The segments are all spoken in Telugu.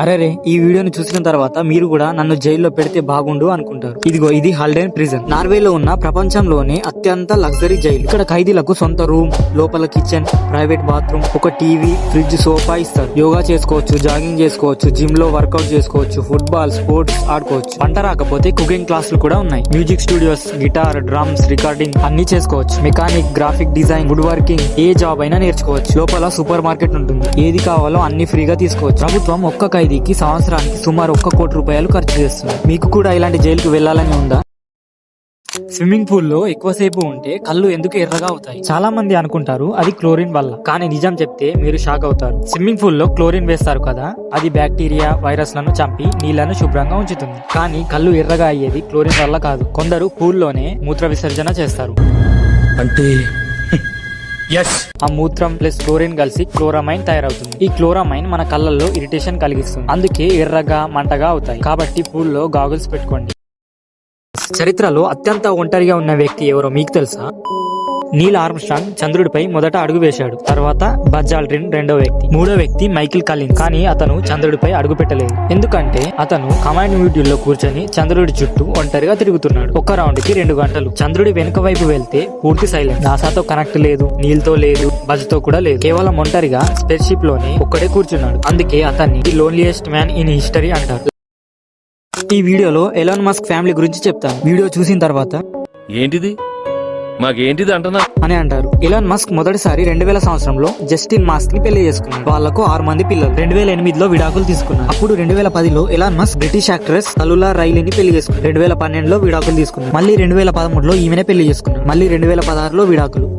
అరే ఈ వీడియోని చూసిన తర్వాత మీరు కూడా నన్ను జైల్లో పెడితే బాగుండు అనుకుంటారు. ఇదిగో ఇది హల్డెన్ ప్రిజన్. నార్వేలో ఉన్న ప్రపంచంలోనే అత్యంత లగ్జరీ జైలు. ఇక్కడ ఖైదీలకు సొంత రూమ్, లోపల కిచెన్, ప్రైవేట్ బాత్రూమ్, ఒక టీవీ, ఫ్రిడ్జ్, సోఫా ఇస్తారు. యోగా చేసుకోవచ్చు, జాగింగ్ చేసుకోవచ్చు, జిమ్ లో వర్కౌట్ చేసుకోవచ్చు, ఫుట్బాల్, స్పోర్ట్స్ ఆడుకోవచ్చు. పంట రాకపోతే కుకింగ్ క్లాసులు కూడా ఉన్నాయి. Music studios, guitar, drums, recording అన్ని చేసుకోవచ్చు. Mechanic, graphic design, wood working, ఏ జాబ్ అయినా నేర్చుకోవచ్చు. లోపల సూపర్ మార్కెట్ ఉంటుంది. ఏది కావాలో అన్ని ఫ్రీగా తీసుకోవచ్చు. ప్రభుత్వం ఒక్క ఖైదీకి సంవత్సరానికి సుమారు 1 కోటి రూపాయలు ఖర్చు చేస్తుంది. మీకు కూడా ఇలాంటి జైలుకు వెళ్లాలని ఉందా? స్విమ్మింగ్ పూల్ లో ఎక్కువసేపు ఉంటే కళ్ళు ఎందుకు ఎర్రగా అవుతాయి? చాలా మంది అనుకుంటారు అది క్లోరిన్ వల్ల, కానీ నిజం చెప్తే మీరు షాక్ అవుతారు. స్విమ్మింగ్ పూల్ లో క్లోరిన్ వేస్తారు కదా, అది బ్యాక్టీరియా, వైరస్ లను చంపి నీళ్లను శుభ్రంగా ఉంచుతుంది. కానీ కళ్ళు ఎర్రగా అయ్యేది క్లోరిన్ వల్ల కాదు. కొందరు పూల్ లోనే మూత్ర విసర్జన చేస్తారు. అంటే ఆ మూత్రం ప్లస్ క్లోరిన్ కలిసి క్లోరామైన్ తయారవుతుంది. ఈ క్లోరామైన్ మన కళ్ళల్లో ఇరిటేషన్ కలిగిస్తుంది. అందుకే ఎర్రగా మంటగా అవుతాయి. కాబట్టి పూల్లో గాగుల్స్ పెట్టుకోండి. చరిత్రలో అత్యంత ఒంటరిగా ఉన్న వ్యక్తి ఎవరో మీకు తెలుసా? నీల్ ఆర్మ్స్ట్రాంగ్ చంద్రుడిపై మొదట అడుగు వేశాడు. తర్వాత బజ్ ఆల్డ్రిన్ రెండో వ్యక్తి. మూడో వ్యక్తి మైకిల్ కాలిన్స్. కానీ అతను చంద్రుడిపై అడుగు పెట్టలేదు. ఎందుకంటే అతను కమాండ్ మాడ్యూల్లో కూర్చొని చంద్రుడి చుట్టూ ఒంటరిగా తిరుగుతున్నాడు. ఒక రౌండ్ కి 2 గంటలు. చంద్రుడి వెనుక వైపు వెళ్తే పూర్తి సైలెంట్. నాసాతో కనెక్ట్ లేదు, నీల్ తో లేదు, బజ్ తో కూడా లేదు. కేవలం ఒంటరిగా స్పేస్ షిప్ లోనే ఒక్కడే కూర్చున్నాడు. అందుకే అతన్ని the loneliest man in history అంటారు. ఈ వీడియోలో ఎలాన్ మస్క్ ఫ్యామిలీ గురించి చెప్తాను. వీడియో చూసిన తర్వాత ఏంటిది మాకేంటిది అంటున్నా అని అంటారు. ఎలాన్ మస్క్ మొదటిసారి 2000 సంవత్సరంలో జస్టిన్ మాస్క్ ని పెళ్లి చేసుకున్నాడు. వాళ్లకు 6 మంది పిల్లలు. 2008లో విడాకులు తీసుకున్నారు. అప్పుడు 2010లో ఎలాన్ మస్క్ బ్రిటిష్ యాక్ట్రెస్ తలులా రైలీని పెళ్లి చేసుకున్నారు. 2012లో విడాకులు తీసుకున్నారు. మళ్ళీ 2013లో ఈమెనే పెళ్లి చేసుకున్నారు. మళ్ళీ 2016లో విడాకులు.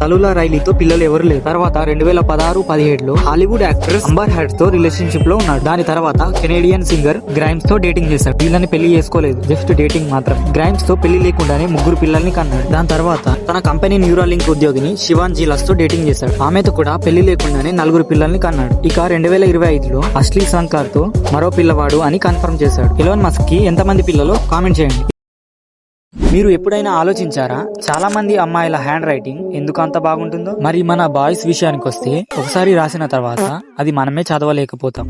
తలులా రైలీతో పిల్లలు ఎవరు లేరు. తర్వాత 2016-17లో హాలీవుడ్ యాక్ట్రెస్ అంబర్ హర్డ్ తో రిలేషన్షిప్ లో ఉన్నాడు. దాని తర్వాత కెనేడియన్ సింగర్ గ్రైమ్స్ తో డేటింగ్ చేశాడు. వీళ్ళని పెళ్లి చేసుకోలేదు, జస్ట్ డేటింగ్ మాత్రం. గ్రైమ్స్ తో పెళ్లి లేకుండానే 3 పిల్లల్ని కన్నాడు. దాని తర్వాత తన కంపెనీ న్యూరాలింక్ ఉద్యోగిని శివాన్ జీలాస్ తో డేటింగ్ చేశాడు. ఆమెతో కూడా పెళ్లి లేకుండానే 4 పిల్లల్ని కన్నాడు. ఇక 2025లో అశ్లీ సంకార్ తో మరో పిల్లవాడు అని కన్ఫర్మ్ చేశాడు. ఎలాన్ మస్క్ కి ఎంతమంది పిల్లలు కామెంట్ చేయండి. మీరు ఎప్పుడైనా ఆలోచించారా చాలా మంది అమ్మాయిల హ్యాండ్ రైటింగ్ ఎందుకు అంత బాగుంటుందో? మరి మన బాయ్స్ విషయానికి వస్తే ఒకసారి రాసిన తర్వాత అది మనమే చదవలేకపోతాం.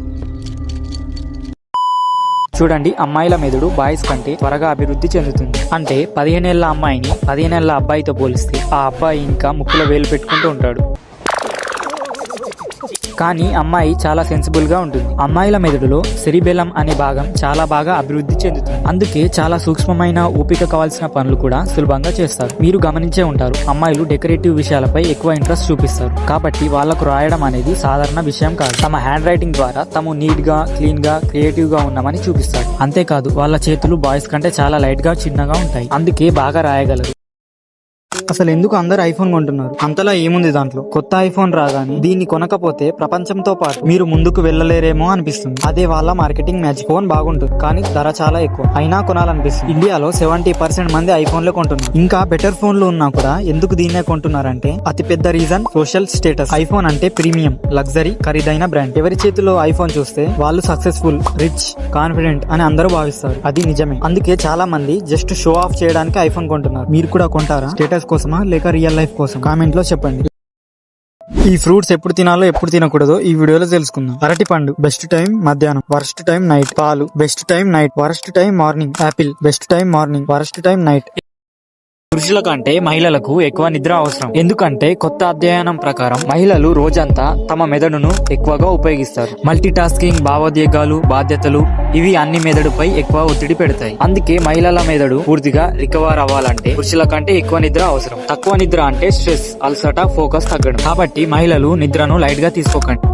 చూడండి, అమ్మాయిల మెదడు బాయ్స్ కంటే త్వరగా అభివృద్ధి చెందుతుంది. అంటే 15 ఏళ్ల అమ్మాయిని 15 ఏళ్ల అబ్బాయితో పోలిస్తే ఆ అబ్బాయి ఇంకా ముక్కులో వేలు పెట్టుకుంటూ ఉంటాడు. కానీ అమ్మాయి చాలా సెన్సిబుల్ గా ఉంటుంది. అమ్మాయిల మెదడులో సెరిబెలం అనే భాగం చాలా బాగా అభివృద్ధి చెందుతుంది. అందుకే చాలా సూక్ష్మమైన ఓపిక కావాల్సిన పనులు కూడా సులభంగా చేస్తారు. మీరు గమనించే ఉంటారు, అమ్మాయిలు డెకరేటివ్ విషయాలపై ఎక్కువ ఇంట్రెస్ట్ చూపిస్తారు. కాబట్టి వాళ్లకు రాయడం అనేది సాధారణ విషయం కాదు. తమ హ్యాండ్ రైటింగ్ ద్వారా తాము నీట్ గా, క్లీన్ గా, క్రియేటివ్ గా ఉన్నామని చూపిస్తారు. అంతేకాదు వాళ్ళ చేతులు బాయ్స్ కంటే చాలా లైట్ గా, చిన్నగా ఉంటాయి. అందుకే బాగా రాయగలరు. అసలు ఎందుకు అందరు ఐఫోన్ కొంటున్నారు? అంతలా ఏముంది దాంట్లో? కొత్త ఐఫోన్ రాగానే దీన్ని కొనకపోతే ప్రపంచంతో పాటు మీరు ముందుకు వెళ్ళలేరేమో అనిపిస్తుంది. అదే వాళ్ళ మార్కెటింగ్ మ్యాజిక్. ఫోన్ బాగుంటుంది కానీ ధర చాలా ఎక్కువ, అయినా కొనాలనిపిస్తుంది. ఇండియాలో 70% మంది ఐఫోన్లే కొంటున్నారు. ఇంకా బెటర్ ఫోన్లు ఉన్నా కూడా ఎందుకు దీన్నే కొంటున్నారంటే అతి పెద్ద రీజన్ సోషల్ స్టేటస్. ఐఫోన్ అంటే ప్రీమియం, లగ్జరీ, ఖరీదైన బ్రాండ్. ఎవరి చేతిలో ఐఫోన్ చూస్తే వాళ్ళు సక్సెస్ఫుల్, రిచ్, కాన్ఫిడెంట్ అని అందరూ భావిస్తారు. అది నిజమే. అందుకే చాలా మంది జస్ట్ షో ఆఫ్ చేయడానికి ఐఫోన్ కొంటున్నారు. మీరు కూడా కొంటారా? స్టేటస్ కోసమా లేక రియల్ లైఫ్ కోసం? కామెంట్ లో చెప్పండి. ఈ ఫ్రూట్స్ ఎప్పుడు తినాలో ఎప్పుడు తినకూడదో ఈ వీడియోలో తెలుసుకుందాం. అరటి పండు బెస్ట్ టైం మధ్యాహ్నం, వర్స్ట్ టైం నైట్. పాలు best time night, worst time morning. Apple best time morning, worst time night. పురుషుల కంటే మహిళలకు ఎక్కువ నిద్ర అవసరం. ఎందుకంటే కొత్త అధ్యయనం ప్రకారం మహిళలు రోజంతా తమ మెదడును ఎక్కువగా ఉపయోగిస్తారు. మల్టీ టాస్కింగ్, భావోద్వేగాలు, బాధ్యతలు ఇవి అన్ని మెదడుపై ఎక్కువ ఒత్తిడి పెడతాయి. అందుకే మహిళల మెదడు పూర్తిగా రికవర్ అవ్వాలంటే పురుషుల కంటే ఎక్కువ నిద్ర అవసరం. తక్కువ నిద్ర అంటే స్ట్రెస్, అలసట, ఫోకస్ తగ్గడం. కాబట్టి మహిళలు నిద్రను లైట్ గా తీసుకోకండి.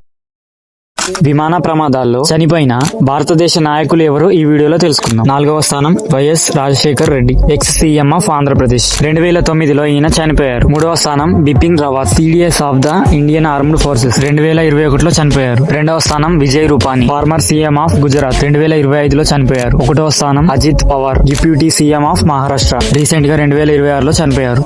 విమాన ప్రమాదాల్లో చనిపోయిన భారతదేశ నాయకులు ఎవరో ఈ వీడియోలో తెలుసుకుందాం. 4వ స్థానం YS Rajasekhar Reddy, ex CM of Andhra Pradesh. 2009లో ఈయన చనిపోయారు. 3వ స్థానం Bipin Rawat, CDS of the Indian armed forces. 2021లో చనిపోయారు. 2వ స్థానం Vijay Rupani, former CM of Gujarat. 2025లో చనిపోయారు. 1వ స్థానం Ajit Pawar, deputy CM of Maharashtra. Recent గా 2026లో చనిపోయారు.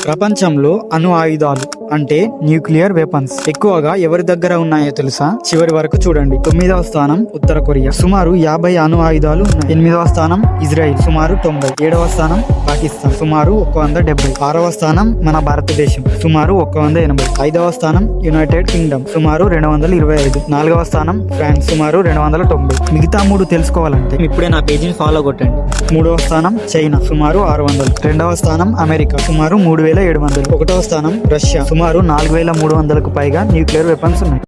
ప్రపంచంలో అణు ఆయుధాలు అంటే న్యూక్లియర్ వెపన్స్ ఎక్కువగా ఎవరి దగ్గర ఉన్నాయో తెలుసా? చివరి వరకు చూడండి. 9వ స్థానం ఉత్తర కొరియా, సుమారు 50 అణు ఆయుధాలు ఉన్నాయి. 8వ స్థానం ఇజ్రాయిల్, సుమారు 90. 7వ స్థానం పాకిస్తాన్, సుమారు 170. 6వ స్థానం మన భారతదేశం, సుమారు 180. 5వ స్థానం యునైటెడ్ కింగ్డమ్, సుమారు 225. 4వ స్థానం ఫ్రాన్స్, సుమారు 290. మిగతా 3 తెలుసుకోవాలంటే ఇప్పుడే నా పేజీని ఫాలో కొట్టండి. 3వ స్థానం చైనా, సుమారు 600. 2వ స్థానం అమెరికా, సుమారు 3700. 1వ స్థానం రష్యా, సుమారు 4300కు పైగా న్యూక్లియర్ వెపన్స్ ఉన్నాయి.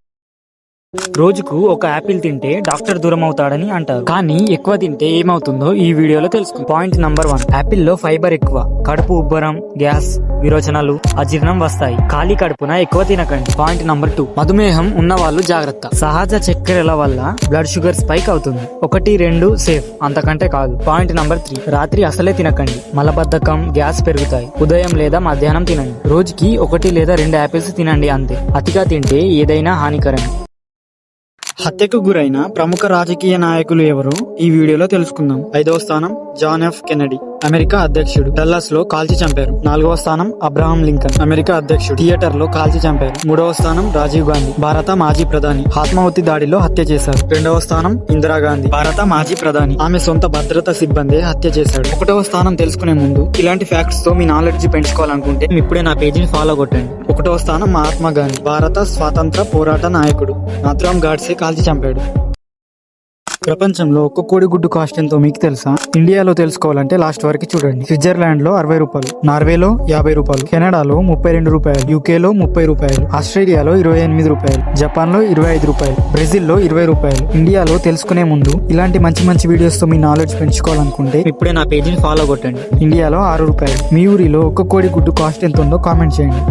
రోజుకు ఒక యాపిల్ తింటే డాక్టర్ దూరం అవుతాడని అంటారు, కానీ ఎక్కువ తింటే ఏమవుతుందో ఈ వీడియోలో తెలుసుకుందాం. పాయింట్ నంబర్ 1, యాపిల్ లో ఫైబర్ ఎక్కువ. కడుపు ఉబ్బరం, గ్యాస్, విరోచనాలు, అజీర్ణం వస్తాయి. ఖాళీ కడుపున ఎక్కువ తినకండి. పాయింట్ నంబర్ 2, మధుమేహం ఉన్న వాళ్ళు జాగ్రత్త. సహజ చక్కెరల వల్ల బ్లడ్ షుగర్ స్పైక్ అవుతుంది. 1, 2 సేఫ్, అంతకంటే కాదు. పాయింట్ నంబర్ 3, రాత్రి అసలే తినకండి. మలబద్ధకం, గ్యాస్ పెరుగుతాయి. ఉదయం లేదా మధ్యాహ్నం తినండి. రోజుకి 1 లేదా 2 యాపిల్స్ తినండి అంతే. అతిగా తింటే ఏదైనా హానికరమే. హత్యకు గురైన ప్రముఖ రాజకీయ నాయకులు ఎవరో ఈ వీడియోలో తెలుసుకుందాం. 5వ స్థానం జాన్ ఎఫ్ కెనడీ, అమెరికా అధ్యక్షుడు, డల్లాస్ లో కాల్చి చంపారు. 4వ స్థానం అబ్రహాం లింకన్, అమెరికా అధ్యక్షుడు, థియేటర్ లో కాల్చి చంపారు. 3వ స్థానం రాజీవ్ గాంధీ, భారత మాజీ ప్రధాని, ఆత్మాహుతి దాడిలో హత్య చేశారు. 2వ స్థానం ఇందిరాగాంధీ, భారత మాజీ ప్రధాని, ఆమె సొంత భద్రతా సిబ్బంది హత్య చేశాడు. 1వ స్థానం తెలుసుకునే ముందు ఇలాంటి ఫ్యాక్ట్స్ తో మీ నాలెడ్జ్ పెంచుకోవాలనుకుంటే ఇప్పుడే నా పేజీని ఫాలో కొట్టండి. 1వ స్థానం మహాత్మా గాంధీ, భారత స్వాతంత్ర పోరాట నాయకుడు, నాథురామ్ గాడ్సే కాల్చి చంపాడు. ప్రపంచంలో ఒక్క కోడిగుడ్డు కాస్ట్ ఎంతో మీకు తెలుసా? ఇండియాలో తెలుసుకోవాలంటే లాస్ట్ వరకు చూడండి. స్విట్జర్లాండ్ లో 60 రూపాయలు, నార్వేలో 50 రూపాయలు, కెనడాలో 32 రూపాయలు, యూకేలో 30 రూపాయలు, ఆస్ట్రేలియాలో 28 రూపాయలు, జపాన్ లో 25 రూపాయలు, బ్రెజిల్ లో 20 రూపాయలు. ఇండియాలో తెలుసుకునే ముందు ఇలాంటి మంచి వీడియోస్ తో మీ నాలెడ్జ్ పెంచుకోవాలనుకుంటే ఇప్పుడే నా పేజీని ఫాలో కొట్టండి. ఇండియాలో 6 రూపాయలు. మీ ఊరిలో ఒక్క కోడిగుడ్డు కాస్ట్ ఎంత ఉందో కామెంట్ చేయండి.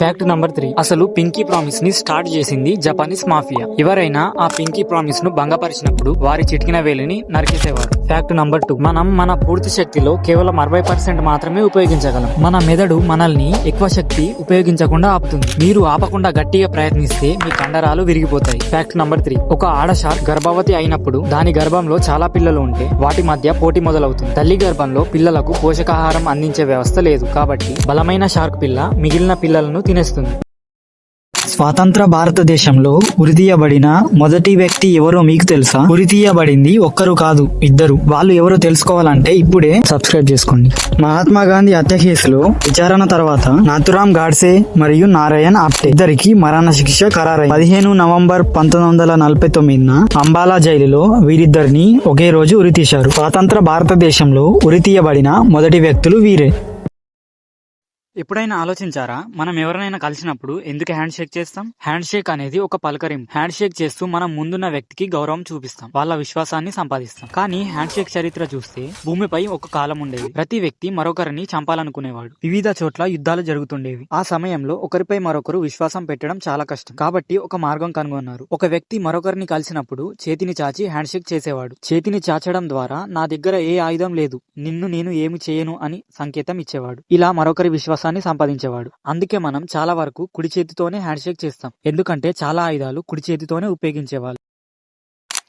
ఫ్యాక్ట్ నంబర్ 3, అసలు పింకీ ప్రామిస్ ని స్టార్ట్ చేసింది జపానీస్ మాఫియా. ఎవరైనా ఆ పింకీ ప్రామిస్ ను భంగపరిచినప్పుడు వారి చిటికిన వేలిని నరికేసేవారు. ఫ్యాక్ట్ నంబర్ 2, మనం మన పూర్తి శక్తిలో కేవలం 60% మాత్రమే ఉపయోగించగలం. మన మెదడు మనల్ని ఎక్కువ శక్తి ఉపయోగించకుండా ఆపుతుంది. మీరు ఆపకుండా గట్టిగా ప్రయత్నిస్తే మీ కండరాలు విరిగిపోతాయి. ఫ్యాక్ట్ నంబర్ 3, ఒక ఆడ షార్క్ గర్భవతి అయినప్పుడు దాని గర్భంలో చాలా పిల్లలు ఉంటే వాటి మధ్య పోటీ మొదలవుతుంది. తల్లి గర్భంలో పిల్లలకు పోషకాహారం అందించే వ్యవస్థ లేదు, కాబట్టి బలమైన షార్క్ పిల్ల మిగిలిన పిల్లలను తినేస్తుంది. స్వాతంత్ర భారతదేశంలో ఉరితీయబడిన మొదటి వ్యక్తి ఎవరో మీకు తెలుసా? ఉరితీయబడింది ఒక్కరు కాదు, 2. వాళ్ళు ఎవరో తెలుసుకోవాలంటే ఇప్పుడే సబ్స్క్రైబ్ చేసుకోండి. మహాత్మా గాంధీ హత్య కేసులో విచారణ తర్వాత నాథురామ్ గాడ్సే మరియు నారాయణ్ ఆప్టే ఇద్దరికి మరణ శిక్ష ఖరారైంది. 15 నవంబర్ 1949 అంబాలా జైలులో వీరిద్దరిని ఒకే రోజు ఉరితీశారు. స్వాతంత్ర భారతదేశంలో ఉరితీయబడిన మొదటి వ్యక్తులు వీరే. ఎప్పుడైనా ఆలోచించారా, మనం ఎవరినైనా కలిసినప్పుడు ఎందుకు హ్యాండ్ షేక్ చేస్తాం? హ్యాండ్ షేక్ అనేది ఒక పలకరింపు. హ్యాండ్ షేక్ చేస్తూ మనం ముందున్న వ్యక్తికి గౌరవం చూపిస్తాం, వాళ్ళ విశ్వాసాన్ని సంపాదిస్తాం. కానీ హ్యాండ్ షేక్ చరిత్ర చూస్తే భూమిపై ఒక కాలం ఉండేది. ప్రతి వ్యక్తి మరొకరిని చంపాలనుకునేవాడు. వివిధ చోట్ల యుద్ధాలు జరుగుతుండేవి. ఆ సమయంలో ఒకరిపై మరొకరు విశ్వాసం పెట్టడం చాలా కష్టం. కాబట్టి ఒక మార్గం కనుగొన్నారు. ఒక వ్యక్తి మరొకరిని కలిసినప్పుడు చేతిని చాచి హ్యాండ్ షేక్ చేసేవాడు. చేతిని చాచడం ద్వారా నా దగ్గర ఏ ఆయుధం లేదు, నిన్ను నేను ఏమి చేయను అని సంకేతం ఇచ్చేవాడు. ఇలా మరొకరి విశ్వాసం సంపాదించేవాడు. అందుకే మనం చాలా వరకు కుడి చేతితోనే హ్యాండ్ షేక్ చేస్తాం, ఎందుకంటే చాలా ఆయుధాలు కుడి చేతితోనే ఉపయోగించేవాళ్ళు.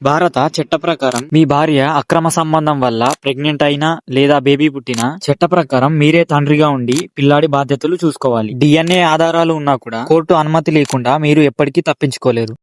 భారత చట్ట ప్రకారం మీ భార్య అక్రమ సంబంధం వల్ల ప్రెగ్నెంట్ అయినా లేదా బేబీ పుట్టినా చట్ట ప్రకారం మీరే తండ్రిగా ఉండి పిల్లాడి బాధ్యతలు చూసుకోవాలి. DNA ఆధారాలు ఉన్నా కూడా కోర్టు అనుమతి లేకుండా మీరు ఎప్పటికీ తప్పించుకోలేరు.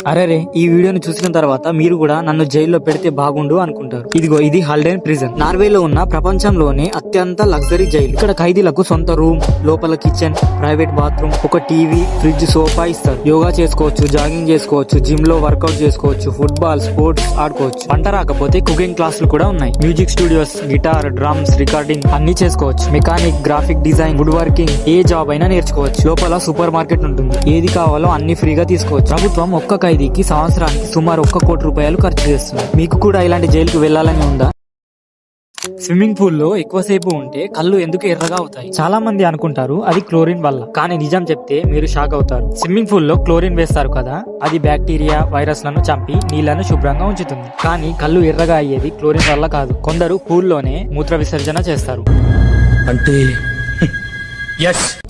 అరేరే, ఈ వీడియోని చూసిన తర్వాత మీరు కూడా నన్ను జైల్లో పెడితే బాగుండు అనుకుంటారు. ఇదిగో ఇది హల్డెన్ ప్రిజన్, నార్వేలో ఉన్న ప్రపంచంలోనే అత్యంత లగ్జరీ జైలు. ఇక్కడ ఖైదీలకు సొంత రూమ్, లోపల కిచెన్, ప్రైవేట్ బాత్రూమ్, ఒక టీవీ, ఫ్రిడ్జ్, సోఫా ఇస్తారు. యోగా చేసుకోవచ్చు, జాగింగ్ చేసుకోవచ్చు, జిమ్ లో వర్కౌట్ చేసుకోవచ్చు, ఫుట్బాల్, స్పోర్ట్స్ ఆడుకోవచ్చు. వంట రాకపోతే కుకింగ్ క్లాసులు కూడా ఉన్నాయి. Music studios, guitar, drums, recording అన్ని చేసుకోవచ్చు. Mechanic, graphic design, wood working, ఏ జాబ్ అయినా నేర్చుకోవచ్చు. లోపల సూపర్ మార్కెట్ ఉంటుంది, ఏది కావాలో అన్ని ఫ్రీగా తీసుకోవచ్చు. ప్రభుత్వం ఒక్క ఖైదీకి సంవత్సరానికి సుమారు 1 కోటి రూపాయలు ఖర్చు చేస్తుంది. మీకు కూడా ఇలాంటి జైలుకు వెళ్లాలని ఉందా? స్విమ్మింగ్ పూల్ లో ఎక్కువసేపు ఉంటే కళ్ళు ఎందుకు ఎర్రగా అవుతాయి? చాలా మంది అనుకుంటారు అది క్లోరిన్ వల్ల, కానీ నిజం చెప్తే మీరు షాక్ అవుతారు. స్విమ్మింగ్ పూల్ లో క్లోరిన్ వేస్తారు కదా, అది బ్యాక్టీరియా, వైరస్లను చంపి నీళ్లను శుభ్రంగా ఉంచుతుంది. కానీ కళ్ళు ఎర్రగా అయ్యేది క్లోరిన్ వల్ల కాదు. కొందరు పూల్లోనే మూత్ర విసర్జన చేస్తారు. అంటే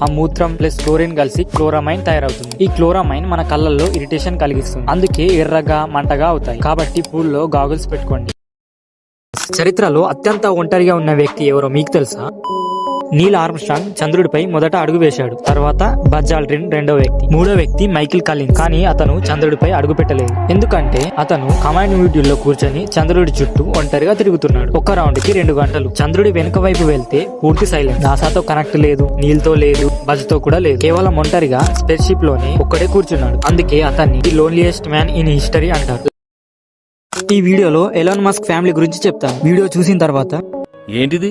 ఆ మూత్రం ప్లస్ క్లోరిన్ కలిసి క్లోరమైన్ తయారవుతుంది. ఈ క్లోరమైన్ మన కళ్ళల్లో ఇరిటేషన్ కలిగిస్తుంది, అందుకే ఎర్రగా మంటగా అవుతాయి. కాబట్టి పూల్లో గాగుల్స్ పెట్టుకోండి. చరిత్రలో అత్యంత ఒంటరిగా ఉన్న వ్యక్తి ఎవరో మీకు తెలుసా? నీల్ ఆర్మ్స్ట్రాంగ్ చంద్రుడిపై మొదట అడుగు వేశాడు. తర్వాత బజ్ ఆల్డ్రిన్ రెండో వ్యక్తి. మూడో వ్యక్తి మైకిల్ కాలిన్స్. కానీ అతను చంద్రుడిపై అడుగు పెట్టలేదు. ఎందుకంటే అతను కమాండ్ మాడ్యూల్ లో కూర్చొని చంద్రుడి చుట్టూ ఒంటరిగా తిరుగుతున్నాడు. ఒక రౌండ్ కి 2 గంటలు. చంద్రుడి వెనుక వైపు వెళ్తే పూర్తి సైలెంట్. నాసాతో కనెక్ట్ లేదు, నీల్ తో లేదు, బజ్ తో కూడా లేదు. కేవలం ఒంటరిగా స్పేస్ షిప్ లోనే ఒక్కడే కూర్చున్నాడు. అందుకే అతన్ని the loneliest man in history అంటారు. ఈ వీడియోలో ఎలాన్ మస్క్ ఫ్యామిలీ గురించి చెప్తాను. వీడియో చూసిన తర్వాత ఏంటిది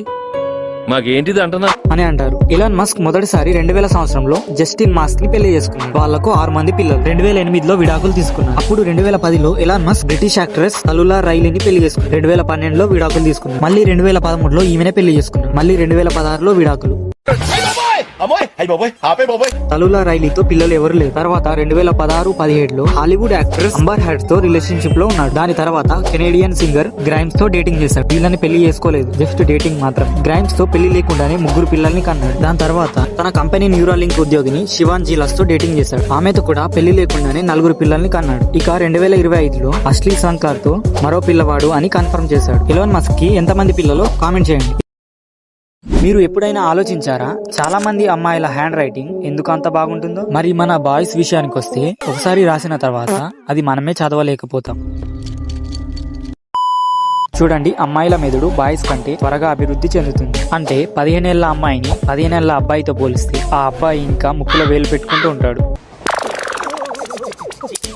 మాకేంటిది అంటున్నా అని అంటారు. ఎలాన్ మస్క్ మొదటిసారి 2000 సంవత్సరంలో జస్టిన్ మాస్క్ ని పెళ్లి చేసుకున్నాడు. వాళ్లకు 6 మంది పిల్లలు. 2008లో విడాకులు తీసుకున్నారు. అప్పుడు 2010లో ఎలాన్ మస్క్ బ్రిటిష్ యాక్ట్రెస్ తలులా రైలీని పెళ్లి చేసుకున్నాడు. 2012లో విడాకులు తీసుకున్నారు. మళ్ళీ 2013లో ఈమెనే పెళ్లి చేసుకున్నాడు. మళ్ళీ 2016లో విడాకులు. తలులా రైలీతో పిల్లలు ఎవరు లేరు. తర్వాత 2016-17లో హాలీవుడ్ యాక్ట్రెస్ అంబర్ హర్డ్ తో రిలేషన్షిప్ లో ఉన్నాడు. దాని తర్వాత కెనేడియన్ సింగర్ గ్రైమ్స్ తో డేటింగ్ చేశాడు. వీళ్ళని పెళ్లి చేసుకోలేదు, జస్ట్ డేటింగ్ మాత్రం. గ్రైమ్స్ తో పెళ్లి లేకుండానే 3 పిల్లల్ని కన్నాడు. దాని తర్వాత తన కంపెనీ న్యూరాలింక్ ఉద్యోగిని శివాన్ జీలాస్ తో డేటింగ్ చేశాడు. ఆమెతో కూడా పెళ్లి లేకుండానే 4 పిల్లల్ని కన్నాడు. ఇక 2025లో అశ్లీ సంకార్ తో మరో పిల్లవాడు అని కన్ఫర్మ్ చేశాడు. ఎలాన్ మస్క్ కి ఎంతమంది పిల్లలు కామెంట్ చేయండి. మీరు ఎప్పుడైనా ఆలోచించారా చాలా మంది అమ్మాయిల హ్యాండ్ రైటింగ్ ఎందుకు అంత బాగుంటుందో? మరి మన బాయ్స్ విషయానికి వస్తే ఒకసారి రాసిన తర్వాత అది మనమే చదవలేకపోతాం. చూడండి, అమ్మాయిల మెదడు బాయ్స్ కంటే త్వరగా అభివృద్ధి చెందుతుంది. అంటే 15 ఏళ్ల అమ్మాయిని 15 ఏళ్ల అబ్బాయితో పోలిస్తే ఆ అబ్బాయి ఇంకా ముక్కులో వేలు పెట్టుకుంటూ ఉంటాడు.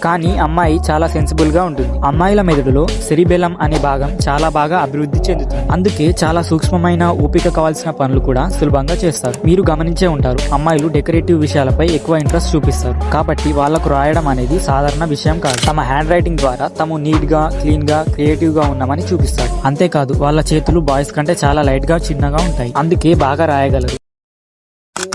కానీ అమ్మాయి చాలా సెన్సిబుల్ గా ఉంటుంది. అమ్మాయిల మెదడులో సెరిబెలం అనే భాగం చాలా బాగా అభివృద్ధి చెందుతుంది. అందుకే చాలా సూక్ష్మమైన ఓపిక కావాల్సిన పనులు కూడా సులభంగా చేస్తారు. మీరు గమనించే ఉంటారు, అమ్మాయిలు డెకరేటివ్ విషయాలపై ఎక్కువ ఇంట్రెస్ట్ చూపిస్తారు. కాబట్టి వాళ్లకు రాయడం అనేది సాధారణ విషయం కాదు. తమ హ్యాండ్ రైటింగ్ ద్వారా తాము నీట్ గా, క్లీన్ గా, క్రియేటివ్ గా ఉన్నామని చూపిస్తారు. అంతేకాదు వాళ్ళ చేతులు బాయ్స్ కంటే చాలా లైట్ గా, చిన్నగా ఉంటాయి. అందుకే బాగా రాయగలరు.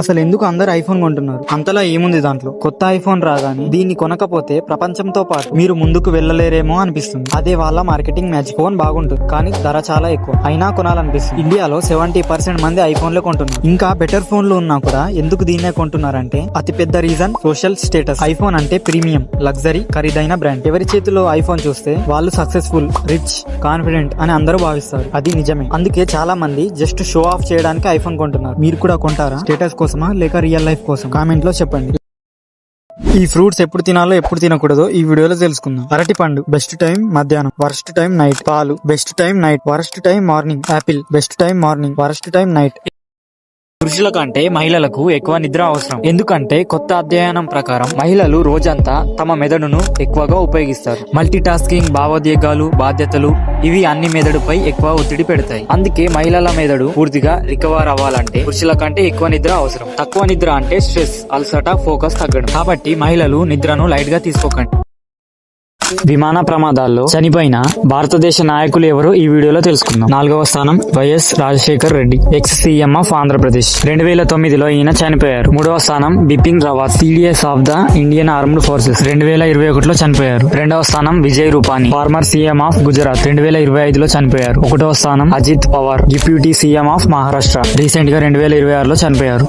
అసలు ఎందుకు అందరు ఐఫోన్ కొంటున్నారు? అంతలా ఏముంది దాంట్లో? కొత్త ఐఫోన్ రాగానే దీన్ని కొనకపోతే ప్రపంచంతో పాటు మీరు ముందుకు వెళ్ళలేరేమో అనిపిస్తుంది. అదే వాళ్ళ మార్కెటింగ్ మ్యాజిక్. ఫోన్ బాగుంటుంది కానీ ధర చాలా ఎక్కువ, అయినా కొనాలనిపిస్తుంది. ఇండియాలో 70% మంది ఐఫోన్లే కొంటున్నారు. ఇంకా బెటర్ ఫోన్లు ఉన్నా కూడా ఎందుకు దీన్నే కొంటున్నారంటే అతి పెద్ద రీజన్ సోషల్ స్టేటస్. ఐఫోన్ అంటే ప్రీమియం, లగ్జరీ, ఖరీదైన బ్రాండ్. ఎవరి చేతిలో ఐఫోన్ చూస్తే వాళ్ళు సక్సెస్ఫుల్, రిచ్, కాన్ఫిడెంట్ అని అందరూ భావిస్తారు. అది నిజమే. అందుకే చాలా మంది జస్ట్ షో ఆఫ్ చేయడానికి ఐఫోన్ కొంటున్నారు. మీరు కూడా కొంటారా? స్టేటస్ కోసమా లేక రియల్ లైఫ్ కోసం? కామెంట్ లో చెప్పండి. ఈ ఫ్రూట్స్ ఎప్పుడు తినాలో ఎప్పుడు తినకూడదో ఈ వీడియోలో తెలుసుకుందాం. అరటి పండు బెస్ట్ టైం మధ్యాహ్నం, వరస్ట్ టైం నైట్. పాలు best time night, worst time morning. Apple best time morning, worst time night. పురుషుల కంటే మహిళలకు ఎక్కువ నిద్ర అవసరం. ఎందుకంటే కొత్త అధ్యయనం ప్రకారం మహిళలు రోజంతా తమ మెదడును ఎక్కువగా ఉపయోగిస్తారు. మల్టీ టాస్కింగ్, భావోద్వేగాలు, బాధ్యతలు ఇవి అన్ని మెదడుపై ఎక్కువ ఒత్తిడి పెడతాయి. అందుకే మహిళల మెదడు పూర్తిగా రికవర్ అవ్వాలంటే పురుషుల కంటే ఎక్కువ నిద్ర అవసరం. తక్కువ నిద్ర అంటే స్ట్రెస్, అలసట, ఫోకస్ తగ్గడం. కాబట్టి మహిళలు నిద్రను లైట్ గా తీసుకోకండి. విమాన ప్రమాదాల్లో చనిపోయిన భారతదేశ నాయకులు ఎవరో ఈ వీడియోలో తెలుసుకుందాం. 4వ స్థానం YS Rajasekhar Reddy, ex CM of Andhra Pradesh. 2009లో ఈయన చనిపోయారు. 3వ స్థానం Bipin Rawat, CDS of the Indian armed forces. 2021లో చనిపోయారు. 2వ స్థానం Vijay Rupani, former CM of Gujarat. 2025లో చనిపోయారు. 1వ స్థానం Ajit Pawar, deputy CM of Maharashtra. Recent గా 2026లో చనిపోయారు.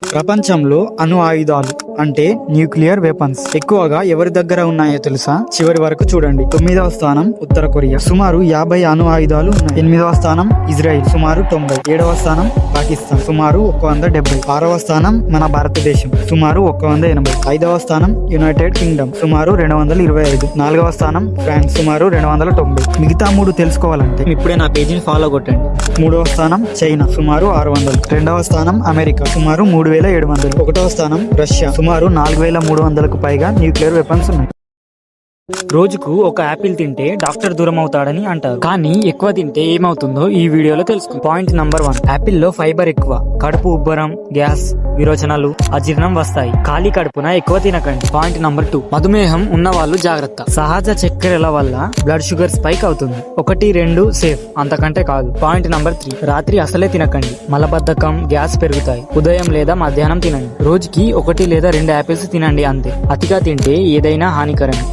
ప్రపంచంలో అణు ఆయుధాలు అంటే న్యూక్లియర్ వెపన్స్ ఎక్కువగా ఎవరి దగ్గర ఉన్నాయో తెలుసా? చివరి వరకు చూడండి. 9వ స్థానం ఉత్తర కొరియా, సుమారు 50 అణు ఆయుధాలు ఉన్నాయి. 8వ స్థానం ఇజ్రాయిల్, సుమారు 90. 7వ స్థానం పాకిస్తాన్, సుమారు 170. 6వ స్థానం మన భారతదేశం, సుమారు 180. 5వ స్థానం యునైటెడ్ కింగ్డమ్, సుమారు 225. 4వ స్థానం ఫ్రాన్స్, సుమారు 290. మిగతా 3 తెలుసుకోవాలంటే ఇప్పుడే నా పేజీని ఫాలో కొట్టండి. 3వ స్థానం చైనా, సుమారు 600. 2వ స్థానం అమెరికా, సుమారు 3700. 1వ స్థానం రష్యా, సుమారు 4300కు పైగా న్యూక్లియర్ వెపన్స్ ఉన్నాయి. రోజుకు ఒక యాపిల్ తింటే డాక్టర్ దూరం అవుతాడని అంటారు. కానీ ఎక్కువ తింటే ఏమవుతుందో ఈ వీడియోలో తెలుసుకో. పాయింట్ నంబర్ 1, యాపిల్ లో ఫైబర్ ఎక్కువ. కడుపు ఉబ్బరం, గ్యాస్, విరోచనాలు, అజీర్ణం వస్తాయి. ఖాళీ కడుపున ఎక్కువ తినకండి. పాయింట్ నంబర్ 2, మధుమేహం ఉన్న వాళ్ళు జాగ్రత్త. సహజ చక్కెరల వల్ల బ్లడ్ షుగర్ స్పైక్ అవుతుంది. 1, 2 సేఫ్, అంతకంటే కాదు. పాయింట్ నంబర్ 3, రాత్రి అసలే తినకండి. మలబద్ధకం, గ్యాస్ పెరుగుతాయి. ఉదయం లేదా మధ్యాహ్నం తినండి. రోజుకి 1 లేదా 2 యాపిల్స్ తినండి అంతే. అతిగా తింటే ఏదైనా హానికరమే.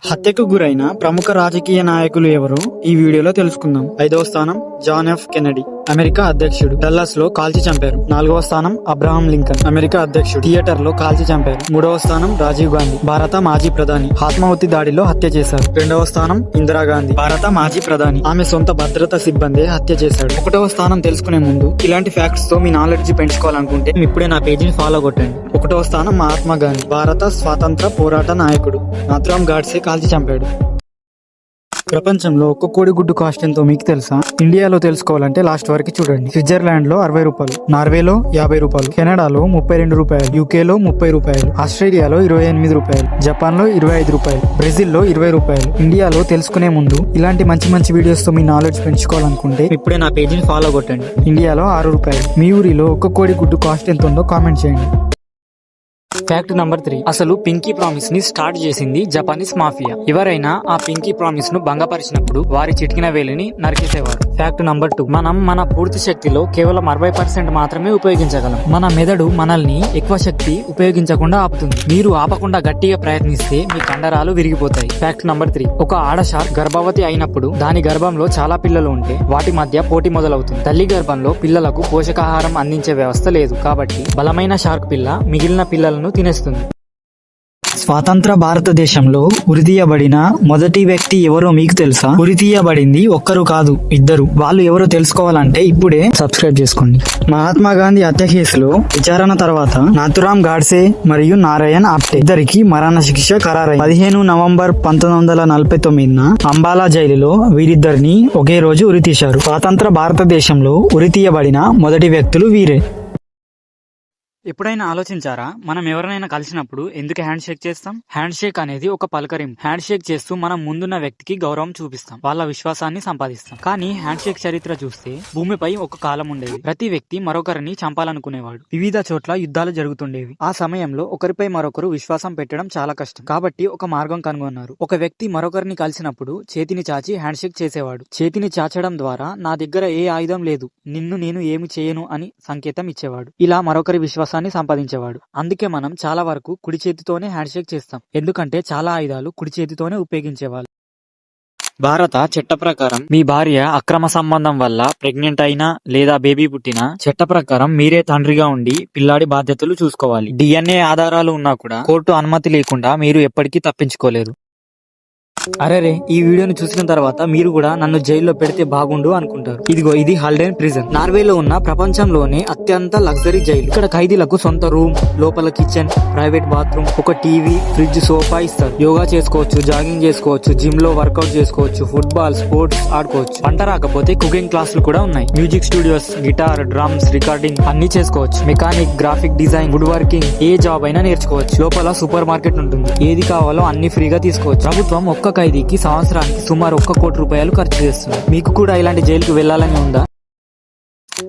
హత్యకు గురైన ప్రముఖ రాజకీయ నాయకులు ఎవరో ఈ వీడియోలో తెలుసుకుందాం. 5వ స్థానం జాన్ ఎఫ్ కెనడీ, అమెరికా అధ్యక్షుడు. డల్లాస్ లో కాల్చి చంపారు. 4వ స్థానం అబ్రహాం లింకన్, అమెరికా అధ్యక్షుడు. థియేటర్ లో కాల్చి చంపారు. 3వ స్థానం రాజీవ్ గాంధీ, భారత మాజీ ప్రధాని, ఆత్మాహుతి దాడిలో హత్య చేశారు. 2వ స్థానం ఇందిరాగాంధీ, భారత మాజీ ప్రధాని, ఆమె సొంత భద్రతా సిబ్బంది హత్య చేశాడు. 1వ స్థానం తెలుసుకునే ముందు ఇలాంటి ఫ్యాక్ట్స్ తో మీ నాలెడ్జ్ పెంచుకోవాలనుకుంటే ఇప్పుడే నా పేజీని ఫాలో కొట్టండి. 1వ స్థానం మహాత్మా గాంధీ, భారత స్వాతంత్ర పోరాట నాయకుడు. నాథురామ్ గాడ్సే కాల్చి చంపాడు. ప్రపంచంలో ఒక్క కోడిగుడ్డు కాస్ట్ ఎంతో మీకు తెలుసా? ఇండియాలో తెలుసుకోవాలంటే లాస్ట్ వరకు చూడండి. స్విట్జర్లాండ్ లో 60 రూపాయలు, నార్వేలో 50 రూపాయలు, కెనడాలో 32 రూపాయలు, యూకేలో 30 రూపాయలు, ఆస్ట్రేలియాలో 28 రూపాయలు, జపాన్ లో 25 రూపాయలు, బ్రెజిల్ లో 20 రూపాయలు. ఇండియాలో తెలుసుకునే ముందు ఇలాంటి మంచి మంచి వీడియోస్ తో మీ నాలెడ్జ్ పెంచుకోవాలనుకుంటే ఇప్పుడే నా పేజీని ఫాలో కొట్టండి. ఇండియాలో 6 రూపాయలు. మీ ఊరిలో ఒక్క కోడిగుడ్డు కాస్ట్ ఎంత ఉందో కామెంట్ చేయండి. Fact number 3. అసలు పింకీ ప్రామిస్ ని స్టార్ట్ చేసింది జపానీస్ మాఫియా. ఎవరైనా ఆ పింకీ ప్రామిస్ ను భంగపరిచినప్పుడు వారి చిటికిన వేలిని నరికేసేవారు. Fact number 2. మనం మన పూర్తి శక్తిలో కేవలం 60% మాత్రమే ఉపయోగించగలం. మన మెదడు మనల్ని ఎక్కువ శక్తి ఉపయోగించకుండా ఆపుతుంది. మీరు ఆపకుండా గట్టిగా ప్రయత్నిస్తే మీ కండరాలు విరిగిపోతాయి. Fact number 3. ఒక ఆడ షార్క్ గర్భవతి అయినప్పుడు దాని గర్భంలో చాలా పిల్లలు ఉంటే వాటి మధ్య పోటీ మొదలవుతుంది. తల్లి గర్భంలో పిల్లలకు పోషకాహారం అందించే వ్యవస్థ లేదు కాబట్టి బలమైన షార్క్ పిల్ల మిగిలిన పిల్లలను తినేస్తుంది. స్వాతంత్ర భారతదేశంలో ఉరితీయబడిన మొదటి వ్యక్తి ఎవరో మీకు తెలుసా? ఉరితీయబడింది ఒక్కరు కాదు, ఇద్దరు. వాళ్ళు ఎవరో తెలుసుకోవాలంటే ఇప్పుడే సబ్స్క్రైబ్ చేసుకోండి. మహాత్మా గాంధీ హత్య కేసులో విచారణ తర్వాత నాథురామ్ గాడ్సే మరియు నారాయణ్ ఆప్టే ఇద్దరికి మరణశిక్ష ఖరారైంది. 15 నవంబర్ 1949 అంబాలా జైలులో వీరిద్దరిని ఒకే రోజు ఉరితీశారు. స్వాతంత్ర భారతదేశంలో ఉరితీయబడిన మొదటి వ్యక్తులు వీరే. ఎప్పుడైనా ఆలోచించారా, మనం ఎవరినైనా కలిసినప్పుడు ఎందుకు హ్యాండ్ షేక్ చేస్తాం? హ్యాండ్ షేక్ అనేది ఒక పలకరింపు. హ్యాండ్ షేక్ చేస్తూ మనం ముందున్న వ్యక్తికి గౌరవం చూపిస్తాం, వాళ్ళ విశ్వాసాన్ని సంపాదిస్తాం. కానీ హ్యాండ్ షేక్ చరిత్ర చూస్తే భూమిపై ఒక కాలం ఉండేది. ప్రతి వ్యక్తి మరొకరిని చంపాలనుకునేవాడు. వివిధ చోట్ల యుద్ధాలు జరుగుతుండేవి. ఆ సమయంలో ఒకరిపై మరొకరు విశ్వాసం పెట్టడం చాలా కష్టం. కాబట్టి ఒక మార్గం కనుగొన్నారు. ఒక వ్యక్తి మరొకరిని కలిసినప్పుడు చేతిని చాచి హ్యాండ్ షేక్ చేసేవాడు. చేతిని చాచడం ద్వారా నా దగ్గర ఏ ఆయుధం లేదు, నిన్ను నేను ఏమి చేయను అని సంకేతం ఇచ్చేవాడు. ఇలా మరొకరి విశ్వాసాన్ని సంపాదించేవాడు. అందుకే మనం చాలా వరకు కుడి చేతితోనే హ్యాండ్ షేక్ చేస్తాం, ఎందుకంటే చాలా ఆయుధాలు కుడి చేతితోనే ఉపయోగించేవాళ్ళు. భారత చట్ట ప్రకారం మీ భార్య అక్రమ సంబంధం వల్ల ప్రెగ్నెంట్ అయినా లేదా బేబీ పుట్టినా చట్ట ప్రకారం మీరే తండ్రిగా ఉండి పిల్లాడి బాధ్యతలు చూసుకోవాలి. DNA ఆధారాలు ఉన్నా కూడా కోర్టు అనుమతి లేకుండా మీరు ఎప్పటికీ తప్పించుకోలేరు. అరేరే, ఈ వీడియోని చూసిన తర్వాత మీరు కూడా నన్ను జైల్లో పెడితే బాగుండు అనుకుంటారు. ఇదిగో ఇది హాల్డెన్ ప్రిజన్. నార్వేలో ఉన్న ప్రపంచంలోనే అత్యంత లగ్జరీ జైలు. ఇక్కడ ఖైదీలకు సొంత రూమ్, లోపల కిచెన్, ప్రైవేట్ బాత్రూమ్, ఒక టీవీ, ఫ్రిడ్జ్, సోఫా ఇస్తారు. యోగా చేసుకోవచ్చు, జాగింగ్ చేసుకోవచ్చు, జిమ్ లో వర్కౌట్ చేసుకోవచ్చు, ఫుట్బాల్, స్పోర్ట్స్ ఆడుకోవచ్చు. వంట రాకపోతే కుకింగ్ క్లాసులు కూడా ఉన్నాయి. Music studios, guitar, drums, recording అన్ని చేసుకోవచ్చు. Mechanic, graphic design, wood working, ఏ జాబ్ అయినా నేర్చుకోవచ్చు. లోపల సూపర్ మార్కెట్ ఉంటుంది. ఏది కావాలో అన్ని ఫ్రీగా తీసుకోవచ్చు. ప్రభుత్వం ఒక్క ఖైదీకి సంవత్సరానికి సుమారు 1 కోటి రూపాయలు ఖర్చు చేస్తుంది. మీకు కూడా ఇలాంటి జైలుకు వెళ్లాలని ఉందా?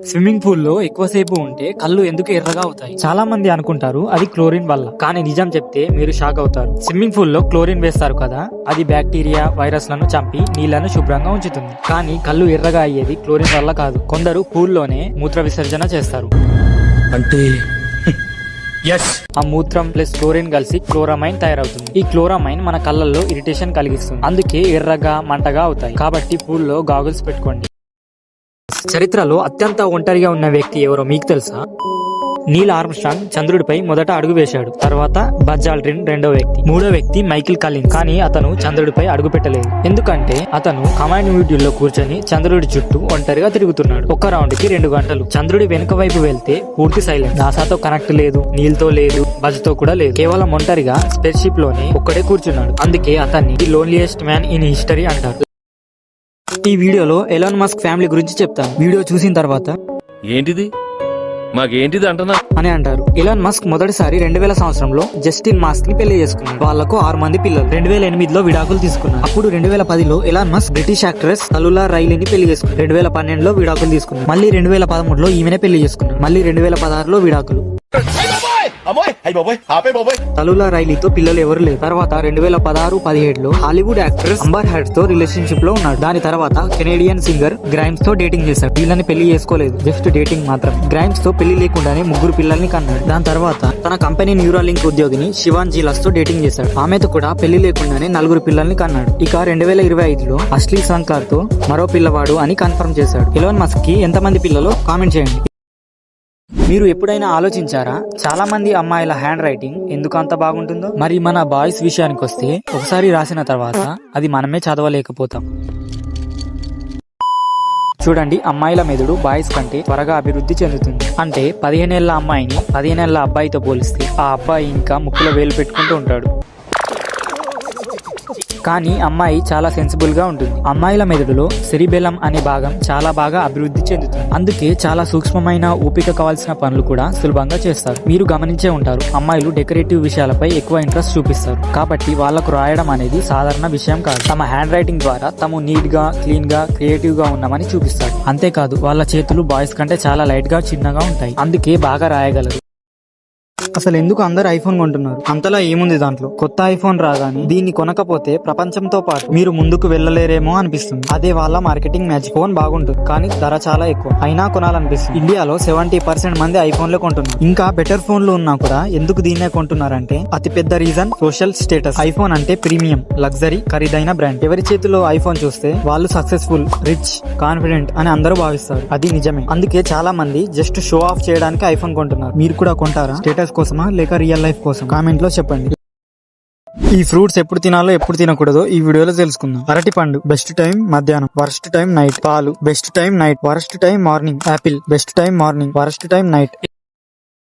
స్విమ్మింగ్ పూల్ లో ఎక్కువసేపు ఉంటే కళ్ళు ఎందుకు ఎర్రగా అవుతాయి? చాలా మంది అనుకుంటారు అది క్లోరిన్ వల్ల, కానీ నిజం చెప్తే మీరు షాక్ అవుతారు. స్విమ్మింగ్ పూల్ లో క్లోరిన్ వేస్తారు కదా, అది బ్యాక్టీరియా, వైరస్ లను చంపి నీళ్లను శుభ్రంగా ఉంచుతుంది. కానీ కళ్ళు ఎర్రగా అయ్యేది క్లోరిన్ వల్ల కాదు. కొందరు పూల్లోనే మూత్ర విసర్జన చేస్తారు. అంటే ఆ మూత్రం ప్లస్ క్లోరిన్ కలిసి క్లోరమైన్ తయారవుతుంది. ఈ క్లోరమైన్ మన కళ్ళల్లో ఇరిటేషన్ కలిగిస్తుంది. అందుకే ఎర్రగా మంటగా అవుతాయి. కాబట్టి పూల్లో గాగుల్స్ పెట్టుకోండి. చరిత్రలో అత్యంత ఒంటరిగా ఉన్న వ్యక్తి ఎవరో మీకు తెలుసా? నీల్ ఆర్మ్స్ట్రాంగ్ చంద్రుడిపై మొదట అడుగు వేశాడు. తర్వాత బజ్ ఆల్డ్రిన్ రెండో వ్యక్తి. మూడో వ్యక్తి మైకిల్ కాలిన్స్. కానీ అతను చంద్రుడిపై అడుగు పెట్టలేదు. ఎందుకంటే అతను కమాండ్ డ్యూటీలో కూర్చొని చంద్రుడి చుట్టూ ఒంటరిగా తిరుగుతున్నాడు. ఒక రౌండ్ కి 2 గంటలు. చంద్రుడి వెనుక వైపు వెళ్తే పూర్తి సైలెంట్. నాసాతో కనెక్ట్ లేదు, నీల్ తో లేదు, బజ్ తో కూడా లేదు. కేవలం ఒంటరిగా స్పేస్ షిప్ లోనే ఒక్కడే కూర్చున్నాడు. అందుకే అతన్ని the loneliest man in history అంటారు. ఈ వీడియోలో ఎలాన్ మస్క్ ఫ్యామిలీ గురించి చెప్తాను. వీడియో చూసిన తర్వాత ఏంటిది మాకేంటిది అంటున్నా అని అంటారు. ఎలాన్ మస్క్ మొదటిసారి 2000 సంవత్సరంలో జస్టిన్ మాస్క్ ని పెళ్లి చేసుకున్నాడు. వాళ్లకు 6 మంది పిల్లలు. 2008లో విడాకులు తీసుకున్నారు. అప్పుడు 2010లో ఎలాన్ మస్క్ బ్రిటిష్ యాక్ట్రెస్ తలులా రైలీని పెళ్లి చేసుకున్నాడు. 2012లో విడాకులు తీసుకున్నారు. మళ్ళీ 2013లో ఈమెనే పెళ్లి చేసుకున్నారు. మళ్ళీ 2016లో విడాకులు. అమ్మోయ్ అయ్యి బాబోయ్ ఆపే బాబోయ్. తలులా రైలీతో పిల్లలు ఎవరు లేరు. తర్వాత 2016-17లో హాలీవుడ్ యాక్ట్రెస్ అంబర్ హర్డ్ తో రిలేషన్షిప్ లో ఉన్నాడు. దాని తర్వాత కెనేడియన్ సింగర్ గ్రైమ్స్ తో డేటింగ్ చేశాడు. వీళ్ళని పెళ్లి చేసుకోలేదు, జస్ట్ డేటింగ్ మాత్రం. గ్రైమ్స్ తో పెళ్లి లేకుండానే 3 పిల్లల్ని కన్నాడు. దాని తర్వాత తన కంపెనీ న్యూరాలింక్ ఉద్యోగిని శివాన్ జీలాస్ తో డేటింగ్ చేశాడు. ఆమెతో కూడా పెళ్లి లేకుండానే 4 పిల్లల్ని కన్నాడు. ఇక 2025లో అశ్లీ సంకార్ తో మరో పిల్లవాడు అని కన్ఫర్మ్ చేశాడు. ఎలాన్ మస్క్ కి ఎంతమంది పిల్లలు కామెంట్ చేయండి. మీరు ఎప్పుడైనా ఆలోచించారా చాలా మంది అమ్మాయిల హ్యాండ్ రైటింగ్ ఎందుకు అంత బాగుంటుందో? మరి మన బాయ్స్ విషయానికి వస్తే ఒకసారి రాసిన తర్వాత అది మనమే చదవలేకపోతాం. చూడండి, అమ్మాయిల మెదడు బాయ్స్ కంటే త్వరగా అభివృద్ధి చెందుతుంది. అంటే 15 ఏళ్ల అమ్మాయిని 15 ఏళ్ల అబ్బాయితో పోలిస్తే ఆ అబ్బాయి ఇంకా ముక్కులో వేలు పెట్టుకుంటూ ఉంటాడు. కానీ అమ్మాయి చాలా సెన్సిబుల్ గా ఉంటుంది. అమ్మాయిల మెదడులో సెరిబెలం అనే భాగం చాలా బాగా అభివృద్ధి చెందుతుంది. అందుకే చాలా సూక్ష్మమైన ఓపిక కావాల్సిన పనులు కూడా సులభంగా చేస్తారు. మీరు గమనించే ఉంటారు, అమ్మాయిలు డెకరేటివ్ విషయాలపై ఎక్కువ ఇంట్రెస్ట్ చూపిస్తారు. కాబట్టి వాళ్లకు రాయడం అనేది సాధారణ విషయం కాదు. తమ హ్యాండ్ రైటింగ్ ద్వారా తాము నీట్ గా, క్లీన్ గా, క్రియేటివ్ గా ఉన్నామని చూపిస్తారు. అంతేకాదు, వాళ్ళ చేతులు బాయ్స్ కంటే చాలా లైట్ గా, చిన్నగా ఉంటాయి. అందుకే బాగా రాయగలరు. అసలు ఎందుకు అందరు ఐఫోన్ కొంటున్నారు? అంతలా ఏముంది దాంట్లో? కొత్త ఐఫోన్ రాగానే దీన్ని కొనకపోతే ప్రపంచంతో పాటు మీరు ముందుకు వెళ్ళలేరేమో అనిపిస్తుంది. అదే వాళ్ళ మార్కెటింగ్ మ్యాజిక్. ఫోన్ బాగుంటుంది కానీ ధర చాలా ఎక్కువ, అయినా కొనాలనిపిస్తుంది. ఇండియాలో 70% మంది ఐఫోన్లే కొంటున్నారు. ఇంకా బెటర్ ఫోన్లు ఉన్నా కూడా ఎందుకు దీన్నే కొంటున్నారంటే అతి పెద్ద రీజన్ సోషల్ స్టేటస్. ఐఫోన్ అంటే ప్రీమియం, లగ్జరీ, ఖరీదైన బ్రాండ్. ఎవరి చేతిలో ఐఫోన్ చూస్తే వాళ్ళు సక్సెస్ఫుల్, రిచ్, కాన్ఫిడెంట్ అని అందరూ భావిస్తారు. అది నిజమే. అందుకే చాలా మంది జస్ట్ షో ఆఫ్ చేయడానికి ఐఫోన్ కొంటున్నారు. మీరు కూడా కొంటారా? స్టేటస్ కోసమా లేక రియల్ లైఫ్ కోసం? కామెంట్ లో చెప్పండి. ఈ ఫ్రూట్స్ ఎప్పుడు తినాలో ఎప్పుడు తినకూడదో ఈ వీడియోలో తెలుసుకుందాం. అరటి పండు బెస్ట్ టైం మధ్యాహ్నం, వరస్ట్ టైం నైట్. పాలు best time night, worst time morning. Apple best time morning, worst time night.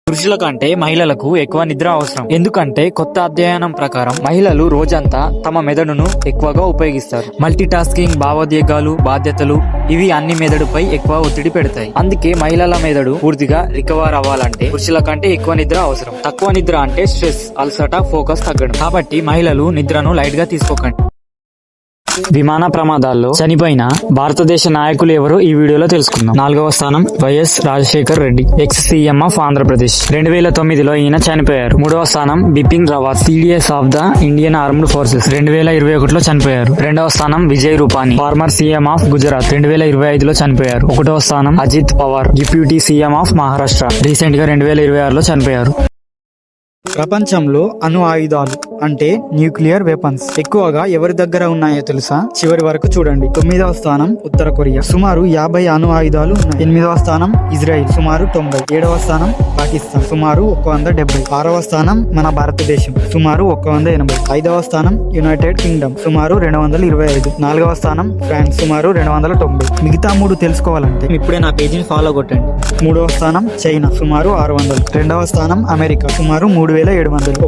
పురుషుల కంటే మహిళలకు ఎక్కువ నిద్ర అవసరం. ఎందుకంటే కొత్త అధ్యయనం ప్రకారం మహిళలు రోజంతా తమ మెదడును ఎక్కువగా ఉపయోగిస్తారు. మల్టీ టాస్కింగ్, భావోద్వేగాలు, బాధ్యతలు ఇవి అన్ని మెదడుపై ఎక్కువ ఒత్తిడి పెడతాయి. అందుకే మహిళల మెదడు పూర్తిగా రికవర్ అవ్వాలంటే పురుషుల కంటే ఎక్కువ నిద్ర అవసరం. తక్కువ నిద్ర అంటే స్ట్రెస్, అలసట, ఫోకస్ తగ్గడం. కాబట్టి మహిళలు నిద్రను లైట్ గా తీసుకోకండి. విమాన ప్రమాదాల్లో చనిపోయిన భారతదేశ నాయకులు ఎవరో ఈ వీడియోలో తెలుసుకుందాం. 4వ స్థానం YS Rajasekhar Reddy, ex CM of Andhra Pradesh. 2009లో ఈయన చనిపోయారు. 3వ స్థానం Bipin Rawat, CDS of the Indian armed forces. 2021లో చనిపోయారు. 2వ స్థానం Vijay Rupani, former CM of Gujarat. 2025లో చనిపోయారు. 1వ స్థానం Ajit Pawar, deputy CM of Maharashtra. Recent గా 2026లో చనిపోయారు. ప్రపంచంలో అణు ఆయుధాలు అంటే న్యూక్లియర్ వెపన్స్ ఎక్కువగా ఎవరి దగ్గర ఉన్నాయో తెలుసా? చివరి వరకు చూడండి. 9వ స్థానం ఉత్తర కొరియా, సుమారు 50 అణు ఆయుధాలు ఉన్నాయి. 8వ స్థానం ఇజ్రాయిల్, సుమారు 90. 7వ స్థానం పాకిస్తాన్, సుమారు 170. 6వ స్థానం మన భారతదేశం, సుమారు 180. 5వ స్థానం యునైటెడ్ కింగ్డమ్, సుమారు 225. 4వ స్థానం ఫ్రాన్స్, సుమారు 290. మిగతా 3 తెలుసుకోవాలంటే ఇప్పుడే నా పేజీని ఫాలో కొట్టండి. 3వ స్థానం చైనా, సుమారు 600. 2వ స్థానం అమెరికా, సుమారు 3700.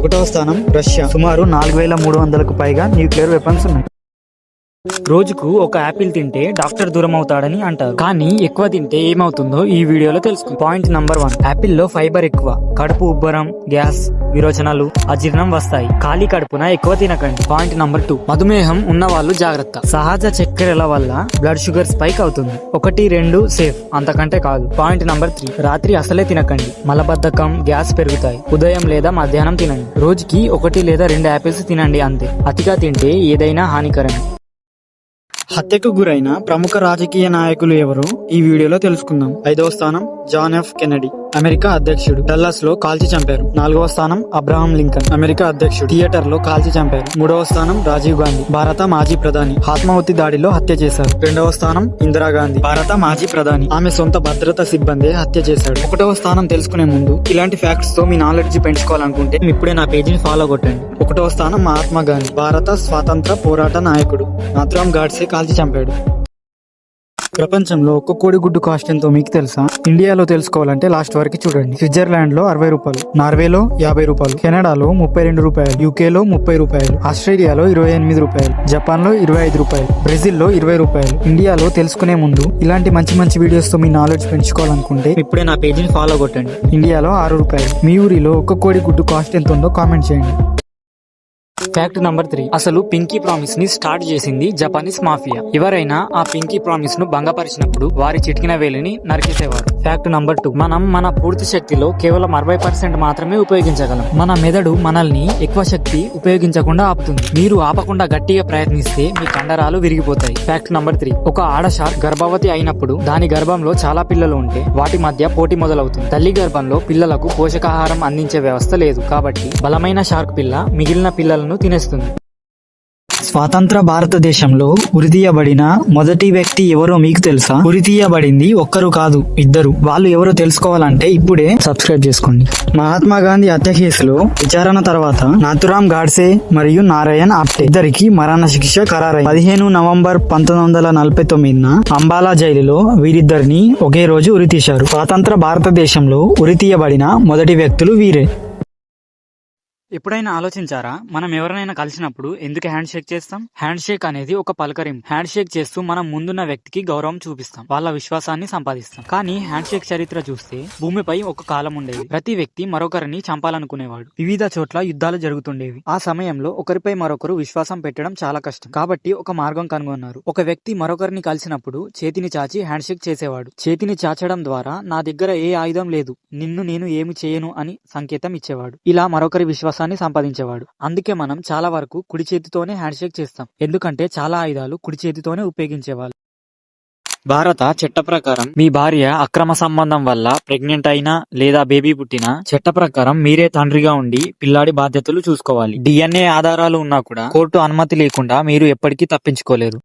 1వ స్థానం రష్యా, సుమారు 4300కు పైగా న్యూక్లియర్ వెపన్స్ ఉన్నాయి. రోజుకు ఒక యాపిల్ తింటే డాక్టర్ దూరం అవుతాడని అంటారు. కానీ ఎక్కువ తింటే ఏమవుతుందో ఈ వీడియోలో తెలుసుకుందాం. పాయింట్ నంబర్ 1, యాపిల్ లో ఫైబర్ ఎక్కువ. కడుపు ఉబ్బరం, గ్యాస్, విరోచనాలు, అజీర్ణం వస్తాయి. ఖాళీ కడుపున ఎక్కువ తినకండి. పాయింట్ నంబర్ 2, మధుమేహం ఉన్న వాళ్ళు జాగ్రత్త. సహజ చక్కెరల వల్ల బ్లడ్ షుగర్ స్పైక్ అవుతుంది. 1, 2 సేఫ్, అంతకంటే కాదు. పాయింట్ నంబర్ 3, రాత్రి అసలే తినకండి. మలబద్ధకం, గ్యాస్ పెరుగుతాయి. ఉదయం లేదా మధ్యాహ్నం తినండి. రోజుకి 1 లేదా 2 యాపిల్స్ తినండి అంతే. అతిగా తింటే ఏదైనా హానికరమే. హత్యకు గురైన ప్రముఖ రాజకీయ నాయకులు ఎవరో ఈ వీడియోలో తెలుసుకుందాం. 5వ స్థానం జాన్ ఎఫ్ కెనడీ, అమెరికా అధ్యక్షుడు, డల్లాస్ లో కాల్చి చంపారు. 4వ స్థానం అబ్రహాం లింకన్, అమెరికా అధ్యక్షుడు, థియేటర్ లో కాల్చి చంపారు. 3వ స్థానం రాజీవ్ గాంధీ, భారత మాజీ ప్రధాని, ఆత్మాహుతి దాడిలో హత్య చేశారు. 2వ స్థానం ఇందిరాగాంధీ, భారత మాజీ ప్రధాని, ఆమె సొంత భద్రతా సిబ్బంది హత్య చేశాడు. 1వ స్థానం తెలుసుకునే ముందు ఇలాంటి ఫ్యాక్ట్స్ తో మీ నాలెడ్జ్ పెంచుకోవాలనుకుంటే ఇప్పుడే నా పేజీని ఫాలో కొట్టండి. 1వ స్థానం మహాత్మా గాంధీ, భారత స్వాతంత్ర పోరాట నాయకుడు, నాథురామ్ గాడ్సే కాల్చి చంపాడు. ప్రపంచంలో ఒక్క కోడిగుడ్డు కాస్ట్ ఎంతో మీకు తెలుసా? ఇండియాలో తెలుసుకోవాలంటే లాస్ట్ వరకు చూడండి. స్విట్జర్లాండ్ లో 60 రూపాయలు, నార్వేలో 50 రూపాయలు, కెనడాలో 32 రూపాయలు, యూకేలో 30 రూపాయలు, ఆస్ట్రేలియాలో 28 రూపాయలు, జపాన్ లో 25 రూపాయలు, బ్రెజిల్ లో 20 రూపాయలు. ఇండియాలో తెలుసుకునే ముందు ఇలాంటి మంచి మంచి వీడియోస్ తో మీ నాలెడ్జ్ పెంచుకోవాలనుకుంటే ఇప్పుడే నా పేజీని ఫాలో కొట్టండి. ఇండియాలో 6 రూపాయలు. మీ ఊరిలో ఒక్క కోడిగుడ్డు కాస్ట్ ఎంత ఉందో కామెంట్ చేయండి. Fact number 3. అసలు పింకీ ప్రామిస్ ని స్టార్ట్ చేసింది జపానీస్ మాఫియా. ఎవరైనా ఆ పింకీ ప్రామిస్ ను భంగపరిచినప్పుడు వారి చిటికిన వేలిని నరికేసేవారు. Fact number 2. మనం మన పూర్తి శక్తిలో కేవలం 60% మాత్రమే ఉపయోగించగలం. మన మెదడు మనల్ని ఎక్కువ శక్తి ఉపయోగించకుండా ఆపుతుంది. మీరు ఆపకుండా గట్టిగా ప్రయత్నిస్తే మీ కండరాలు విరిగిపోతాయి. Fact number 3. ఒక ఆడ షార్క్ గర్భవతి అయినప్పుడు దాని గర్భంలో చాలా పిల్లలు ఉంటే వాటి మధ్య పోటీ మొదలవుతుంది. తల్లి గర్భంలో పిల్లలకు పోషకాహారం అందించే వ్యవస్థ లేదు కాబట్టి బలమైన షార్క్ పిల్ల మిగిలిన పిల్లలను తినేస్తుంది. స్వాతంత్ర భారతదేశంలో ఉరితీయబడిన మొదటి వ్యక్తి ఎవరో మీకు తెలుసా? ఉరితీయబడింది ఒక్కరు కాదు, ఇద్దరు. వాళ్ళు ఎవరో తెలుసుకోవాలంటే ఇప్పుడే సబ్స్క్రైబ్ చేసుకోండి. మహాత్మా గాంధీ హత్య కేసులో విచారణ తర్వాత నాథురామ్ గాడ్సే మరియు నారాయణ్ ఆప్టే ఇద్దరికి మరణశిక్ష ఖరారైంది. 15 నవంబర్ 1949 అంబాలా జైలులో వీరిద్దరిని ఒకే రోజు ఉరితీశారు. స్వాతంత్ర భారతదేశంలో ఉరితీయబడిన మొదటి వ్యక్తులు వీరే. ఎప్పుడైనా ఆలోచించారా, మనం ఎవరినైనా కలిసినప్పుడు ఎందుకు హ్యాండ్ షేక్ చేస్తాం? హ్యాండ్ షేక్ అనేది ఒక పలకరింపు. హ్యాండ్ షేక్ చేస్తూ మనం ముందున్న వ్యక్తికి గౌరవం చూపిస్తాం, వాళ్ళ విశ్వాసాన్ని సంపాదిస్తాం. కానీ హ్యాండ్ షేక్ చరిత్ర చూస్తే భూమిపై ఒక కాలం ఉండేది. ప్రతి వ్యక్తి మరొకరిని చంపాలనుకునేవాడు. వివిధ చోట్ల యుద్ధాలు జరుగుతుండేవి. ఆ సమయంలో ఒకరిపై మరొకరు విశ్వాసం పెట్టడం చాలా కష్టం. కాబట్టి ఒక మార్గం కనుగొన్నారు. ఒక వ్యక్తి మరొకరిని కలిసినప్పుడు చేతిని చాచి హ్యాండ్ షేక్ చేసేవాడు. చేతిని చాచడం ద్వారా నా దగ్గర ఏ ఆయుధం లేదు, నిన్ను నేను ఏమి చేయను అని సంకేతం ఇచ్చేవాడు. ఇలా మరొకరి విశ్వాసాన్ని సంపాదించేవాడు. అందుకే మనం చాలా వరకు కుడి చేతితోనే హ్యాండ్ షేక్ చేస్తాం, ఎందుకంటే చాలా ఆయుధాలు కుడి చేతితోనే ఉపయోగించేవాళ్ళు. భారత చట్ట ప్రకారం మీ భార్య అక్రమ సంబంధం వల్ల ప్రెగ్నెంట్ అయినా లేదా బేబీ పుట్టినా చట్ట ప్రకారం మీరే తండ్రిగా ఉండి పిల్లాడి బాధ్యతలు చూసుకోవాలి. DNA ఆధారాలు ఉన్నా కూడా కోర్టు అనుమతి లేకుండా మీరు ఎప్పటికీ తప్పించుకోలేరు.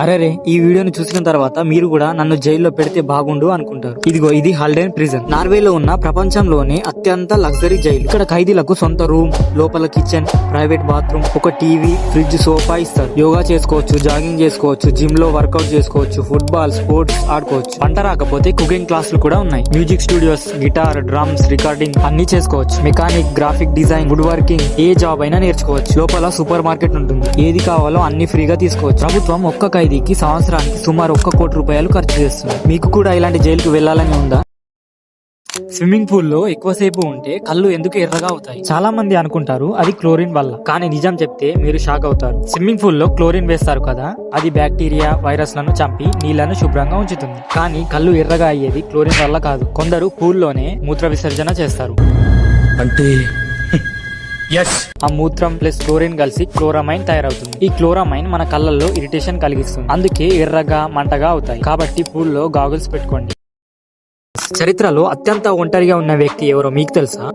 అరేరే, ఈ వీడియోని చూసిన తర్వాత మీరు కూడా నన్ను జైల్లో పెడితే బాగుండు అనుకుంటారు. ఇదిగో ఇది హల్డెన్ ప్రిజన్. నార్వేలో ఉన్న ప్రపంచంలోనే అత్యంత లగ్జరీ జైలు. ఇక్కడ ఖైదీలకు సొంత రూమ్, లోపల కిచెన్, ప్రైవేట్ బాత్రూమ్, ఒక టీవీ, ఫ్రిడ్జ్, సోఫా ఇస్తారు. యోగా చేసుకోవచ్చు, జాగింగ్ చేసుకోవచ్చు, జిమ్ లో వర్కౌట్ చేసుకోవచ్చు, ఫుట్బాల్, స్పోర్ట్స్ ఆడుకోవచ్చు. వంట రాకపోతే కుకింగ్ క్లాసులు కూడా ఉన్నాయి. Music studios, guitar, drums, recording అన్ని చేసుకోవచ్చు. Mechanic, graphic design, wood working, ఏ జాబ్ అయినా నేర్చుకోవచ్చు. లోపల సూపర్ మార్కెట్ ఉంటుంది. ఏది కావాలో అన్ని ఫ్రీగా తీసుకోవచ్చు. ప్రభుత్వం ఒక్క ఖైదీకి సంవత్సరానికి సుమారు 1 కోటి రూపాయలు ఖర్చు చేస్తుంది. మీకు కూడా ఇలాంటి జైలుకు వెళ్లాలని ఉందా? స్విమ్మింగ్ పూల్ లో ఎక్కువసేపు ఉంటే కళ్ళు ఎందుకు ఎర్రగా అవుతాయి? చాలా మంది అనుకుంటారు అది క్లోరిన్ వల్ల, కానీ నిజం చెప్తే మీరు షాక్ అవుతారు. స్విమ్మింగ్ పూల్ లో క్లోరిన్ వేస్తారు కదా, అది బ్యాక్టీరియా, వైరస్ లను చంపి నీళ్లను శుభ్రంగా ఉంచుతుంది. కానీ కళ్ళు ఎర్రగా అయ్యేది క్లోరిన్ వల్ల కాదు. కొందరు పూల్లోనే మూత్ర విసర్జన చేస్తారు. అంటే ఆ మూత్రం ప్లస్ క్లోరిన్ కలిసి క్లోరమైన్ తయారవుతుంది. ఈ క్లోరమైన్ మన కళ్ళల్లో ఇరిటేషన్ కలిగిస్తుంది. అందుకే ఎర్రగా మంటగా అవుతాయి. కాబట్టి పూల్లో గాగుల్స్ పెట్టుకోండి. చరిత్రలో అత్యంత ఒంటరిగా ఉన్న వ్యక్తి ఎవరో మీకు తెలుసా?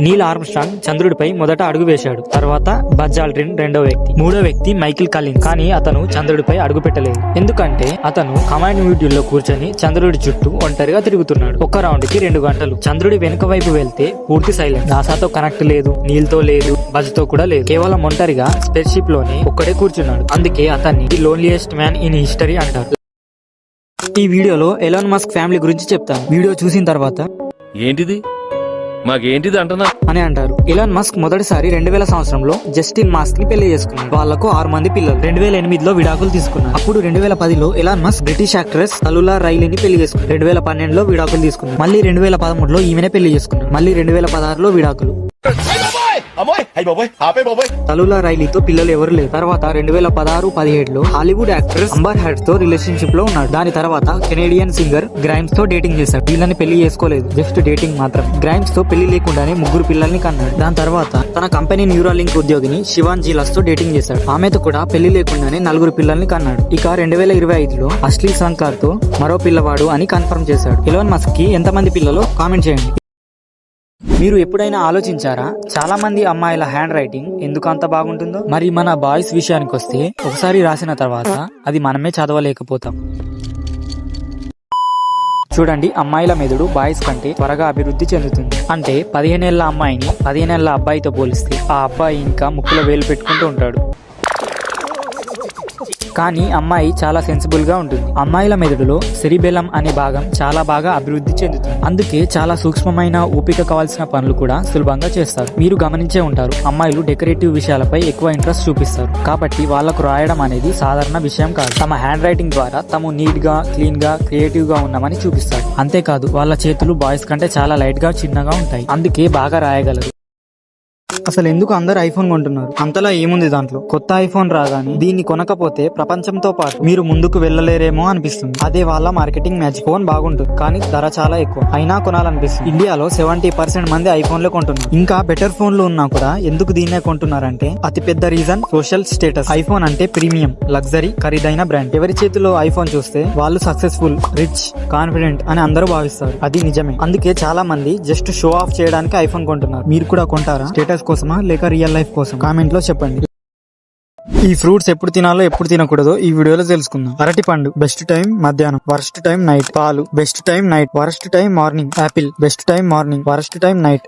నీల్ ఆర్మ్స్ట్రాంగ్ చంద్రుడిపై మొదట అడుగు వేశాడు. తర్వాత బజ్ ఆల్డ్రిన్ రెండో వ్యక్తి. మూడో వ్యక్తి మైకిల్ కాలిన్స్. కానీ అతను చంద్రుడిపై అడుగు పెట్టలేదు. ఎందుకంటే అతను కమాండ్ మాడ్యూల్లో కూర్చొని చంద్రుడి చుట్టూ ఒంటరిగా తిరుగుతున్నాడు. ఒక రౌండ్ కి 2 గంటలు. చంద్రుడి వెనుక వైపు వెళ్తే పూర్తి సైలెంట్. నాసాతో కనెక్ట్ లేదు, నీల్ తో లేదు, బజ్ తో కూడా లేదు. కేవలం ఒంటరిగా స్పేస్ షిప్ లోనే ఒక్కడే కూర్చున్నాడు. అందుకే అతన్ని the loneliest man in history అంటారు. ఈ వీడియోలో ఎలాన్ మస్క్ ఫ్యామిలీ గురించి చెప్తాను. వీడియో చూసిన తర్వాత ఏంటిది మాకేంటిది అంటున్నా అని అంటారు. ఎలాన్ మస్క్ మొదటిసారి 2000 సంవత్సరంలో జస్టిన్ మాస్క్ ని పెళ్లి చేసుకున్నాడు. వాళ్లకు 6 మంది పిల్లలు. 2008లో విడాకులు తీసుకున్నారు. అప్పుడు 2010లో ఎలాన్ మస్క్ బ్రిటిష్ యాక్ట్రెస్ తలులా రైలీని పెళ్లి చేసుకున్నాడు. 2012లో విడాకులు తీసుకున్నారు. మళ్ళీ 2013లో ఈమెనే పెళ్లి చేసుకున్నాడు. మళ్ళీ 2016లో విడాకులు. అమ్మోయ్ అయ్య బాబోయ్ ఆపే బాబోయ్. తలులా రైలీతో పిల్లలు ఎవరు లేరు. తర్వాత 2016-17లో హాలీవుడ్ యాక్ట్రెస్ అంబర్ హర్డ్ తో రిలేషన్షిప్ లో ఉన్నాడు. దాని తర్వాత కెనేడియన్ సింగర్ గ్రైమ్స్ తో డేటింగ్ చేశాడు. వీళ్ళని పెళ్లి చేసుకోలేదు, జస్ట్ డేటింగ్ మాత్రం. గ్రైమ్స్ తో పెళ్లి లేకుండానే 3 పిల్లల్ని కన్నాడు. దాని తర్వాత తన కంపెనీ న్యూరాలింక్ ఉద్యోగిని శివాన్ జీలాస్ తో డేటింగ్ చేశాడు. ఆమెతో కూడా పెళ్లి లేకుండానే 4 పిల్లల్ని కన్నాడు. ఇక 2025లో అశ్లీ సంకార్ తో మరో పిల్లవాడు అని కన్ఫర్మ్ చేశాడు. ఎలాన్ మస్క్ కి ఎంతమంది పిల్లలు కామెంట్ చేయండి. మీరు ఎప్పుడైనా ఆలోచించారా, చాలా మంది అమ్మాయిల హ్యాండ్ రైటింగ్ ఎందుకు అంత బాగుంటుందో? మరి మన బాయ్స్ విషయానికి వస్తే ఒకసారి రాసిన తర్వాత అది మనమే చదవలేకపోతాం. చూడండి, అమ్మాయిల మెదడు బాయ్స్ కంటే త్వరగా అభివృద్ధి చెందుతుంది. అంటే 15 ఏళ్ల అమ్మాయిని 15 ఏళ్ల అబ్బాయితో పోలిస్తే ఆ అబ్బాయి ఇంకా ముక్కులో వేలు పెట్టుకుంటూ ఉంటాడు. కానీ అమ్మాయి చాలా సెన్సిబుల్ గా ఉంటుంది. అమ్మాయిల మెదడులో సెరిబెలం అనే భాగం చాలా బాగా అభివృద్ధి చెందుతుంది. అందుకే చాలా సూక్ష్మమైన ఓపిక కావాల్సిన పనులు కూడా సులభంగా చేస్తారు. మీరు గమనించే ఉంటారు, అమ్మాయిలు డెకరేటివ్ విషయాలపై ఎక్కువ ఇంట్రెస్ట్ చూపిస్తారు. కాబట్టి వాళ్లకు రాయడం అనేది సాధారణ విషయం కాదు. తమ హ్యాండ్ రైటింగ్ ద్వారా తాము నీట్ గా, క్లీన్ గా, క్రియేటివ్ గా ఉన్నామని చూపిస్తారు. అంతేకాదు వాళ్ళ చేతులు బాయ్స్ కంటే చాలా లైట్ గా, చిన్నగా ఉంటాయి. అందుకే బాగా రాయగలరు. అసలు ఎందుకు అందరు ఐఫోన్ కొంటున్నారు? అంతలా ఏముంది దాంట్లో? కొత్త ఐఫోన్ రాగానే దీన్ని కొనకపోతే ప్రపంచంతో పాటు మీరు ముందుకు వెళ్ళలేరేమో అనిపిస్తుంది. అదే వాళ్ళ మార్కెటింగ్ మ్యాజిక్. ఫోన్ బాగుంటుంది కానీ ధర చాలా ఎక్కువ, అయినా కొనాలనిపిస్తుంది. ఇండియాలో 70% మంది ఐఫోన్లే కొంటున్నారు. ఇంకా బెటర్ ఫోన్లు ఉన్నా కూడా ఎందుకు దీన్నే కొంటున్నారంటే అతి పెద్ద రీజన్ సోషల్ స్టేటస్. ఐఫోన్ అంటే ప్రీమియం, లగ్జరీ, ఖరీదైన బ్రాండ్. ఎవరి చేతిలో ఐఫోన్ చూస్తే వాళ్ళు సక్సెస్ఫుల్, రిచ్, కాన్ఫిడెంట్ అని అందరూ భావిస్తారు. అది నిజమే. అందుకే చాలా మంది జస్ట్ షో ఆఫ్ చేయడానికి ఐఫోన్ కొంటున్నారు. మీరు కూడా కొంటారా? స్టేటస్ కోసమా లేక రియల్ లైఫ్ కోసం? కామెంట్ లో చెప్పండి. ఈ ఫ్రూట్స్ ఎప్పుడు తినాలో ఎప్పుడు తినకూడదో ఈ వీడియోలో తెలుసుకుందాం. అరటి పండు బెస్ట్ టైం మధ్యాహ్నం, వర్స్ట్ టైం నైట్. పాలు best time night, worst time morning. Apple best time morning, worst time night.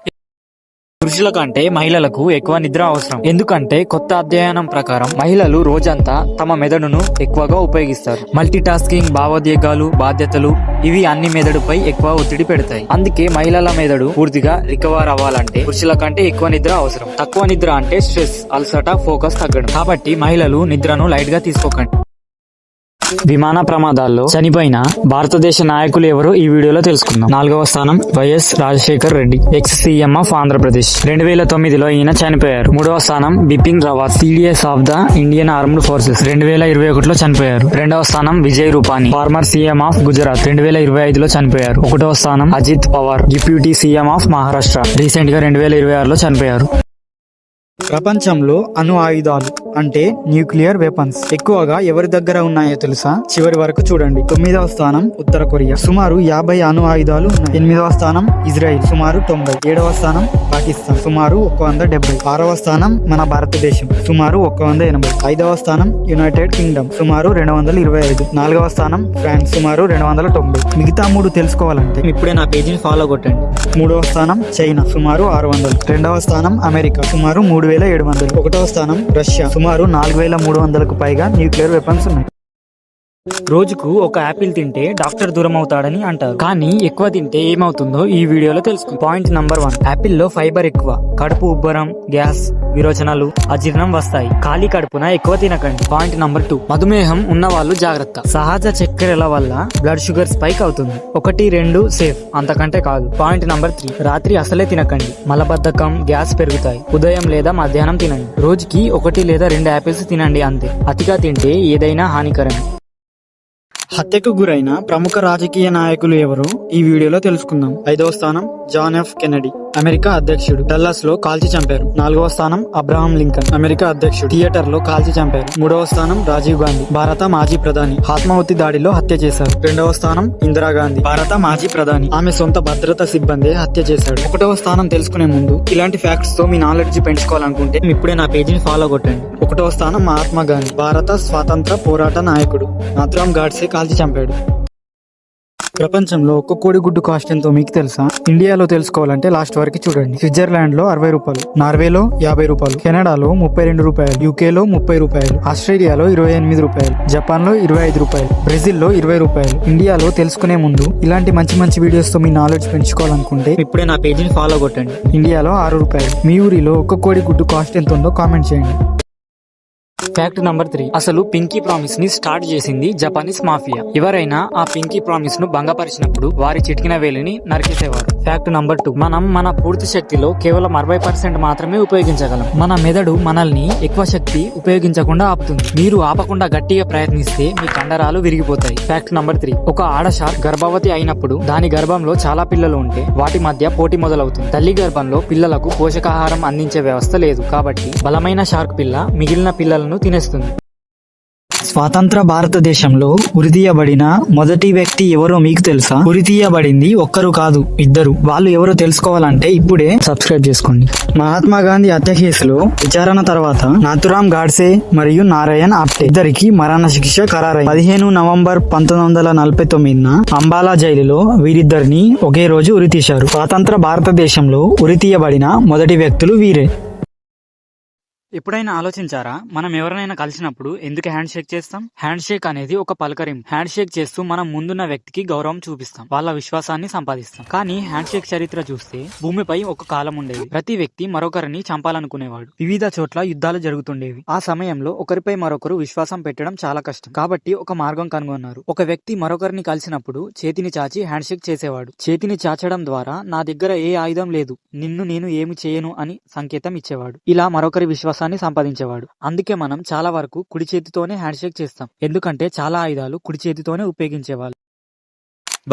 పురుషుల కంటే మహిళలకు ఎక్కువ నిద్ర అవసరం. ఎందుకంటే కొత్త అధ్యయనం ప్రకారం మహిళలు రోజంతా తమ మెదడును ఎక్కువగా ఉపయోగిస్తారు. మల్టీ టాస్కింగ్, భావోద్వేగాలు, బాధ్యతలు ఇవి అన్ని మెదడుపై ఎక్కువ ఒత్తిడి పెడతాయి. అందుకే మహిళల మెదడు పూర్తిగా రికవర్ అవ్వాలంటే పురుషుల కంటే ఎక్కువ నిద్ర అవసరం. తక్కువ నిద్ర అంటే స్ట్రెస్, అలసట, ఫోకస్ తగ్గడం. కాబట్టి మహిళలు నిద్రను లైట్ గా తీసుకోకండి. విమాన ప్రమాదాల్లో చనిపోయిన భారతదేశ నాయకులు ఎవరో ఈ వీడియోలో తెలుసుకుందాం. 4వ స్థానం YS Rajasekhar Reddy, ex CM of Andhra Pradesh. 2009లో ఈయన చనిపోయారు. 3వ స్థానం Bipin Rawat, CDS of the Indian armed forces. 2021లో చనిపోయారు. 2వ స్థానం Vijay Rupani, former CM of Gujarat. 2025లో చనిపోయారు. 1వ స్థానం Ajit Pawar, deputy CM of Maharashtra. Recent గా 2026లో చనిపోయారు. ప్రపంచంలో అణు ఆయుధాలు అంటే న్యూక్లియర్ వెపన్స్ ఎక్కువగా ఎవరి దగ్గర ఉన్నాయో తెలుసా? చివరి వరకు చూడండి. 9వ స్థానం ఉత్తర కొరియా, సుమారు 50 అణు ఆయుధాలు ఉన్నాయి. 8వ స్థానం ఇజ్రాయిల్, సుమారు 90. 7వ స్థానం పాకిస్తాన్, సుమారు 170. 6వ స్థానం మన భారతదేశం, సుమారు 180. 5వ స్థానం యునైటెడ్ కింగ్డమ్, సుమారు 225. 4వ స్థానం ఫ్రాన్స్, సుమారు 290. మిగతా 3 తెలుసుకోవాలంటే ఇప్పుడే నా పేజీని ఫాలో కొట్టండి. 3వ స్థానం చైనా, సుమారు 600. 2వ స్థానం అమెరికా, సుమారు 3700. 1వ స్థానం రష్యా, సుమారు 4300కు పైగా న్యూక్లియర్ వెపన్స్ ఉన్నాయి. రోజుకు ఒక యాపిల్ తింటే డాక్టర్ దూరం అవుతాడని అంటారు, కానీ ఎక్కువ తింటే ఏమవుతుందో ఈ వీడియోలో తెలుసుకుందాం. పాయింట్ నంబర్ 1, యాపిల్ లో ఫైబర్ ఎక్కువ. కడుపు ఉబ్బరం, గ్యాస్, విరోచనాలు, అజీర్ణం వస్తాయి. ఖాళీ కడుపున ఎక్కువ తినకండి. పాయింట్ నంబర్ 2, మధుమేహం ఉన్న వాళ్ళు జాగ్రత్త. సహజ చక్కెరల వల్ల బ్లడ్ షుగర్ స్పైక్ అవుతుంది. 1, 2 సేఫ్, అంతకంటే కాదు. పాయింట్ నంబర్ 3, రాత్రి అసలే తినకండి. మలబద్ధకం, గ్యాస్ పెరుగుతాయి. ఉదయం లేదా మధ్యాహ్నం తినండి. రోజుకి 1 లేదా 2 యాపిల్స్ తినండి అంతే. అతిగా తింటే ఏదైనా హానికరమే. హత్యకు గురైన ప్రముఖ రాజకీయ నాయకులు ఎవరో ఈ వీడియోలో తెలుసుకుందాం. 5వ స్థానం జాన్ ఎఫ్ కెనడీ, అమెరికా అధ్యక్షుడు, డల్లాస్ లో కాల్చి చంపారు. 4వ స్థానం అబ్రహాం లింకన్, అమెరికా అధ్యక్షుడు, థియేటర్ లో కాల్చి చంపారు. 3వ స్థానం రాజీవ్ గాంధీ, భారత మాజీ ప్రధాని, ఆత్మాహుతి దాడిలో హత్య చేశారు. 2వ స్థానం ఇందిరాగాంధీ, భారత మాజీ ప్రధాని, ఆమె సొంత భద్రతా సిబ్బంది హత్య చేశాడు. 1వ స్థానం తెలుసుకునే ముందు ఇలాంటి ఫ్యాక్ట్స్ తో మీ నాలెడ్జ్ పెంచుకోవాలనుకుంటే ఇప్పుడే నా పేజీని ఫాలో కొట్టండి. 1వ స్థానం మహాత్మా గాంధీ, భారత స్వాతంత్ర పోరాట నాయకుడు, నాథురామ్ గాడ్సే కాల్చి చంపాడు. ప్రపంచంలో ఒక్క కోడిగుడ్డు కాస్ట్ ఎంతో మీకు తెలుసా? ఇండియాలో తెలుసుకోవాలంటే లాస్ట్ వరకు చూడండి. స్విట్జర్లాండ్ లో 60 రూపాయలు, నార్వేలో 50 రూపాయలు, కెనడాలో 32 రూపాయలు, యూకేలో 30 రూపాయలు, ఆస్ట్రేలియాలో 28 రూపాయలు, జపాన్ లో 25 రూపాయలు, బ్రెజిల్ లో 20 రూపాయలు. ఇండియాలో తెలుసుకునే ముందు ఇలాంటి మంచి మంచి వీడియోస్ తో మీ నాలెడ్జ్ పెంచుకోవాలనుకుంటే ఇప్పుడే నా పేజీని ఫాలో కొట్టండి. ఇండియాలో 6 రూపాయలు. మీ ఊరిలో ఒక్క కోడిగుడ్డు కాస్ట్ ఎంత ఉందో కామెంట్ చేయండి. ఫ్యాక్ట్ నంబర్ 3, అసలు పింకీ ప్రామిస్ ని స్టార్ట్ చేసింది జపానీస్ మాఫియా. ఎవరైనా ఆ పింకీ ప్రామిస్ ను భంగపరిచినప్పుడు వారి చిటికిన వేలిని నరికేసేవారు. ఫ్యాక్ట్ నంబర్ 2, మనం మన పూర్తి శక్తిలో కేవలం 60% మాత్రమే ఉపయోగించగలం. మన మెదడు మనల్ని ఎక్కువ శక్తి ఉపయోగించకుండా ఆపుతుంది. మీరు ఆపకుండా గట్టిగా ప్రయత్నిస్తే మీ కండరాలు విరిగిపోతాయి. ఫ్యాక్ట్ నంబర్ 3, ఒక ఆడ షార్క్ గర్భవతి అయినప్పుడు దాని గర్భంలో చాలా పిల్లలు ఉంటే వాటి మధ్య పోటీ మొదలవుతుంది. తల్లి గర్భంలో పిల్లలకు పోషకాహారం అందించే వ్యవస్థ లేదు, కాబట్టి బలమైన షార్క్ పిల్ల మిగిలిన పిల్లలను తినేస్తుంది. స్వాతంత్ర భారతదేశంలో ఉరితీయబడిన మొదటి వ్యక్తి ఎవరో మీకు తెలుసా? ఉరితీయబడింది ఒక్కరు కాదు, 2. వాళ్ళు ఎవరో తెలుసుకోవాలంటే ఇప్పుడే సబ్స్క్రైబ్ చేసుకోండి. మహాత్మా గాంధీ హత్య కేసులో విచారణ తర్వాత నాథురామ్ గాడ్సే మరియు నారాయణ్ ఆప్టే ఇద్దరికి మరణ శిక్ష ఖరారైంది. 15 నవంబర్ 1949న అంబాలా జైలులో వీరిద్దరిని ఒకే రోజు ఉరితీశారు. స్వాతంత్ర భారతదేశంలో ఉరితీయబడిన మొదటి వ్యక్తులు వీరే. ఎప్పుడైనా ఆలోచించారా మనం ఎవరినైనా కలిసినప్పుడు ఎందుకు హ్యాండ్ షేక్ చేస్తాం? హ్యాండ్ షేక్ అనేది ఒక పలకరింపు. హ్యాండ్ షేక్ చేస్తూ మనం ముందున్న వ్యక్తికి గౌరవం చూపిస్తాం, వాళ్ళ విశ్వాసాన్ని సంపాదిస్తాం. కానీ హ్యాండ్ షేక్ చరిత్ర చూస్తే భూమిపై ఒక కాలం ఉండేది. ప్రతి వ్యక్తి మరొకరిని చంపాలనుకునేవాడు. వివిధ చోట్ల యుద్ధాలు జరుగుతుండేవి. ఆ సమయంలో ఒకరిపై మరొకరు విశ్వాసం పెట్టడం చాలా కష్టం. కాబట్టి ఒక మార్గం కనుగొన్నారు. ఒక వ్యక్తి మరొకరిని కలిసినప్పుడు చేతిని చాచి హ్యాండ్ షేక్ చేసేవాడు. చేతిని చాచడం ద్వారా నా దగ్గర ఏ ఆయుధం లేదు, నిన్ను నేను ఏమి చేయను అని సంకేతం ఇచ్చేవాడు. ఇలా మరొకరి విశ్వాసాన్ని సంపాదించేవాడు. అందుకే మనం చాలా వరకు కుడి చేతితోనే హ్యాండ్ షేక్ చేస్తాం, ఎందుకంటే చాలా ఆయుధాలు కుడి చేతితోనే ఉపయోగించేవాళ్ళు.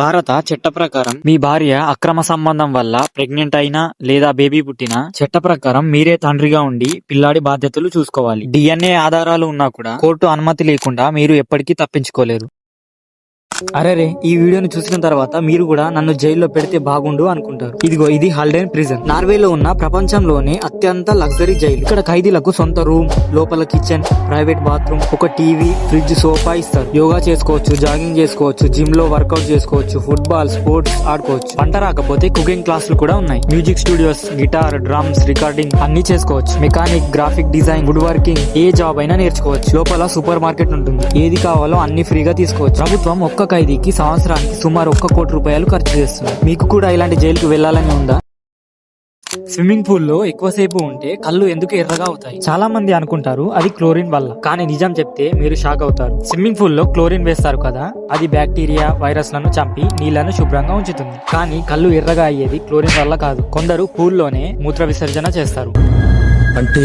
భారత చట్ట ప్రకారం మీ భార్య అక్రమ సంబంధం వల్ల ప్రెగ్నెంట్ అయినా లేదా బేబీ పుట్టినా చట్ట ప్రకారం మీరే తండ్రిగా ఉండి పిల్లాడి బాధ్యతలు చూసుకోవాలి. DNA ఆధారాలు ఉన్నా కూడా కోర్టు అనుమతి లేకుండా మీరు ఎప్పటికీ తప్పించుకోలేరు. అరేరే, ఈ వీడియోని చూసిన తర్వాత మీరు కూడా నన్ను జైల్లో పెడితే బాగుండు అనుకుంటారు. ఇదిగో ఇది హల్డెన్ ప్రిజన్. నార్వేలో ఉన్న ప్రపంచంలోనే అత్యంత లగ్జరీ జైలు. ఇక్కడ ఖైదీలకు సొంత రూమ్, లోపల కిచెన్, ప్రైవేట్ బాత్రూమ్, ఒక టీవీ, ఫ్రిడ్జ్, సోఫా ఇస్తారు. యోగా చేసుకోవచ్చు, జాగింగ్ చేసుకోవచ్చు, జిమ్ లో వర్కౌట్ చేసుకోవచ్చు, ఫుట్బాల్, స్పోర్ట్స్ ఆడుకోవచ్చు. వంట రాకపోతే కుకింగ్ క్లాసులు కూడా ఉన్నాయి. Music studios, guitar, drums, recording అన్ని చేసుకోవచ్చు. Mechanic, graphic design, wood working, ఏ జాబ్ అయినా నేర్చుకోవచ్చు. లోపల సూపర్ మార్కెట్ ఉంటుంది. ఏది కావాలో అన్ని ఫ్రీగా తీసుకోవచ్చు. ప్రభుత్వం ఒక్క ఖైదీకి సంవత్సరానికి సుమారు 1 కోటి రూపాయలు ఖర్చు చేస్తుంది. మీకు కూడా ఇలాంటి జైలుకు వెళ్లాలని ఉందా? స్విమ్మింగ్ పూల్ లో ఎక్కువసేపు ఉంటే కళ్ళు ఎందుకు ఎర్రగా అవుతాయి? చాలా మంది అనుకుంటారు అది క్లోరిన్ వల్ల, కానీ నిజం చెప్తే మీరు షాక్ అవుతారు. స్విమ్మింగ్ పూల్ లో క్లోరిన్ వేస్తారు కదా, అది బ్యాక్టీరియా, వైరస్ లను చంపి నీళ్లను శుభ్రంగా ఉంచుతుంది. కానీ కళ్ళు ఎర్రగా అయ్యేది క్లోరిన్ వల్ల కాదు. కొందరు పూల్ లోనే మూత్ర విసర్జన చేస్తారు. అంటే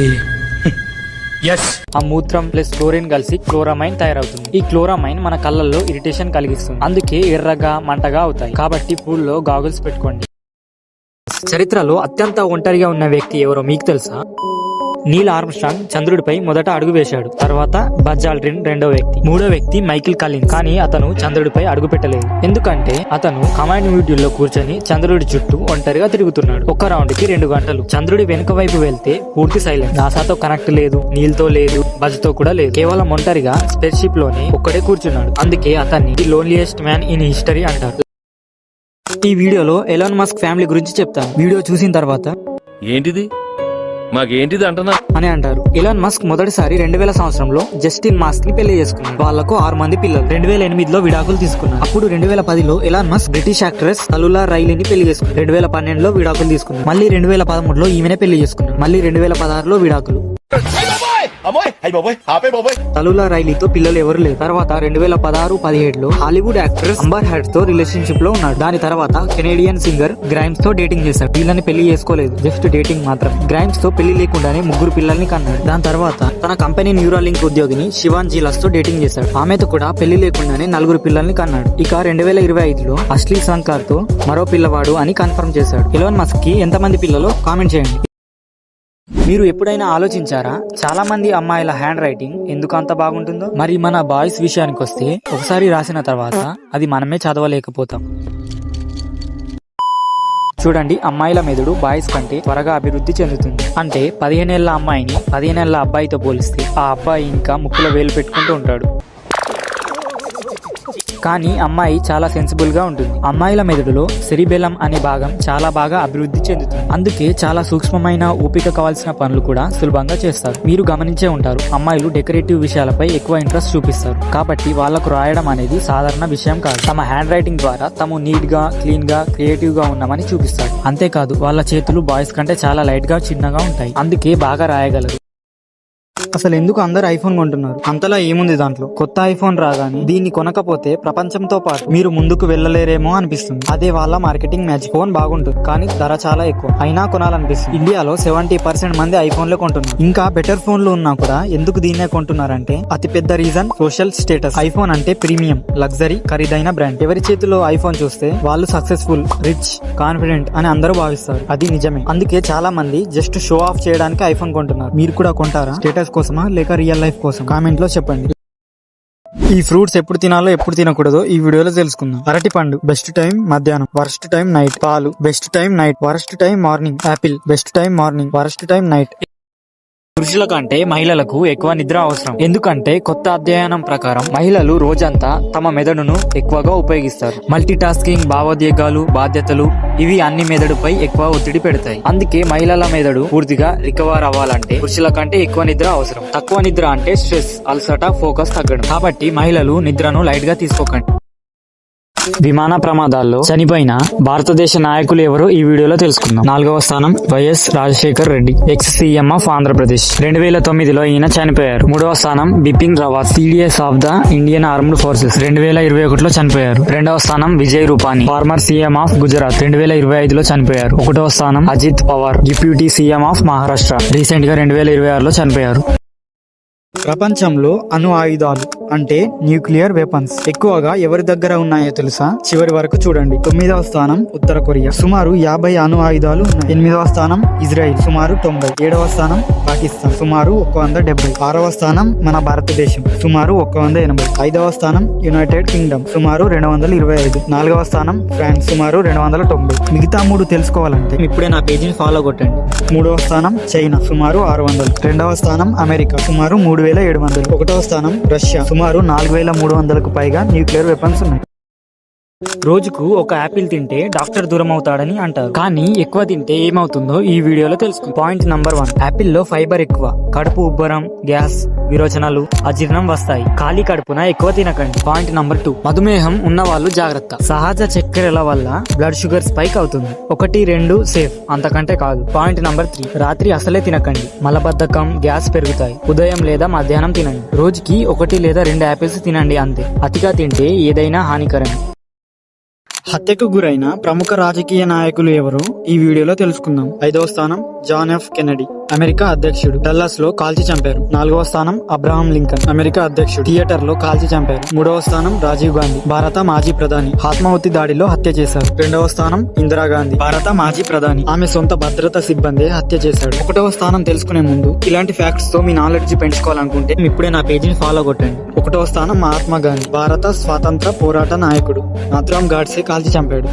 ఆ మూత్రం ప్లస్ క్లోరిన్ కలిసి క్లోరమైన్ తయారవుతుంది. ఈ క్లోరమైన్ మన కళ్ళల్లో ఇరిటేషన్ కలిగిస్తుంది. అందుకే ఎర్రగా మంటగా అవుతాయి. కాబట్టి పూల్లో గాగుల్స్ పెట్టుకోండి. చరిత్రలో అత్యంత ఒంటరిగా ఉన్న వ్యక్తి ఎవరో మీకు తెలుసా? నీల్ ఆర్మ్స్ట్రాంగ్ చంద్రుడిపై మొదట అడుగు వేశాడు. తర్వాత బజ్ ఆల్డ్రిన్ రెండో వ్యక్తి. మూడో వ్యక్తి మైకిల్ కాలిన్స్. కానీ అతను చంద్రుడిపై అడుగు పెట్టలేదు. ఎందుకంటే అతను కమాండ్ మాడ్యూల్ లో కూర్చొని చంద్రుడి చుట్టూ ఒంటరిగా తిరుగుతున్నాడు. ఒక రౌండ్ కి 2 గంటలు. చంద్రుడి వెనుక వైపు వెళ్తే పూర్తి సైలెంట్. నాసాతో కనెక్ట్ లేదు, నీల్ తో లేదు, బజ్ తో కూడా లేదు. కేవలం ఒంటరిగా స్పేస్ షిప్ లోనే ఒక్కడే కూర్చున్నాడు. అందుకే అతన్ని the loneliest man in history అంటారు. ఈ వీడియోలో ఎలాన్ మస్క్ ఫ్యామిలీ గురించి చెప్తాను. వీడియో చూసిన తర్వాత ఏంటిది మాకేంటిది అంటున్నా అని అంటారు. ఎలాన్ మస్క్ మొదటిసారి 2000 సంవత్సరంలో జస్టిన్ మాస్క్ ని పెళ్లి చేసుకున్నాడు. వాళ్లకు 6 మంది పిల్లలు. 2008లో విడాకులు తీసుకున్నారు. అప్పుడు 2010లో ఎలాన్ మస్క్ బ్రిటిష్ యాక్ట్రెస్ తలులా రైలీని పెళ్లి చేసుకున్నాడు. 2012లో విడాకులు తీసుకున్నారు. మళ్ళీ 2013లో ఈమెనే పెళ్లి చేసుకున్నాడు. మళ్ళీ 2016లో విడాకులు. అమ్మోయ్ అయ్య బాబోయ్ ఆపే బాబోయ్. తలులా రైలీతో పిల్లలు ఎవరు లేరు. తర్వాత 2016-17లో హాలీవుడ్ యాక్ట్రెస్ అంబర్ హర్డ్ తో రిలేషన్షిప్ లో ఉన్నాడు. దాని తర్వాత కెనేడియన్ సింగర్ గ్రైమ్స్ తో డేటింగ్ చేశాడు. వీళ్ళని పెళ్లి చేసుకోలేదు, జస్ట్ డేటింగ్ మాత్రం. గ్రైమ్స్ తో పెళ్లి లేకుండానే 3 పిల్లల్ని కన్నాడు. దాని తర్వాత తన కంపెనీ న్యూరాలింక్ ఉద్యోగిని శివాన్ జీలాస్ తో డేటింగ్ చేశాడు. ఆమెతో కూడా పెళ్లి లేకుండానే 4 పిల్లల్ని కన్నాడు. ఇక 2025లో అశ్లీ సంకార్ తో మరో పిల్లవాడు అని కన్ఫర్మ్ చేశాడు. ఎలాన్ మస్క్ కి ఎంతమంది పిల్లలు కామెంట్ చేయండి. మీరు ఎప్పుడైనా ఆలోచించారా చాలా మంది అమ్మాయిల హ్యాండ్ రైటింగ్ ఎందుకు అంత బాగుంటుందో? మరి మన బాయ్స్ విషయానికి వస్తే ఒకసారి రాసిన తర్వాత అది మనమే చదవలేకపోతాం. చూడండి, అమ్మాయిల మెదడు బాయ్స్ కంటే త్వరగా అభివృద్ధి చెందుతుంది. అంటే 15 ఏళ్ల అమ్మాయిని 15 ఏళ్ల అబ్బాయితో పోలిస్తే ఆ అబ్బాయి ఇంకా ముక్కులో వేలు పెట్టుకుంటూ ఉంటాడు. కానీ అమ్మాయి చాలా సెన్సిబుల్ గా ఉంటుంది. అమ్మాయిల మెదడులో సెరిబెలం అనే భాగం చాలా బాగా అభివృద్ధి చెందుతుంది. అందుకే చాలా సూక్ష్మమైన ఓపిక కావాల్సిన పనులు కూడా సులభంగా చేస్తారు. మీరు గమనించే ఉంటారు, అమ్మాయిలు డెకరేటివ్ విషయాలపై ఎక్కువ ఇంట్రెస్ట్ చూపిస్తారు. కాబట్టి వాళ్లకు రాయడం అనేది సాధారణ విషయం కాదు. తమ హ్యాండ్ రైటింగ్ ద్వారా తాము నీట్ గా, క్లీన్ గా, క్రియేటివ్ గా ఉన్నామని చూపిస్తారు. అంతేకాదు వాళ్ళ చేతులు బాయ్స్ కంటే చాలా లైట్ గా, చిన్నగా ఉంటాయి. అందుకే బాగా రాయగలరు. అసలు ఎందుకు అందరు ఐఫోన్ కొంటున్నారు? అంతలా ఏముంది దాంట్లో? కొత్త ఐఫోన్ రాగానే దీన్ని కొనకపోతే ప్రపంచంతో పాటు మీరు ముందుకు వెళ్ళలేరేమో అనిపిస్తుంది. అదే వాళ్ళ మార్కెటింగ్ మ్యాజిక్. ఫోన్ బాగుంటుంది కానీ ధర చాలా ఎక్కువ, అయినా కొనాలనిపిస్తుంది. ఇండియాలో 70% మంది ఐఫోన్లే కొంటున్నారు. ఇంకా బెటర్ ఫోన్లు ఉన్నా కూడా ఎందుకు దీన్నే కొంటున్నారంటే అతి పెద్ద రీజన్ సోషల్ స్టేటస్. ఐఫోన్ అంటే ప్రీమియం, లగ్జరీ, ఖరీదైన బ్రాండ్. ఎవరి చేతిలో ఐఫోన్ చూస్తే వాళ్ళు సక్సెస్ఫుల్, రిచ్, కాన్ఫిడెంట్ అని అందరూ భావిస్తారు. అది నిజమే. అందుకే చాలా మంది జస్ట్ షో ఆఫ్ చేయడానికి ఐఫోన్ కొంటున్నారు. మీరు కూడా కొంటారా? స్టేటస్ కోసమా లేక రియల్ లైఫ్ కోసం? కామెంట్ లో చెప్పండి. ఈ ఫ్రూట్స్ ఎప్పుడు తినాలో ఎప్పుడు తినకూడదో ఈ వీడియోలో తెలుసుకుందాం. అరటి పండు బెస్ట్ టైం మధ్యాహ్నం, వర్స్ట్ టైం నైట్. పాలు best time night, worst time morning. Apple best time morning, worst time night. పురుషుల కంటే మహిళలకు ఎక్కువ నిద్ర అవసరం. ఎందుకంటే కొత్త అధ్యయనం ప్రకారం మహిళలు రోజంతా తమ మెదడును ఎక్కువగా ఉపయోగిస్తారు. మల్టీ టాస్కింగ్, భావోద్వేగాలు, బాధ్యతలు ఇవి అన్ని మెదడుపై ఎక్కువ ఒత్తిడి పెడతాయి. అందుకే మహిళల మెదడు పూర్తిగా రికవర్ అవ్వాలంటే పురుషుల కంటే ఎక్కువ నిద్ర అవసరం. తక్కువ నిద్ర అంటే స్ట్రెస్, అలసట, ఫోకస్ తగ్గడం. కాబట్టి మహిళలు నిద్రను లైట్ గా తీసుకోకండి. విమాన ప్రమాదాల్లో చనిపోయిన భారతదేశ నాయకులు ఎవరో ఈ వీడియోలో తెలుసుకుందాం. 4వ స్థానం YS Rajasekhar Reddy, ex CM of Andhra Pradesh. 2009లో ఈయన చనిపోయారు. 3వ స్థానం Bipin Rawat, CDS of the Indian armed forces. 2021లో చనిపోయారు. 2వ స్థానం Vijay Rupani, former CM of Gujarat. 2025లో చనిపోయారు. 1వ స్థానం Ajit Pawar, deputy CM of Maharashtra. Recent గా 2026లో చనిపోయారు. ప్రపంచంలో అణు ఆయుధాలు అంటే న్యూక్లియర్ వెపన్స్ ఎక్కువగా ఎవరి దగ్గర ఉన్నాయో తెలుసా? చివరి వరకు చూడండి. 9వ స్థానం ఉత్తర కొరియా, సుమారు 50 అణు ఆయుధాలు ఉన్నాయి. 8వ స్థానం ఇజ్రాయిల్, సుమారు 90. 7వ స్థానం పాకిస్తాన్, సుమారు 170. 6వ స్థానం మన భారతదేశం, సుమారు 180. 5వ స్థానం యునైటెడ్ కింగ్డమ్, సుమారు 225. 4వ స్థానం ఫ్రాన్స్, సుమారు 290. మిగతా 3 తెలుసుకోవాలంటే ఇప్పుడే నా పేజీని ఫాలో కొట్టండి. 3వ స్థానం చైనా, సుమారు 600. 2వ స్థానం అమెరికా, సుమారు 3700. 1వ స్థానం రష్యా, సుమారు 4300కు పైగా న్యూక్లియర్ వెపన్స్ ఉన్నాయి. రోజుకు ఒక యాపిల్ తింటే డాక్టర్ దూరం అవుతాడని అంటారు. కానీ ఎక్కువ తింటే ఏమవుతుందో ఈ వీడియోలో తెలుసుకో. పాయింట్ నంబర్ 1, యాపిల్ లో ఫైబర్ ఎక్కువ. కడుపు ఉబ్బరం, గ్యాస్, విరోచనాలు, అజీర్ణం వస్తాయి. ఖాళీ కడుపున ఎక్కువ తినకండి. పాయింట్ నంబర్ 2, మధుమేహం ఉన్న వాళ్ళు జాగ్రత్త. సహజ చక్కెరల వల్ల బ్లడ్ షుగర్ స్పైక్ అవుతుంది. 1, 2 సేఫ్, అంతకంటే కాదు. పాయింట్ నంబర్ 3, రాత్రి అసలే తినకండి. మలబద్ధకం, గ్యాస్ పెరుగుతాయి. ఉదయం లేదా మధ్యాహ్నం తినండి. రోజుకి 1 లేదా 2 యాపిల్స్ తినండి అంతే. అతిగా తింటే ఏదైనా హానికరమే. హత్యకు గురైన ప్రముఖ రాజకీయ నాయకులు ఎవరో ఈ వీడియోలో తెలుసుకుందాం. 5వ స్థానం జాన్ ఎఫ్ కెనడీ, అమెరికా అధ్యక్షుడు, డల్లాస్ లో కాల్చి చంపారు. 4వ స్థానం అబ్రహాం లింకన్, అమెరికా అధ్యక్షుడు, థియేటర్ లో కాల్చి చంపారు. 3వ స్థానం రాజీవ్ గాంధీ, భారత మాజీ ప్రధాని, ఆత్మాహుతి దాడిలో హత్య చేశారు. 2వ స్థానం ఇందిరాగాంధీ, భారత మాజీ ప్రధాని, ఆమె సొంత భద్రతా సిబ్బంది హత్య చేశాడు. 1వ స్థానం తెలుసుకునే ముందు ఇలాంటి ఫ్యాక్ట్స్ తో మీ నాలెడ్జ్ పెంచుకోవాలనుకుంటే ఇప్పుడే నా పేజీని ఫాలో కొట్టండి. 1వ స్థానం మహాత్మా గాంధీ, భారత స్వాతంత్ర పోరాట నాయకుడు, నాథురామ్ గాడ్సే కాల్చి చంపాడు.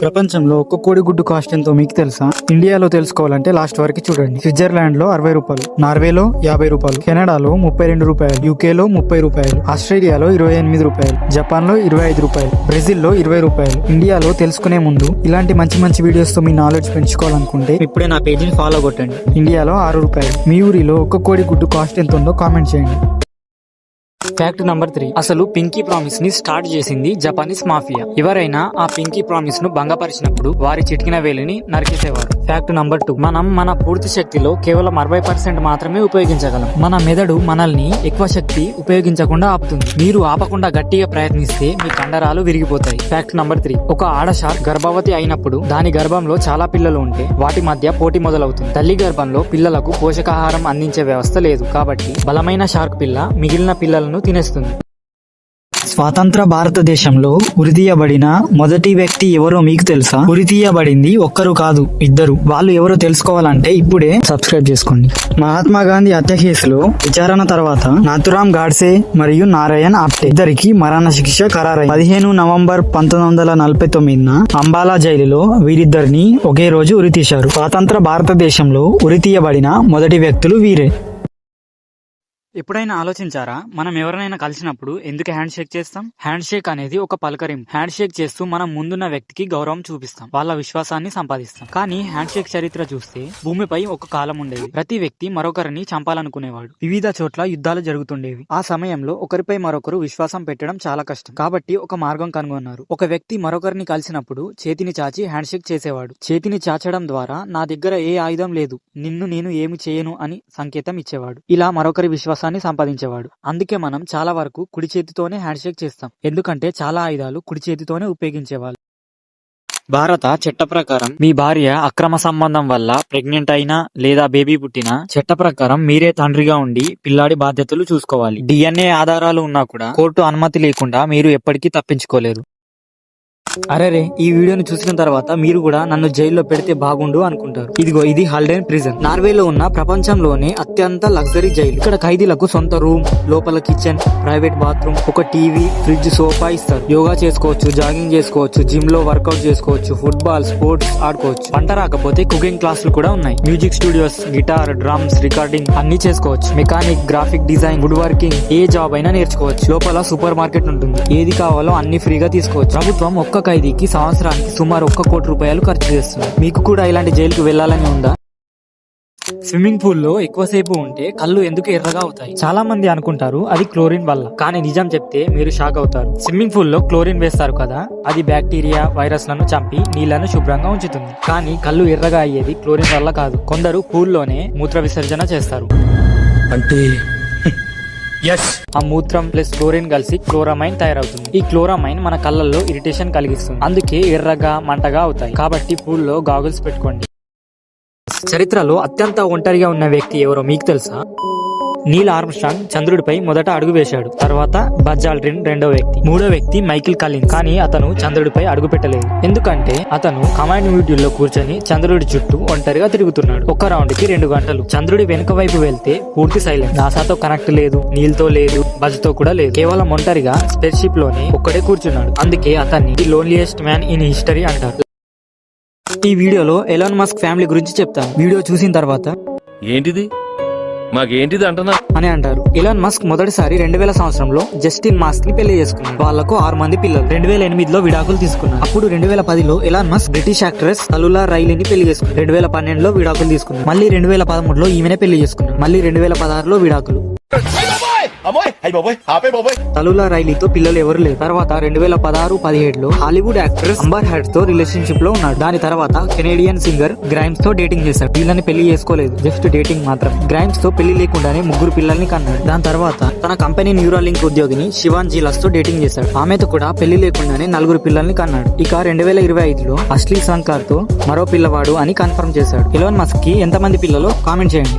ప్రపంచంలో ఒక్క కోడిగుడ్డు కాస్ట్ ఎంతో మీకు తెలుసా? ఇండియాలో తెలుసుకోవాలంటే లాస్ట్ వరకు చూడండి. స్విట్జర్లాండ్ లో 60 రూపాయలు, నార్వేలో 50 రూపాయలు, కెనడాలో 32 రూపాయలు, యూకేలో 30 రూపాయలు, ఆస్ట్రేలియాలో 28 రూపాయలు, జపాన్ లో 25 రూపాయలు, బ్రెజిల్ లో 20 రూపాయలు. ఇండియాలో తెలుసుకునే ముందు ఇలాంటి మంచి మంచి వీడియోస్ తో మీ నాలెడ్జ్ పెంచుకోవాలనుకుంటే ఇప్పుడే నా పేజీని ఫాలో కొట్టండి. ఇండియాలో 6 రూపాయలు. మీ ఊరిలో ఒక్క కోడిగుడ్డు కాస్ట్ ఎంత ఉందో కామెంట్ చేయండి. ఫ్యాక్ట్ నంబర్ 3, అసలు పింకీ ప్రామిస్ ని స్టార్ట్ చేసింది జపానీస్ మాఫియా. ఎవరైనా ఆ పింకీ ప్రామిస్ ను భంగపరిచినప్పుడు వారి చిటికిన వేలిని నరికేసేవారు. ఫ్యాక్ట్ నంబర్ 2, మనం మన పూర్తి శక్తిలో కేవలం 60% మాత్రమే ఉపయోగించగలం. మన మెదడు మనల్ని ఎక్కువ శక్తి ఉపయోగించకుండా ఆపుతుంది. మీరు ఆపకుండా గట్టిగా ప్రయత్నిస్తే మీ కండరాలు విరిగిపోతాయి. ఫ్యాక్ట్ నంబర్ 3, ఒక ఆడ షార్క్ గర్భవతి అయినప్పుడు దాని గర్భంలో చాలా పిల్లలు ఉంటే వాటి మధ్య పోటీ మొదలవుతుంది. తల్లి గర్భంలో పిల్లలకు పోషకాహారం అందించే వ్యవస్థ లేదు. కాబట్టి బలమైన షార్క్ పిల్ల మిగిలిన పిల్లలను తినేస్తుంది. స్వాతంత్ర భారతదేశంలో ఉరితీయబడిన మొదటి వ్యక్తి ఎవరో మీకు తెలుసా? ఉరితీయబడింది ఒక్కరు కాదు, 2. వాళ్ళు ఎవరో తెలుసుకోవాలంటే ఇప్పుడే సబ్స్క్రైబ్ చేసుకోండి. మహాత్మా గాంధీ హత్య కేసులో విచారణ తర్వాత నాథురామ్ గాడ్సే మరియు నారాయణ్ ఆప్టే ఇద్దరికి మరణశిక్ష ఖరారైంది. 15 నవంబర్ 1949న అంబాలా జైలులో వీరిద్దరిని ఒకే రోజు ఉరితీశారు. స్వాతంత్ర భారతదేశంలో ఉరితీయబడిన మొదటి వ్యక్తులు వీరే. ఎప్పుడైనా ఆలోచించారా, మనం ఎవరినైనా కలిసినప్పుడు ఎందుకు హ్యాండ్ షేక్ చేస్తాం? హ్యాండ్ షేక్ అనేది ఒక పలకరింపు. హ్యాండ్ షేక్ చేస్తూ మనం ముందున్న వ్యక్తికి గౌరవం చూపిస్తాం, వాళ్ళ విశ్వాసాన్ని సంపాదిస్తాం. కానీ హ్యాండ్ షేక్ చరిత్ర చూస్తే భూమిపై ఒక కాలం ఉండేది. ప్రతి వ్యక్తి మరొకరిని చంపాలనుకునేవాడు. వివిధ చోట్ల యుద్ధాలు జరుగుతుండేవి. ఆ సమయంలో ఒకరిపై మరొకరు విశ్వాసం పెట్టడం చాలా కష్టం. కాబట్టి ఒక మార్గం కనుగొన్నారు. ఒక వ్యక్తి మరొకరిని కలిసినప్పుడు చేతిని చాచి హ్యాండ్ షేక్ చేసేవాడు. చేతిని చాచడం ద్వారా నా దగ్గర ఏ ఆయుధం లేదు, నిన్ను నేను ఏమి చేయను అని సంకేతం ఇచ్చేవాడు. ఇలా మరొకరి విశ్వాసం సంపాదించేవాడు. అందుకే మనం చాలా వరకు కుడి చేతితోనే హ్యాండ్ షేక్ చేస్తాం. ఎందుకంటే చాలా ఆయుధాలు కుడి చేతితోనే ఉపయోగించేవాళ్ళు. భారత చట్ట ప్రకారం మీ భార్య అక్రమ సంబంధం వల్ల ప్రెగ్నెంట్ అయినా లేదా బేబీ పుట్టినా చట్ట ప్రకారం మీరే తండ్రిగా ఉండి పిల్లాడి బాధ్యతలు చూసుకోవాలి. DNA ఆధారాలు ఉన్నా కూడా కోర్టు అనుమతి లేకుండా మీరు ఎప్పటికీ తప్పించుకోలేరు. అరేరే, ఈ వీడియోని చూసిన తర్వాత మీరు కూడా నన్ను జైల్లో పెడితే బాగుండు అనుకుంటారు. ఇదిగో ఇది హాల్డెన్ ప్రిజన్. నార్వేలో ఉన్న ప్రపంచంలోనే అత్యంత లగ్జరీ జైలు. ఇక్కడ ఖైదీలకు సొంత రూమ్, లోపల కిచెన్, ప్రైవేట్ బాత్రూమ్, ఒక టీవీ, ఫ్రిడ్జ్, సోఫా ఇస్తారు. యోగా చేసుకోవచ్చు, జాగింగ్ చేసుకోవచ్చు, జిమ్ లో వర్కౌట్ చేసుకోవచ్చు, ఫుట్బాల్, స్పోర్ట్స్ ఆడుకోవచ్చు. వంట రాకపోతే కుకింగ్ క్లాసులు కూడా ఉన్నాయి. Music studios, guitar, drums, recording అన్ని చేసుకోవచ్చు. Mechanic, graphic design, wood working, ఏ జాబ్ అయినా నేర్చుకోవచ్చు. లోపల సూపర్ మార్కెట్ ఉంటుంది. ఏది కావాలో అన్ని ఫ్రీగా తీసుకోవచ్చు. ప్రభుత్వం ఒక్క ఖైదీకి సంవత్సరానికి సుమారు 1 కోటి రూపాయలు ఖర్చు చేస్తుంది. మీకు కూడా ఇలాంటి జైలుకు వెళ్లాలని ఉందా? స్విమ్మింగ్ పూల్ లో ఎక్కువసేపు ఉంటే కళ్ళు ఎందుకు ఎర్రగా అవుతాయి? చాలా మంది అనుకుంటారు అది క్లోరిన్ వల్ల, కానీ నిజం చెప్తే మీరు షాక్ అవుతారు. స్విమ్మింగ్ పూల్ లో క్లోరిన్ వేస్తారు కదా, అది బ్యాక్టీరియా, వైరస్ లను చంపి నీళ్లను శుభ్రంగా ఉంచుతుంది. కానీ కళ్ళు ఎర్రగా అయ్యేది క్లోరిన్ వల్ల కాదు. కొందరు పూల్లోనే మూత్ర విసర్జన చేస్తారు. అంటే ఆ మూత్రం ప్లస్ క్లోరిన్ కలిసి క్లోరమైన్ తయారవుతుంది. ఈ క్లోరమైన్ మన కళ్ళల్లో ఇరిటేషన్ కలిగిస్తుంది. అందుకే ఎర్రగా, మంటగా అవుతాయి. కాబట్టి పూల్లో గాగుల్స్ పెట్టుకోండి. చరిత్రలో అత్యంత ఒంటరిగా ఉన్న వ్యక్తి ఎవరో మీకు తెలుసా? నీల్ ఆర్మ్స్ట్రాంగ్ చంద్రుడిపై మొదట అడుగు వేశాడు. తర్వాత బజ్ ఆల్డ్రిన్ రెండో వ్యక్తి. మూడో వ్యక్తి మైకిల్ కాలిన్స్. కానీ అతను చంద్రుడిపై అడుగు పెట్టలేదు. ఎందుకంటే అతను కమాండ్ డ్యూటీలో కూర్చొని చంద్రుడి చుట్టూ ఒంటరిగా తిరుగుతున్నాడు. ఒక రౌండ్ కి 2 గంటలు. చంద్రుడి వెనుక వైపు వెళ్తే పూర్తి సైలెన్స్. నాసాతో కనెక్ట్ లేదు, నీల్ తో లేదు, బజ్ తో కూడా లేదు. కేవలం ఒంటరిగా స్పేస్ షిప్ లోనే ఒక్కడే కూర్చున్నాడు. అందుకే అతన్ని the loneliest man in history అంటారు. ఈ వీడియోలో ఎలాన్ మస్క్ ఫ్యామిలీ గురించి చెప్తాను. వీడియో చూసిన తర్వాత ఏంటిది మాకేంటిది అంటున్నా అని అంటారు. ఎలాన్ మస్క్ మొదటిసారి 2000 సంవత్సరంలో జస్టిన్ మాస్క్ ని పెళ్లి చేసుకున్నాడు. వాళ్లకు 6 మంది పిల్లలు. 2008లో విడాకులు తీసుకున్నారు. అప్పుడు 2010లో ఎలాన్ మస్క్ బ్రిటిష్ యాక్ట్రెస్ తలులా రైలీని పెళ్లి చేసుకున్నాడు. 2012లో విడాకులు తీసుకున్నారు. మళ్ళీ 2013లో ఈమెనే పెళ్లి చేసుకున్నాడు. మళ్ళీ 2016లో విడాకులు. అమ్మోయ్ అయ్యి బాబోయ్ ఆపే బాబోయ్. తలులా రైలీతో పిల్లలు ఎవరు లేరు. తర్వాత 2016-17లో హాలీవుడ్ యాక్ట్రెస్ అంబర్ హర్డ్ తో రిలేషన్షిప్ లో ఉన్నాడు. దాని తర్వాత కెనేడియన్ సింగర్ గ్రైమ్స్ తో డేటింగ్ చేశాడు. వీళ్ళని పెళ్లి చేసుకోలేదు, జస్ట్ డేటింగ్ మాత్రం. గ్రైమ్స్ తో పెళ్లి లేకుండానే 3 పిల్లల్ని కన్నాడు. దాని తర్వాత తన కంపెనీ న్యూరాలింక్ ఉద్యోగిని శివాన్ జీలాస్ తో డేటింగ్ చేశాడు. ఆమెతో కూడా పెళ్లి లేకుండానే 4 పిల్లల్ని కన్నాడు. ఇక 2025లో అశ్లీ సంకార్ తో మరో పిల్లవాడు అని కన్ఫర్మ్ చేశాడు. ఎలాన్ మస్క్ కి ఎంతమంది పిల్లలు కామెంట్ చేయండి.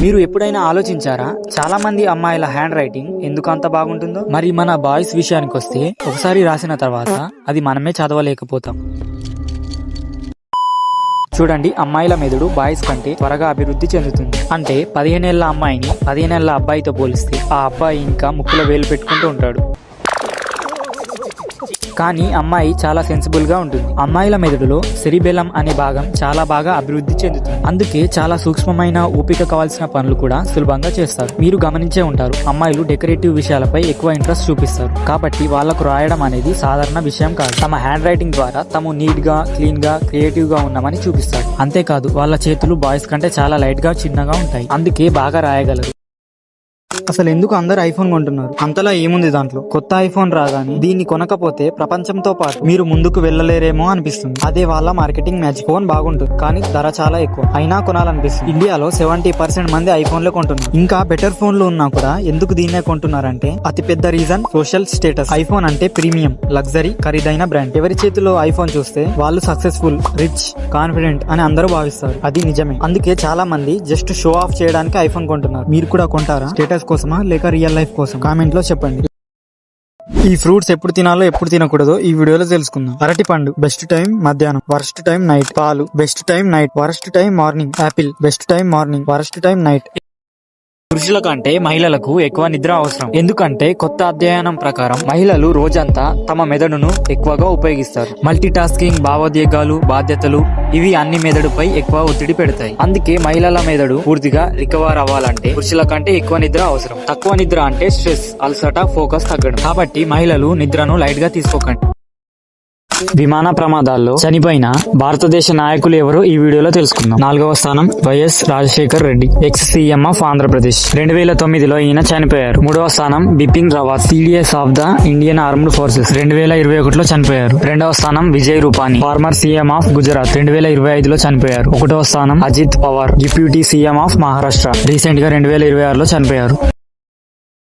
మీరు ఎప్పుడైనా ఆలోచించారా చాలా మంది అమ్మాయిల హ్యాండ్ రైటింగ్ ఎందుకు అంత బాగుంటుందో? మరి మన బాయ్స్ విషయానికి వస్తే ఒకసారి రాసిన తర్వాత అది మనమే చదవలేకపోతాం. చూడండి, అమ్మాయిల మెదడు బాయ్స్ కంటే త్వరగా అభివృద్ధి చెందుతుంది. అంటే 15 ఏళ్ల అమ్మాయిని 15 ఏళ్ల అబ్బాయితో పోలిస్తే ఆ అబ్బాయి ఇంకా ముక్కులో వేలు పెట్టుకుంటూ ఉంటాడు. కానీ అమ్మాయి చాలా సెన్సిబుల్ గా ఉంటుంది. అమ్మాయిల మెదడులో సెరిబెలం అనే భాగం చాలా బాగా అభివృద్ధి చెందుతుంది. అందుకే చాలా సూక్ష్మమైన ఓపిక కావాల్సిన పనులు కూడా సులభంగా చేస్తారు. మీరు గమనించే ఉంటారు, అమ్మాయిలు డెకరేటివ్ విషయాలపై ఎక్కువ ఇంట్రెస్ట్ చూపిస్తారు. కాబట్టి వాళ్లకు రాయడం అనేది సాధారణ విషయం కాదు. తమ హ్యాండ్ రైటింగ్ ద్వారా తాము నీట్ గా, క్లీన్ గా, క్రియేటివ్ గా ఉన్నామని చూపిస్తారు. అంతేకాదు వాళ్ళ చేతులు బాయ్స్ కంటే చాలా లైట్ గా, చిన్నగా ఉంటాయి. అందుకే బాగా రాయగలరు. అసలు ఎందుకు అందరు ఐఫోన్ కొంటున్నారు? అంతలా ఏముంది దాంట్లో? కొత్త ఐఫోన్ రాగానే దీన్ని కొనకపోతే ప్రపంచంతో పాటు మీరు ముందుకు వెళ్ళలేరేమో అనిపిస్తుంది. అదే వాళ్ళ మార్కెటింగ్ మ్యాజిక్. ఫోన్ బాగుంటుంది కానీ ధర చాలా ఎక్కువ, అయినా కొనాలనిపిస్తుంది. ఇండియాలో 70% మంది ఐఫోన్లే కొంటున్నారు. ఇంకా బెటర్ ఫోన్లు ఉన్నా కూడా ఎందుకు దీన్నే కొంటున్నారంటే అతి పెద్ద రీజన్ సోషల్ స్టేటస్. ఐఫోన్ అంటే ప్రీమియం, లగ్జరీ, ఖరీదైన బ్రాండ్. ఎవరి చేతిలో ఐఫోన్ చూస్తే వాళ్ళు సక్సెస్ఫుల్, రిచ్, కాన్ఫిడెంట్ అని అందరూ భావిస్తారు. అది నిజమే. అందుకే చాలా మంది జస్ట్ షో ఆఫ్ చేయడానికి ఐఫోన్ కొంటున్నారు. మీరు కూడా కొంటారా? స్టేటస్ కోసమా లేక రియల్ లైఫ్ కోసం? కామెంట్ లో చెప్పండి. ఈ ఫ్రూట్స్ ఎప్పుడు తినాలో ఎప్పుడు తినకూడదో ఈ వీడియోలో తెలుసుకుందాం. అరటి పండు బెస్ట్ టైం మధ్యాహ్నం, వరస్ట్ టైం నైట్. పాలు best time night, worst time morning. Apple best time morning, worst time night. పురుషుల కంటే మహిళలకు ఎక్కువ నిద్ర అవసరం. ఎందుకంటే కొత్త అధ్యయనం ప్రకారం మహిళలు రోజంతా తమ మెదడును ఎక్కువగా ఉపయోగిస్తారు. మల్టీ టాస్కింగ్, భావోద్వేగాలు, బాధ్యతలు ఇవి అన్ని మెదడుపై ఎక్కువ ఒత్తిడి పెడతాయి. అందుకే మహిళల మెదడు పూర్తిగా రికవర్ అవ్వాలంటే పురుషుల కంటే ఎక్కువ నిద్ర అవసరం. తక్కువ నిద్ర అంటే స్ట్రెస్, అలసట, ఫోకస్ తగ్గడం. కాబట్టి మహిళలు నిద్రను లైట్ గా తీసుకోకండి. విమాన ప్రమాదాల్లో చనిపోయిన భారతదేశ నాయకులు ఎవరో ఈ వీడియోలో తెలుసుకుందాం. 4వ స్థానం YS Rajasekhar Reddy, ex CM of Andhra Pradesh. 2009లో ఈయన చనిపోయారు. 3వ స్థానం Bipin Rawat, CDS of the Indian armed forces. 2021లో చనిపోయారు. 2వ స్థానం Vijay Rupani, former CM of Gujarat. 2025లో చనిపోయారు. 1వ స్థానం Ajit Pawar, deputy CM of Maharashtra. Recent గా 2026లో చనిపోయారు.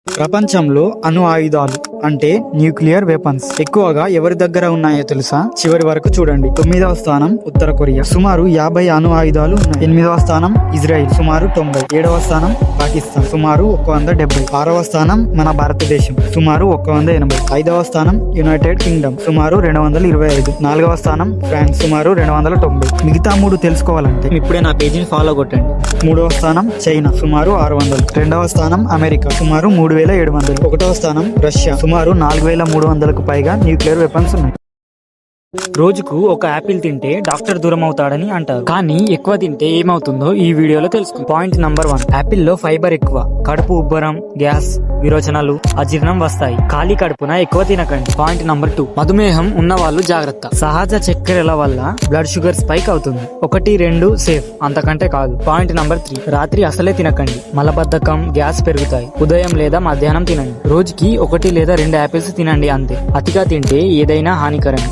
ప్రపంచంలో అణు ఆయుధాలు అంటే న్యూక్లియర్ వెపన్స్. ఎక్కువగా ఎవరి దగ్గర ఉన్నాయో తెలుసా? చివరి వరకు చూడండి. 9వ స్థానం ఉత్తర కొరియా, సుమారు 50 అణు ఆయుధాలు ఉన్నాయి. 8వ స్థానం ఇజ్రాయిల్, సుమారు 90. 7వ స్థానం పాకిస్తాన్, సుమారు 170. 6వ స్థానం మన భారతదేశం, సుమారు 180. 5వ స్థానం యునైటెడ్ కింగ్డమ్, సుమారు 225. 4వ స్థానం ఫ్రాన్స్, సుమారు 290. మిగతా 3 తెలుసుకోవాలంటే ఇప్పుడే నా పేజీని ఫాలో కొట్టండి. 3వ స్థానం చైనా, సుమారు 600. 2వ స్థానం అమెరికా, సుమారు 3700. 1వ స్థానం రష్యా, సుమారు 4300కు పైగా న్యూక్లియర్ వెపన్స్ ఉన్నాయి. రోజుకు ఒక యాపిల్ తింటే డాక్టర్ దూరం అవుతాడని అంటారు, కానీ ఎక్కువ తింటే ఏమవుతుందో ఈ వీడియోలో తెలుసుకో. పాయింట్ నంబర్ 1, యాపిల్ లో ఫైబర్ ఎక్కువ. కడుపు ఉబ్బరం, గ్యాస్, విరోచనాలు, అజీర్ణం వస్తాయి. ఖాళీ కడుపున ఎక్కువ తినకండి. పాయింట్ నంబర్ 2, మధుమేహం ఉన్న వాళ్ళు జాగ్రత్త. సహజ చక్కెరల వల్ల బ్లడ్ షుగర్ స్పైక్ అవుతుంది. 1, 2 సేఫ్, అంతకంటే కాదు. పాయింట్ నంబర్ 3, రాత్రి అసలే తినకండి. మలబద్ధకం, గ్యాస్ పెరుగుతాయి. ఉదయం లేదా మధ్యాహ్నం తినండి. రోజుకి 1 లేదా 2 యాపిల్స్ తినండి అంతే. అతిగా తింటే ఏదైనా హానికరమే.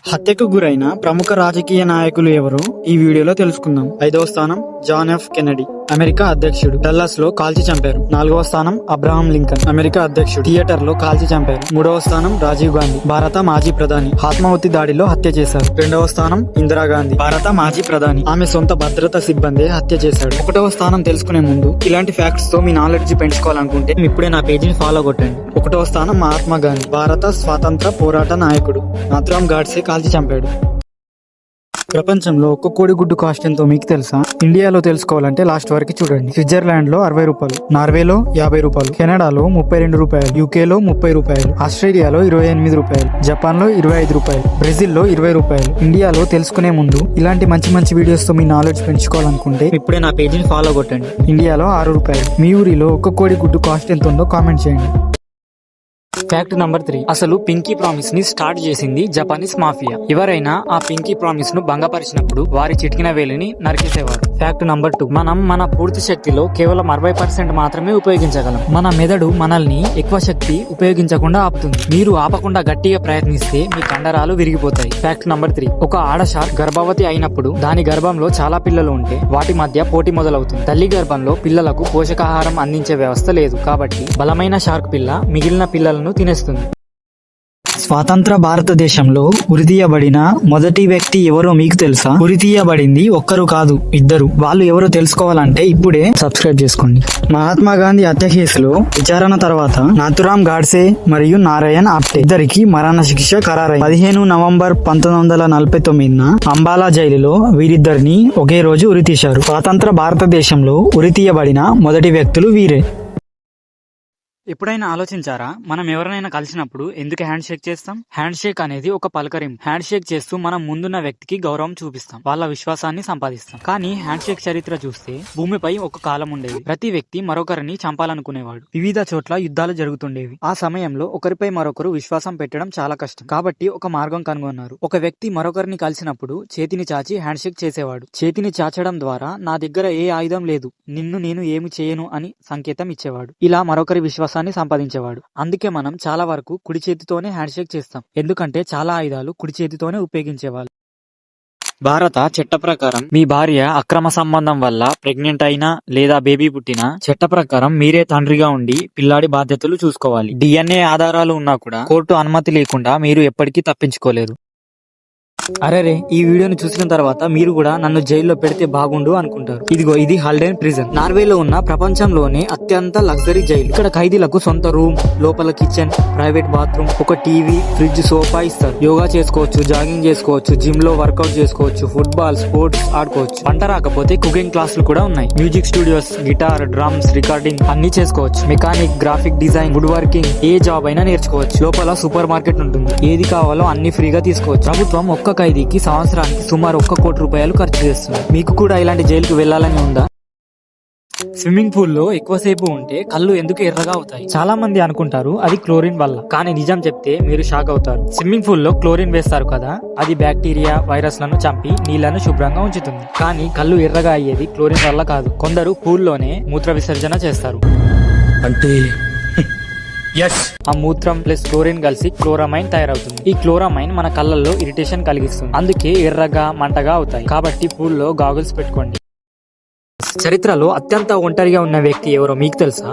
హత్యకు గురైన ప్రముఖ రాజకీయ నాయకులు ఎవరో ఈ వీడియోలో తెలుసుకుందాం. 5వ స్థానం జాన్ ఎఫ్ కెనడీ, అమెరికా అధ్యక్షుడు, డల్లాస్ లో కాల్చి చంపారు. 4వ స్థానం అబ్రహాం లింకన్, అమెరికా అధ్యక్షుడు, థియేటర్ లో కాల్చి చంపారు. 3వ స్థానం రాజీవ్ గాంధీ, భారత మాజీ ప్రధాని, ఆత్మాహుతి దాడిలో హత్య చేశారు. 2వ స్థానం ఇందిరాగాంధీ, భారత మాజీ ప్రధాని, ఆమె సొంత భద్రతా సిబ్బంది హత్య చేశాడు. 1వ స్థానం తెలుసుకునే ముందు ఇలాంటి ఫ్యాక్ట్స్ తో మీ నాలెడ్జ్ పెంచుకోవాలనుకుంటే ఇప్పుడే నా పేజీని ఫాలో కొట్టండి. 1వ స్థానం మహాత్మా గాంధీ, భారత స్వాతంత్ర పోరాట నాయకుడు, నాథురాం గాడ్సే కాల్చి చంపాడు. ప్రపంచంలో ఒక్క కోడిగుడ్డు కాస్ట్ ఎంతో మీకు తెలుసా? ఇండియాలో తెలుసుకోవాలంటే లాస్ట్ వరకు చూడండి. స్విట్జర్లాండ్ లో 60 రూపాయలు, నార్వేలో 50 రూపాయలు, కెనడాలో 32 రూపాయలు, యూకేలో 30 రూపాయలు, ఆస్ట్రేలియాలో 28 రూపాయలు, జపాన్ లో 25 రూపాయలు, బ్రెజిల్ లో 20 రూపాయలు. ఇండియాలో తెలుసుకునే ముందు ఇలాంటి మంచి మంచి వీడియోస్ తో మీ నాలెడ్జ్ పెంచుకోవాలనుకుంటే ఇప్పుడే నా పేజీని ఫాలో కొట్టండి. ఇండియాలో 6 రూపాయలు. మీ ఊరిలో ఒక్క కోడిగుడ్డు కాస్ట్ ఎంత ఉందో కామెంట్ చేయండి. ఫ్యాక్ట్ నంబర్ 3, అసలు పింకీ ప్రామిస్ ని స్టార్ట్ చేసింది జపానీస్ మాఫియా. ఎవరైనా ఆ పింకీ ప్రామిస్ ను భంగపరిచినప్పుడు వారి చిటికిన వేలిని నరికేసేవారు. ఫ్యాక్ట్ నంబర్ 2, మనం మన పూర్తి శక్తిలో కేవలం 60% మాత్రమే ఉపయోగించగలం. మన మెదడు మనల్ని ఎక్కువ శక్తి ఉపయోగించకుండా ఆపుతుంది. మీరు ఆపకుండా గట్టిగా ప్రయత్నిస్తే మీ కండరాలు విరిగిపోతాయి. ఫ్యాక్ట్ నంబర్ 3, ఒక ఆడ షార్క్ గర్భవతి అయినప్పుడు దాని గర్భంలో చాలా పిల్లలు ఉంటే వాటి మధ్య పోటీ మొదలవుతుంది. తల్లి గర్భంలో పిల్లలకు పోషకాహారం అందించే వ్యవస్థ లేదు, కాబట్టి బలమైన షార్క్ పిల్ల మిగిలిన పిల్లలను తినేస్తుంది. స్వాతంత్ర భారతదేశంలో ఉరితీయబడిన మొదటి వ్యక్తి ఎవరో మీకు తెలుసా? ఉరితీయబడింది ఒక్కరు కాదు, 2. వాళ్ళు ఎవరో తెలుసుకోవాలంటే ఇప్పుడే సబ్స్క్రైబ్ చేసుకోండి. మహాత్మా గాంధీ హత్య కేసులో విచారణ తర్వాత నాథురాం గాడ్సే మరియు నారాయణ్ ఆప్టే ఇద్దరికి మరణ శిక్ష ఖరారైంది. 15 నవంబర్ 1949న అంబాలా జైలులో వీరిద్దరిని ఒకే రోజు ఉరితీశారు. స్వాతంత్ర భారతదేశంలో ఉరితీయబడిన మొదటి వ్యక్తులు వీరే. ఎప్పుడైనా ఆలోచించారా, మనం ఎవరినైనా కలిసినప్పుడు ఎందుకు హ్యాండ్ షేక్ చేస్తాం? హ్యాండ్ షేక్ అనేది ఒక పలకరింపు. హ్యాండ్ షేక్ చేస్తూ మనం ముందున్న వ్యక్తికి గౌరవం చూపిస్తాం, వాళ్ళ విశ్వాసాన్ని సంపాదిస్తాం. కానీ హ్యాండ్ షేక్ చరిత్ర చూస్తే భూమిపై ఒక కాలం ఉండేది. ప్రతి వ్యక్తి మరొకరిని చంపాలనుకునేవాడు. వివిధ చోట్ల యుద్ధాలు జరుగుతుండేవి. ఆ సమయంలో ఒకరిపై మరొకరు విశ్వాసం పెట్టడం చాలా కష్టం. కాబట్టి ఒక మార్గం కనుగొన్నారు. ఒక వ్యక్తి మరొకరిని కలిసినప్పుడు చేతిని చాచి హ్యాండ్ షేక్ చేసేవాడు. చేతిని చాచడం ద్వారా నా దగ్గర ఏ ఆయుధం లేదు, నిన్ను నేను ఏమి చేయను అని సంకేతం ఇచ్చేవాడు. ఇలా మరొకరి విశ్వాసాన్ని సంపాదించేవాడు. అందుకే మనం చాలా వరకు కుడి చేతితోనే హ్యాండ్ షేక్ చేస్తాం, ఎందుకంటే చాలా ఆయుధాలు కుడి చేతితోనే ఉపయోగించేవాళ్ళు. భారత చట్ట ప్రకారం మీ భార్య అక్రమ సంబంధం వల్ల ప్రెగ్నెంట్ అయినా లేదా బేబీ పుట్టినా చట్ట ప్రకారం మీరే తండ్రిగా ఉండి పిల్లాడి బాధ్యతలు చూసుకోవాలి. DNA ఆధారాలు ఉన్నా కూడా కోర్టు అనుమతి లేకుండా మీరు ఎప్పటికీ తప్పించుకోలేరు. అరే, ఈ వీడియోని చూసిన తర్వాత మీరు కూడా నన్ను జైల్లో పెడితే బాగుండు అనుకుంటారు. ఇదిగో ఇది హాల్డెన్ ప్రిజన్. నార్వేలో ఉన్న ప్రపంచంలోనే అత్యంత లగ్జరీ జైలు. ఇక్కడ ఖైదీలకు సొంత రూమ్, లోపల కిచెన్, ప్రైవేట్ బాత్రూమ్, ఒక టీవీ, ఫ్రిడ్జ్, సోఫా ఇస్తారు. యోగా చేసుకోవచ్చు, జాగింగ్ చేసుకోవచ్చు, జిమ్ లో వర్కౌట్ చేసుకోవచ్చు, ఫుట్బాల్, స్పోర్ట్స్ ఆడుకోవచ్చు. వంట రాకపోతే కుకింగ్ క్లాసులు కూడా ఉన్నాయి. Music studios, guitar, drums, recording అన్ని చేసుకోవచ్చు. Mechanic, graphic design, wood working, ఏ జాబ్ అయినా నేర్చుకోవచ్చు. లోపల సూపర్ మార్కెట్ ఉంటుంది. ఏది కావాలో అన్ని ఫ్రీగా తీసుకోవచ్చు. ప్రభుత్వం ఒక్క ఖైదీకి సంవత్సరానికి సుమారు 1 కోటి రూపాయలు ఖర్చు చేస్తుంది. మీకు కూడా ఇలాంటి జైలుకు వెళ్లాలని ఉందా? స్విమ్మింగ్ పూల్ లో ఎక్కువసేపు ఉంటే కళ్ళు ఎందుకు ఎర్రగా అవుతాయి? చాలా మంది అనుకుంటారు అది క్లోరిన్ వల్ల, కానీ నిజం చెప్తే మీరు షాక్ అవుతారు. స్విమ్మింగ్ పూల్ లో క్లోరిన్ వేస్తారు కదా, అది బ్యాక్టీరియా, వైరస్ లను చంపి నీళ్లను శుభ్రంగా ఉంచుతుంది. కానీ కళ్ళు ఎర్రగా అయ్యేది క్లోరిన్ వల్ల కాదు. కొందరు పూల్లోనే మూత్ర విసర్జన చేస్తారు. అంటే ఆ మూత్రం ప్లస్ క్లోరిన్ కలిసి క్లోరమైన్ తయారవుతుంది. ఈ క్లోరమైన్ మన కళ్ళల్లో ఇరిటేషన్ కలిగిస్తుంది, అందుకే ఎర్రగా మంటగా అవుతాయి. కాబట్టి పూల్లో గాగుల్స్ పెట్టుకోండి. చరిత్రలో అత్యంత ఒంటరిగా ఉన్న వ్యక్తి ఎవరో మీకు తెలుసా?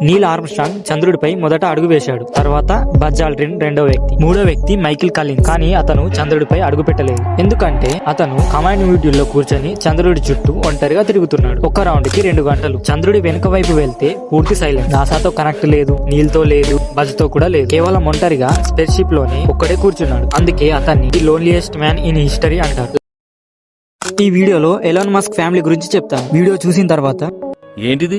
నీల్ ఆర్మ్స్ట్రాంగ్ చంద్రుడిపై మొదట అడుగు వేశాడు. తర్వాత బజ్ ఆల్డ్రిన్ రెండో వ్యక్తి. మూడో వ్యక్తి మైకిల్ కాలిన్స్. కానీ అతను చంద్రుడిపై అడుగు పెట్టలేదు. ఎందుకంటే అతను కమాండ్ మాడ్యూల్లో కూర్చొని చంద్రుడి చుట్టూ ఒంటరిగా తిరుగుతున్నాడు. ఒక రౌండ్ కి 2 గంటలు. చంద్రుడి వెనుక వైపు వెళ్తే పూర్తి సైలెంట్. నాసాతో కనెక్ట్ లేదు, నీల్ తో లేదు, బజ్ తో కూడా లేదు. కేవలం ఒంటరిగా స్పేస్ షిప్ లోనే ఒక్కడే కూర్చున్నాడు. అందుకే అతన్ని the loneliest man in history అంటారు. ఈ వీడియోలో ఎలాన్ మస్క్ ఫ్యామిలీ గురించి చెప్తాను. వీడియో చూసిన తర్వాత ఏంటిది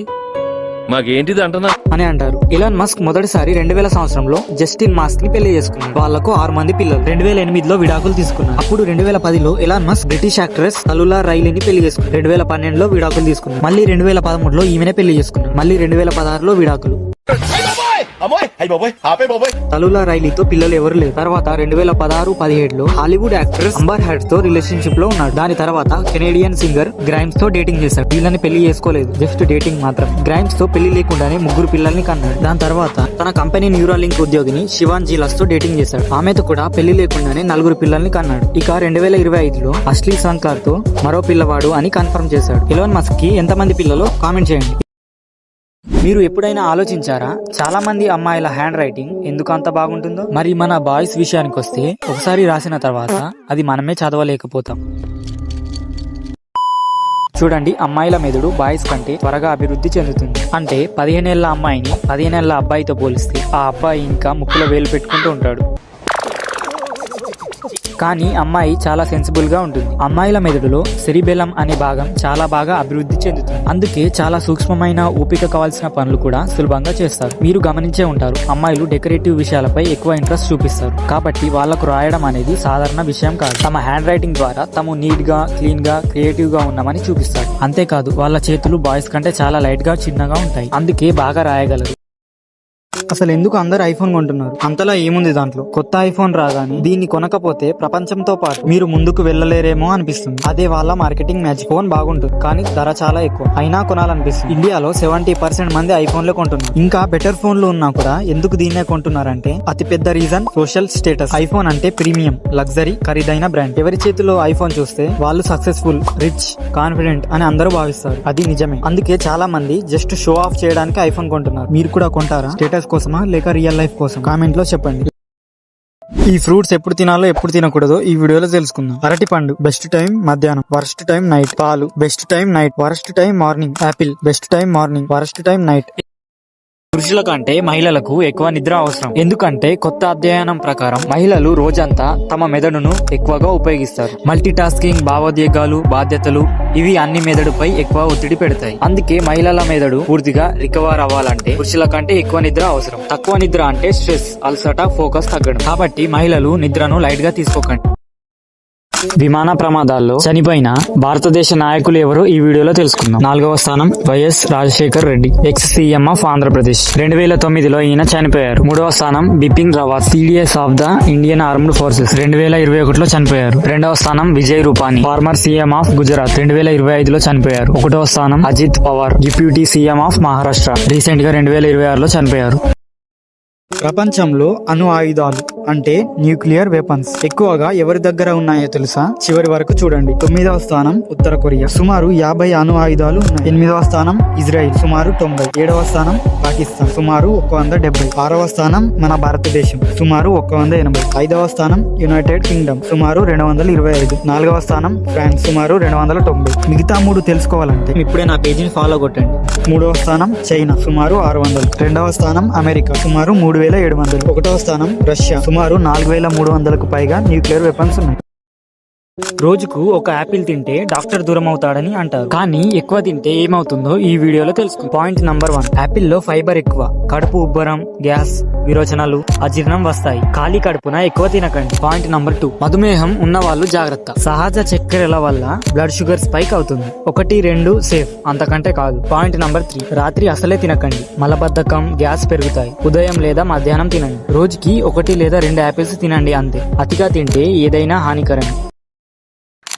మాకేంటిది అంటున్నా అని అంటారు. ఎలాన్ మస్క్ మొదటిసారి 2000 సంవత్సరంలో జస్టిన్ మాస్క్ ని పెళ్లి చేసుకున్నాడు. వాళ్లకు 6 మంది పిల్లలు. 2008లో విడాకులు తీసుకున్నారు. అప్పుడు 2010లో ఎలాన్ మస్క్ బ్రిటిష్ యాక్ట్రెస్ తలులా రైలీని పెళ్లి చేసుకున్నారు. 2012లో విడాకులు తీసుకున్నారు. మళ్ళీ 2013లో ఈమెనే పెళ్లి చేసుకున్నారు. మళ్ళీ 2016లో విడాకులు. అమ్మోయ్ అయ్య బాబోయ్ ఆపే బాబోయ్. తలులా రైలీతో పిల్లలు ఎవరు లేరు. తర్వాత 2016-17లో హాలీవుడ్ యాక్ట్రెస్ అంబర్ హర్డ్ తో రిలేషన్షిప్ లో ఉన్నాడు. దాని తర్వాత కెనేడియన్ సింగర్ గ్రైమ్స్ తో డేటింగ్ చేశాడు. వీళ్ళని పెళ్లి చేసుకోలేదు, జస్ట్ డేటింగ్ మాత్రం. గ్రైమ్స్ తో పెళ్లి లేకుండానే 3 పిల్లల్ని కన్నాడు. దాని తర్వాత తన కంపెనీ న్యూరాలింక్ ఉద్యోగిని శివాన్ జీలాస్ తో డేటింగ్ చేశాడు. ఆమెతో కూడా పెళ్లి లేకుండానే 4 పిల్లల్ని కన్నాడు. ఇక 2025లో అశ్లీ సంకార్ తో మరో పిల్లవాడు అని కన్ఫర్మ్ చేశాడు. ఎలాన్ మస్క్ కి ఎంతమంది పిల్లలు కామెంట్ చేయండి. మీరు ఎప్పుడైనా ఆలోచించారా చాలా మంది అమ్మాయిల హ్యాండ్ రైటింగ్ ఎందుకు అంత బాగుంటుందో? మరి మన బాయ్స్ విషయానికి వస్తే ఒకసారి రాసిన తర్వాత అది మనమే చదవలేకపోతాం. చూడండి, అమ్మాయిల మెదడు బాయ్స్ కంటే త్వరగా అభివృద్ధి చెందుతుంది. అంటే 15 ఏళ్ల అమ్మాయిని 15 ఏళ్ల అబ్బాయితో పోలిస్తే ఆ అబ్బాయి ఇంకా ముక్కులో వేలు పెట్టుకుంటూ ఉంటాడు. కానీ అమ్మాయి చాలా సెన్సిబుల్ గా ఉంటుంది. అమ్మాయిల మెదడులో సెరిబెలం అనే భాగం చాలా బాగా అభివృద్ధి చెందుతుంది. అందుకే చాలా సూక్ష్మమైన ఓపిక కావాల్సిన పనులు కూడా సులభంగా చేస్తారు. మీరు గమనించే ఉంటారు, అమ్మాయిలు డెకరేటివ్ విషయాలపై ఎక్కువ ఇంట్రెస్ట్ చూపిస్తారు. కాబట్టి వాళ్లకు రాయడం అనేది సాధారణ విషయం కాదు. తమ హ్యాండ్ రైటింగ్ ద్వారా తాము నీట్ గా, క్లీన్ గా, క్రియేటివ్ గా ఉన్నామని చూపిస్తారు. అంతేకాదు వాళ్ళ చేతులు బాయ్స్ కంటే చాలా లైట్ గా, చిన్నగా ఉంటాయి. అందుకే బాగా రాయగలరు. అసలు ఎందుకు అందరు ఐఫోన్ కొంటున్నారు? అంతలా ఏముంది దాంట్లో? కొత్త ఐఫోన్ రాగానే దీన్ని కొనకపోతే ప్రపంచంతో పాటు మీరు ముందుకు వెళ్ళలేరేమో అనిపిస్తుంది. అదే వాళ్ళ మార్కెటింగ్ మ్యాజిక్. ఫోన్ బాగుంటుంది కానీ ధర చాలా ఎక్కువ, అయినా కొనాలనిపిస్తుంది. ఇండియాలో 70% మంది ఐఫోన్లే కొంటున్నారు. ఇంకా బెటర్ ఫోన్లు ఉన్నా కూడా ఎందుకు దీన్నే కొంటున్నారంటే అతి పెద్ద రీజన్ సోషల్ స్టేటస్. ఐఫోన్ అంటే ప్రీమియం, లగ్జరీ, ఖరీదైన బ్రాండ్. ఎవరి చేతిలో ఐఫోన్ చూస్తే వాళ్ళు సక్సెస్ఫుల్, రిచ్, కాన్ఫిడెంట్ అని అందరూ భావిస్తారు. అది నిజమే. అందుకే చాలా మంది జస్ట్ షో ఆఫ్ చేయడానికి ఐఫోన్ కొంటున్నారు. మీరు కూడా కొంటారా? స్టేటస్ కోసమా లేక రియల్ లైఫ్ కోసం? కామెంట్ లో చెప్పండి. ఈ ఫ్రూట్స్ ఎప్పుడు తినాలో ఎప్పుడు తినకూడదో ఈ వీడియోలో తెలుసుకుందాం. అరటి పండు బెస్ట్ టైం మధ్యాహ్నం, వరస్ట్ టైం నైట్. పాలు best time night, worst time morning. Apple best time morning, worst time night. పురుషుల కంటే మహిళలకు ఎక్కువ నిద్ర అవసరం. ఎందుకంటే కొత్త అధ్యయనం ప్రకారం మహిళలు రోజంతా తమ మెదడును ఎక్కువగా ఉపయోగిస్తారు. మల్టీ టాస్కింగ్, భావోద్వేగాలు, బాధ్యతలు ఇవి అన్ని మెదడుపై ఎక్కువ ఒత్తిడి పెడతాయి. అందుకే మహిళల మెదడు పూర్తిగా రికవర్ అవ్వాలంటే పురుషుల కంటే ఎక్కువ నిద్ర అవసరం. తక్కువ నిద్ర అంటే స్ట్రెస్, అలసట, ఫోకస్ తగ్గడం. కాబట్టి మహిళలు నిద్రను లైట్ గా తీసుకోకండి. విమాన ప్రమాదాల్లో చనిపోయిన భారతదేశ నాయకులు ఎవరో ఈ వీడియోలో తెలుసుకుందాం. 4వ స్థానం YS Rajasekhar Reddy, ex CM of Andhra Pradesh. 2009లో ఈయన చనిపోయారు. 3వ స్థానం Bipin Rawat, CDS of the Indian armed forces. 2021లో చనిపోయారు. 2వ స్థానం Vijay Rupani, former CM of Gujarat. 2025లో చనిపోయారు. 1వ స్థానం Ajit Pawar, deputy CM of Maharashtra. Recent గా 2026లో చనిపోయారు. ప్రపంచంలో అణు ఆయుధాలు అంటే న్యూక్లియర్ వెపన్స్ ఎక్కువగా ఎవరి దగ్గర ఉన్నాయో తెలుసా? చివరి వరకు చూడండి. 9వ స్థానం ఉత్తర కొరియా, సుమారు 50 అణు ఆయుధాలు ఉన్నాయి. 8వ స్థానం ఇజ్రాయిల్, సుమారు 90. 7వ స్థానం పాకిస్తాన్, సుమారు 170. 6వ స్థానం మన భారతదేశం, సుమారు 180. 5వ స్థానం యునైటెడ్ కింగ్డమ్, సుమారు 225. 4వ స్థానం ఫ్రాన్స్, సుమారు 290. మిగతా 3 తెలుసుకోవాలంటే ఇప్పుడే నా పేజీని ఫాలో కొట్టండి. 3వ స్థానం చైనా, సుమారు 600. 2వ స్థానం అమెరికా, సుమారు 3700. 1వ స్థానం రష్యా, సుమారు 4300కు పైగా న్యూక్లియర్ వెపన్స్ ఉన్నాయి. రోజుకు ఒక యాపిల్ తింటే డాక్టర్ దూరం అవుతాడని అంటారు. కానీ ఎక్కువ తింటే ఏమవుతుందో ఈ వీడియోలో తెలుసుకుందాం. పాయింట్ నంబర్ 1, యాపిల్ లో ఫైబర్ ఎక్కువ. కడుపు ఉబ్బరం, గ్యాస్, విరోచనాలు, అజీర్ణం వస్తాయి. ఖాళీ కడుపున ఎక్కువ తినకండి. పాయింట్ నంబర్ 2, మధుమేహం ఉన్న వాళ్ళు జాగ్రత్త. సహజ చక్కెరల వల్ల బ్లడ్ షుగర్ స్పైక్ అవుతుంది. 1, 2 సేఫ్, అంతకంటే కాదు. పాయింట్ నంబర్ 3, రాత్రి అసలే తినకండి. మలబద్ధకం, గ్యాస్ పెరుగుతాయి. ఉదయం లేదా మధ్యాహ్నం తినండి. రోజుకి 1 లేదా 2 యాపిల్స్ తినండి అంతే. అతిగా తింటే ఏదైనా హానికరమే.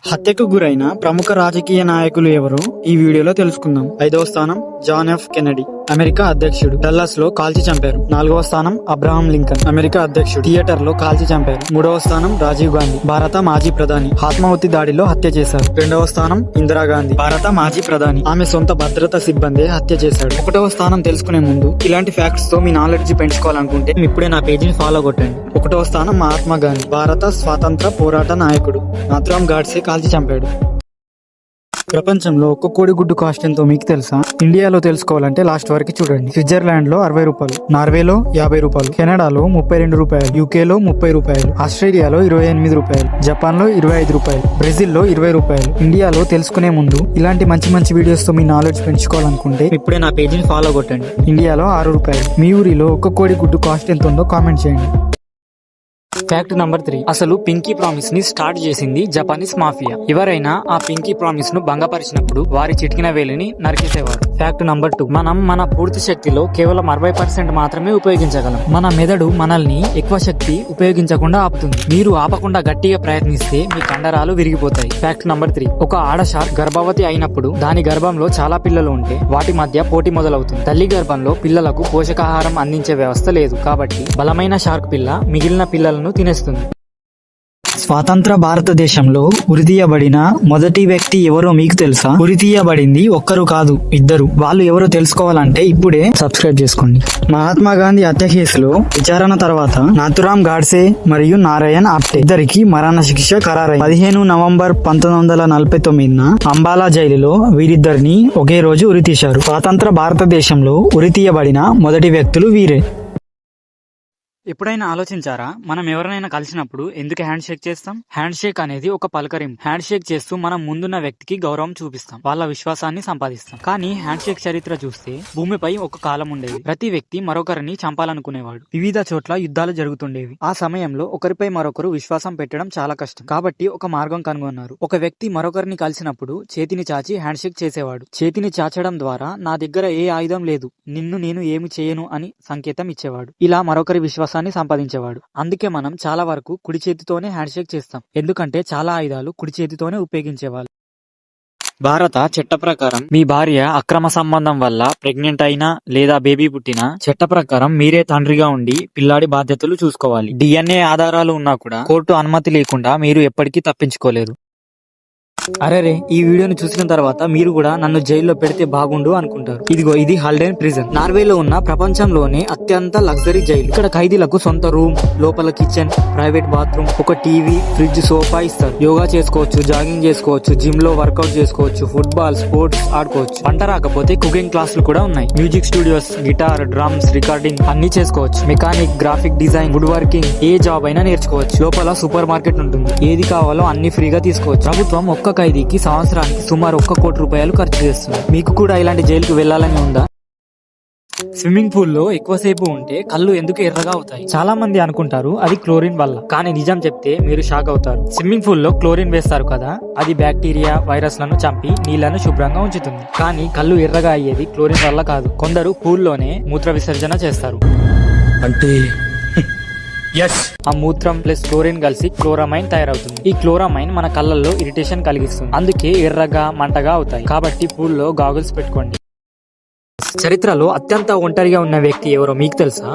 హత్యకు గురైన ప్రముఖ రాజకీయ నాయకులు ఎవరో ఈ వీడియోలో తెలుసుకుందాం. 5వ స్థానం జాన్ ఎఫ్ కెనడీ, అమెరికా అధ్యక్షుడు డల్లాస్ లో కాల్చి చంపారు. 4వ స్థానం అబ్రహాం లింకన్, అమెరికా అధ్యక్షుడు, థియేటర్ లో కాల్చి చంపారు. 3వ స్థానం రాజీవ్ గాంధీ, భారత మాజీ ప్రధాని, ఆత్మాహుతి దాడిలో హత్య చేశారు. 2వ స్థానం ఇందిరాగాంధీ, భారత మాజీ ప్రధాని, ఆమె సొంత భద్రతా సిబ్బంది హత్య చేశాడు. 1వ స్థానం తెలుసుకునే ముందు ఇలాంటి ఫ్యాక్ట్స్ తో మీ నాలెడ్జ్ పెంచుకోవాలనుకుంటే ఇప్పుడే నా పేజీని ఫాలో కొట్టండి. 1వ స్థానం మహాత్మా గాంధీ, భారత స్వాతంత్ర పోరాట నాయకుడు, నాథురామ్ గాడ్సే కాల్చి చంపాడు. ప్రపంచంలో ఒక్క కోడిగుడ్డు కాస్ట్ ఎంతో మీకు తెలుసా? ఇండియాలో తెలుసుకోవాలంటే లాస్ట్ వరకు చూడండి. స్విట్జర్లాండ్ లో 60 రూపాయలు, నార్వేలో 50 రూపాయలు, కెనడాలో 32 రూపాయలు, యూకేలో 30 రూపాయలు, ఆస్ట్రేలియాలో 28 రూపాయలు, జపాన్ లో 25 రూపాయలు, బ్రెజిల్ లో 20 రూపాయలు. ఇండియాలో తెలుసుకునే ముందు ఇలాంటి మంచి మంచి వీడియోస్ తో మీ నాలెడ్జ్ పెంచుకోవాలనుకుంటే ఇప్పుడే నా పేజీని ఫాలో కొట్టండి. ఇండియాలో 6 రూపాయలు. మీ ఊరిలో ఒక్క కోడిగుడ్డు కాస్ట్ ఎంత ఉందో కామెంట్ చేయండి. Fact number 3. అసలు పింకీ ప్రామిస్ ని స్టార్ట్ చేసింది జపానీస్ మాఫియా. ఎవరైనా ఆ పింకీ ప్రామిస్ ను భంగపరిచినప్పుడు వారి చిటికిన వేలిని నరికేసేవారు. Fact number 2. మనం మన పూర్తి శక్తిలో కేవలం 60% మాత్రమే ఉపయోగించగలం. మన మెదడు మనల్ని ఎక్కువ శక్తి ఉపయోగించకుండా ఆపుతుంది. మీరు ఆపకుండా గట్టిగా ప్రయత్నిస్తే మీ కండరాలు విరిగిపోతాయి. Fact number 3. ఒక ఆడ షార్క్ గర్భవతి అయినప్పుడు దాని గర్భంలో చాలా పిల్లలు ఉంటే వాటి మధ్య పోటీ మొదలవుతుంది. తల్లి గర్భంలో పిల్లలకు పోషకాహారం అందించే వ్యవస్థ లేదు కాబట్టి బలమైన షార్క్ పిల్ల మిగిలిన పిల్లలను తినేస్తుంది. స్వాతంత్ర భారతదేశంలో ఉరితీయబడిన మొదటి వ్యక్తి ఎవరో మీకు తెలుసా? ఉరితీయబడింది ఒక్కరు కాదు, ఇద్దరు. వాళ్ళు ఎవరో తెలుసుకోవాలంటే ఇప్పుడే సబ్స్క్రైబ్ చేసుకోండి. మహాత్మా గాంధీ హత్య కేసులో విచారణ తర్వాత నాథురామ్ గాడ్సే మరియు నారాయణ్ ఆప్టే ఇద్దరికి మరణ శిక్ష ఖరారైంది. 15 నవంబర్ 1949 అంబాలా జైలులో వీరిద్దరిని ఒకే రోజు ఉరితీశారు. స్వాతంత్ర భారతదేశంలో ఉరితీయబడిన మొదటి వ్యక్తులు వీరే. ఎప్పుడైనా ఆలోచించారా, మనం ఎవరినైనా కలిసినప్పుడు ఎందుకు హ్యాండ్ షేక్ చేస్తాం? హ్యాండ్ షేక్ అనేది ఒక పలకరింపు. హ్యాండ్ షేక్ చేస్తూ మనం ముందున్న వ్యక్తికి గౌరవం చూపిస్తాం, వాళ్ళ విశ్వాసాన్ని సంపాదిస్తాం. కానీ హ్యాండ్ షేక్ చరిత్ర చూస్తే భూమిపై ఒక కాలం ఉండేది. ప్రతి వ్యక్తి మరొకరిని చంపాలనుకునేవాడు. వివిధ చోట్ల యుద్ధాలు జరుగుతుండేవి. ఆ సమయంలో ఒకరిపై మరొకరు విశ్వాసం పెట్టడం చాలా కష్టం. కాబట్టి ఒక మార్గం కనుగొన్నారు. ఒక వ్యక్తి మరొకరిని కలిసినప్పుడు చేతిని చాచి హ్యాండ్ షేక్ చేసేవాడు. చేతిని చాచడం ద్వారా నా దగ్గర ఏ ఆయుధం లేదు, నిన్ను నేను ఏమి చేయను అని సంకేతం ఇచ్చేవాడు. ఇలా మరొకరి విశ్వాసం సంపాదించేవాడు. అందుకే మనం చాలా వరకు కుడి చేతితోనే హ్యాండ్ షేక్ చేస్తాం, ఎందుకంటే చాలా ఆయుధాలు కుడి చేతితోనే ఉపయోగించేవాళ్ళు. భారత చట్ట ప్రకారం మీ భార్య అక్రమ సంబంధం వల్ల ప్రెగ్నెంట్ అయినా లేదా బేబీ పుట్టినా చట్ట ప్రకారం మీరే తండ్రిగా ఉండి పిల్లాడి బాధ్యతలు చూసుకోవాలి. DNA ఆధారాలు ఉన్నా కూడా కోర్టు అనుమతి లేకుండా మీరు ఎప్పటికీ తప్పించుకోలేరు. అరేరే, ఈ వీడియోని చూసిన తర్వాత మీరు కూడా నన్ను జైల్లో పెడితే బాగుండు అనుకుంటారు. ఇదిగో ఇది హల్డెన్ ప్రిజన్. నార్వేలో ఉన్న ప్రపంచంలోనే అత్యంత లగ్జరీ జైలు. ఇక్కడ ఖైదీలకు సొంత రూమ్, లోపల కిచెన్, ప్రైవేట్ బాత్రూమ్, ఒక టీవీ, ఫ్రిడ్జ్, సోఫా ఇస్తారు. యోగా చేసుకోవచ్చు, జాగింగ్ చేసుకోవచ్చు, జిమ్ లో వర్కౌట్ చేసుకోవచ్చు, ఫుట్బాల్, స్పోర్ట్స్ ఆడుకోవచ్చు. వంట రాకపోతే కుకింగ్ క్లాసులు కూడా ఉన్నాయి. Music studios, guitar, drums, recording అన్ని చేసుకోవచ్చు. Mechanic, graphic design, wood working, ఏ జాబ్ అయినా నేర్చుకోవచ్చు. లోపల సూపర్ మార్కెట్ ఉంటుంది. ఏది కావాలో అన్ని ఫ్రీగా తీసుకోవచ్చు. ప్రభుత్వం ఒక్క ఖైదీకి సంవత్సరానికి సుమారు 1 కోటి రూపాయలు ఖర్చు చేస్తుంది. మీకు కూడా ఇలాంటి జైలుకు వెళ్లాలని ఉందా? స్విమ్మింగ్ పూల్ లో ఎక్కువసేపు ఉంటే కళ్ళు ఎందుకు ఎర్రగా అవుతాయి? చాలా మంది అనుకుంటారు అది క్లోరిన్ వల్ల, కానీ నిజం చెప్తే మీరు షాక్ అవుతారు. స్విమ్మింగ్ పూల్ లో క్లోరిన్ వేస్తారు కదా, అది బ్యాక్టీరియా, వైరస్ లను చంపి నీళ్లను శుభ్రంగా ఉంచుతుంది. కానీ కళ్ళు ఎర్రగా అయ్యేది క్లోరిన్ వల్ల కాదు. కొందరు పూల్లోనే మూత్ర విసర్జన చేస్తారు. అంటే ఆ మూత్రం ప్లస్ క్లోరిన్ కలిసి క్లోరమైన్ తయారవుతుంది. ఈ క్లోరమైన్ మన కళ్ళల్లో ఇరిటేషన్ కలిగిస్తుంది. అందుకే ఎర్రగా మంటగా అవుతాయి. కాబట్టి పూల్లో గాగుల్స్ పెట్టుకోండి. చరిత్రలో అత్యంత ఒంటరిగా ఉన్న వ్యక్తి ఎవరో మీకు తెలుసా?